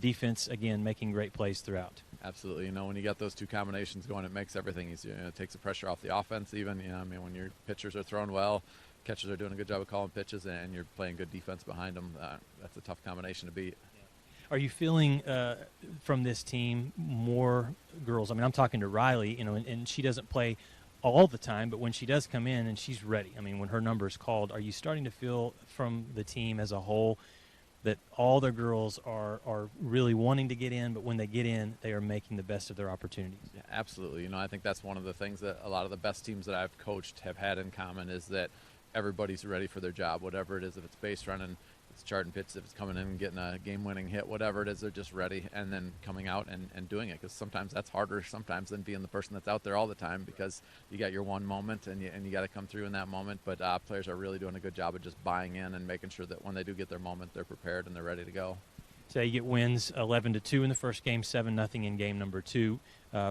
Defense, again, making great plays throughout. Absolutely. When you got those 2 combinations going, it makes everything easier. It takes the pressure off the offense even. When your pitchers are throwing well, catchers are doing a good job of calling pitches, and you're playing good defense behind them, that's a tough combination to beat. Are you feeling from this team more girls? I mean, I'm talking to Riley, and she doesn't play all the time, but when she does come in and she's ready, I mean, when her number is called, are you starting to feel from the team as a whole that all the girls are really wanting to get in, but when they get in, they are making the best of their opportunities? Yeah, absolutely. I think that's one of the things that a lot of the best teams that I've coached have had in common is that everybody's ready for their job, whatever it is, if it's base running, it's charting pitches, if it's coming in and getting a game-winning hit, whatever it is, they're just ready and then coming out and doing it, because sometimes that's harder sometimes than being the person that's out there all the time, because you got your one moment and you got to come through in that moment. But players are really doing a good job of just buying in and making sure that when they do get their moment, they're prepared and they're ready to go. Today you get wins 11-2 in the first game, 7-0 in game number 2.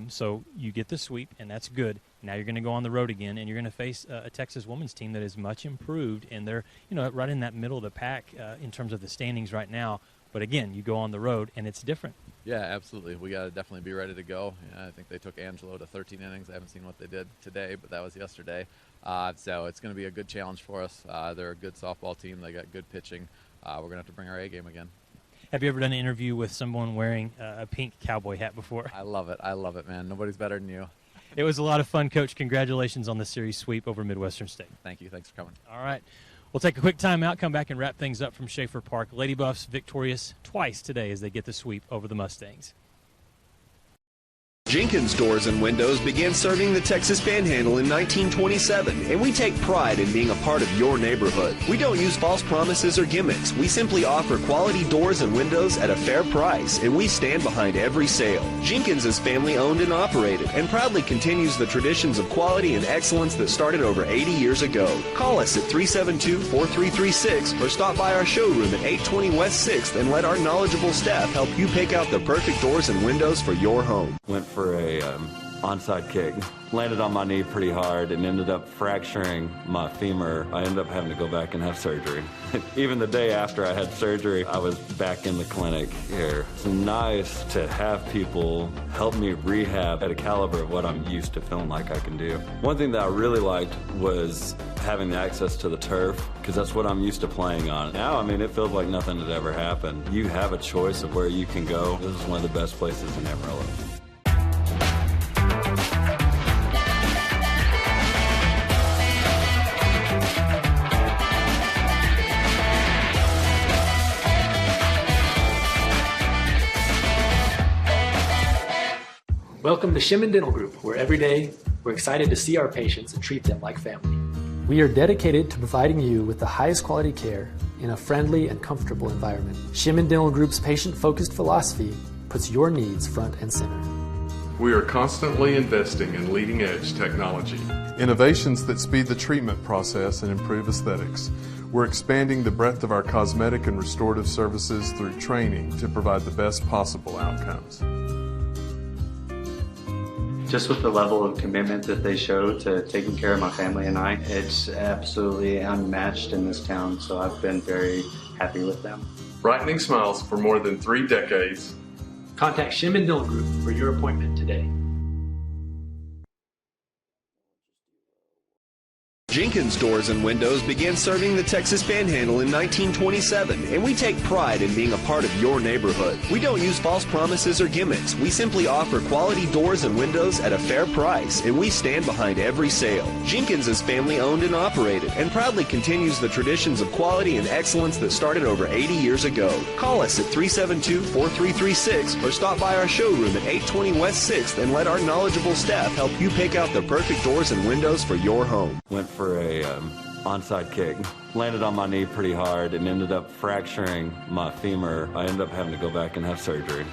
So you get the sweep, and that's good. Now you're going to go on the road again, and you're going to face a Texas women's team that is much improved, and they're right in that middle of the pack in terms of the standings right now. But again, you go on the road, and it's different. Yeah, absolutely. We got to definitely be ready to go. I think they took Angelo to 13 innings. I haven't seen what they did today, but that was yesterday. So it's going to be a good challenge for us. They're a good softball team. They got good pitching. We're going to have to bring our A game again. Have you ever done an interview with someone wearing a pink cowboy hat before? I love it, man. Nobody's better than you. It was a lot of fun, Coach. Congratulations on the series sweep over Midwestern State. Thank you. Thanks for coming. All right. We'll take a quick timeout, come back and wrap things up from Schaefer Park. Lady Buffs victorious twice today as they get the sweep over the Mustangs. Jenkins Doors and Windows began serving the Texas Panhandle in 1927, and we take pride in being a part of your neighborhood. We don't use false promises or gimmicks. We simply offer quality doors and windows at a fair price, and we stand behind every sale. Jenkins is family owned and operated, and proudly continues the traditions of quality and excellence that started over 80 years ago. Call us at 372-4336 or stop by our showroom at 820 West 6th and let our knowledgeable staff help you pick out the perfect doors and windows for your home. Went for a onside kick. Landed on my knee pretty hard and ended up fracturing my femur. I ended up having to go back and have surgery. Even the day after I had surgery, I was back in the clinic here. It's nice to have people help me rehab at a caliber of what I'm used to feeling like I can do. One thing that I really liked was having the access to the turf, because that's what I'm used to playing on. Now, I mean, it feels like nothing had ever happened. You have a choice of where you can go. This is one of the best places in Amarillo. Welcome to Shimon Dental Group, where every day we're excited to see our patients and treat them like family. We are dedicated to providing you with the highest quality care in a friendly and comfortable environment. Shimon Dental Group's patient-focused philosophy puts your needs front and center. We are constantly investing in leading-edge technology. Innovations that speed the treatment process and improve aesthetics. We're expanding the breadth of our cosmetic and restorative services through training to provide the best possible outcomes. Just with the level of commitment that they show to taking care of my family and I, it's absolutely unmatched in this town, so I've been very happy with them. Brightening smiles for more than 3 decades. Contact Shimon Dental Group for your appointment today. Jenkins Doors and Windows began serving the Texas Panhandle in 1927, and we take pride in being a part of your neighborhood. We don't use false promises or gimmicks. We simply offer quality doors and windows at a fair price, and we stand behind every sale. Jenkins is family owned and operated, and proudly continues the traditions of quality and excellence that started over 80 years ago. Call us at 372-4336 or stop by our showroom at 820 West 6th and let our knowledgeable staff help you pick out the perfect doors and windows for your home. Went for a onside kick. Landed on my knee pretty hard and ended up fracturing my femur. I ended up having to go back and have surgery.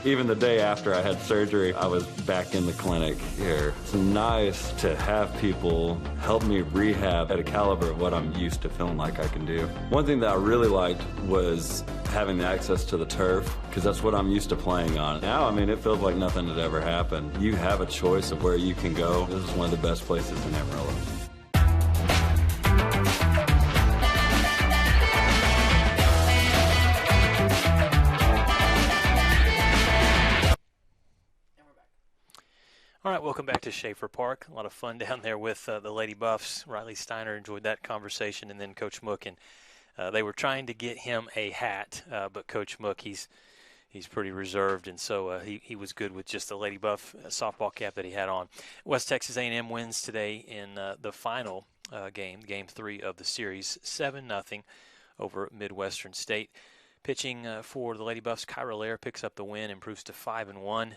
Even the day after I had surgery, I was back in the clinic here. It's nice to have people help me rehab at a caliber of what I'm used to feeling like I can do. One thing that I really liked was having the access to the turf, because that's what I'm used to playing on. Now, I mean, it feels like nothing had ever happened. You have a choice of where you can go. This is one of the best places in Amarillo. All right, welcome back to Schaefer Park. A lot of fun down there with the Lady Buffs. Riley Steiner enjoyed that conversation, and then Coach Mook. And they were trying to get him a hat, but Coach Mook, he's pretty reserved, and so he was good with just the Lady Buff softball cap that he had on. West Texas A&M wins today in the final game, Game 3 of the series, 7-0 over Midwestern State. Pitching for the Lady Buffs, Kyra Lair picks up the win, improves to 5-1.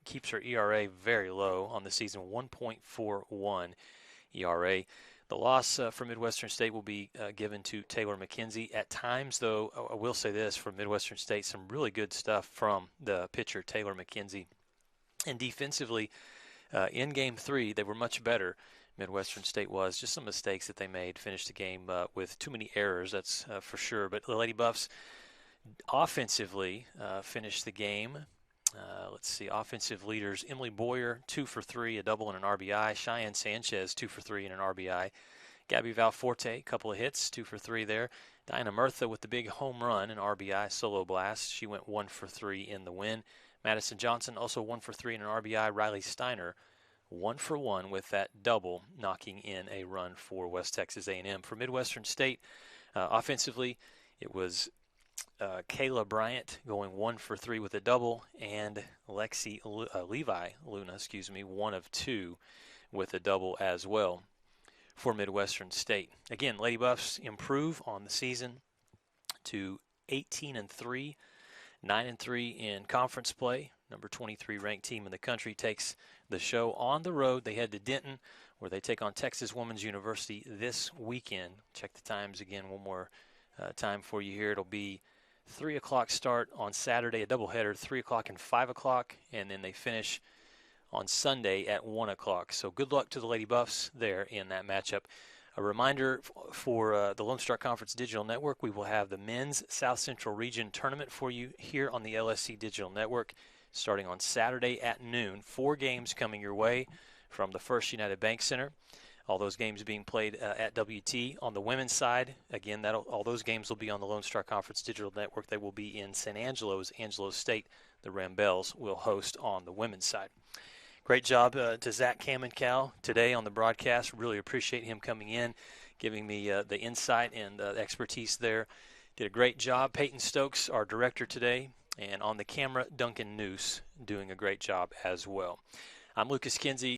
Keeps her ERA very low on the season, 1.41 ERA. The loss for Midwestern State will be given to Taylor McKenzie. At times, though, I will say this, for Midwestern State, some really good stuff from the pitcher, Taylor McKenzie. And defensively, in Game 3, they were much better. Midwestern State was. Just some mistakes that they made. Finished the game with too many errors, that's for sure. But the Lady Buffs offensively finished the game. Let's see, offensive leaders, Emily Boyer, 2 for 3, a double and an RBI. Cheyenne Sanchez, 2 for 3 and an RBI. Gabby Valforte, a couple of hits, 2 for 3 there. Diana Murtha with the big home run, an RBI solo blast. She went 1 for 3 in the win. Madison Johnson, also 1 for 3 and an RBI. Riley Steiner, 1 for 1 with that double, knocking in a run for West Texas A&M. For Midwestern State, offensively, it was Kayla Bryant going 1 for 3 with a double, and Levi Luna, 1 of 2 with a double as well for Midwestern State. Again, Lady Buffs improve on the season to 18-3, 9-3 in conference play, number 23 ranked team in the country, takes the show on the road. They head to Denton, where they take on Texas Woman's University this weekend. Check the times again one more time for you here. It'll be 3 o'clock start on Saturday, a doubleheader, 3 o'clock and 5 o'clock, and then they finish on Sunday at 1 o'clock. So good luck to the Lady Buffs there in that matchup. A reminder for the Lone Star Conference Digital Network, we will have the Men's South Central Region Tournament for you here on the LSC Digital Network starting on Saturday at noon. 4 games coming your way from the First United Bank Center. All those games being played at WT. On the women's side, again, all those games will be on the Lone Star Conference Digital Network. They will be in San Angelo's Angelo State. The Rambells will host on the women's side. Great job to Zach Kamenkow today on the broadcast. Really appreciate him coming in, giving me the insight and expertise there. Did a great job. Peyton Stokes, our director today, and on the camera, Duncan Noose, doing a great job as well. I'm Lucas Kinsey.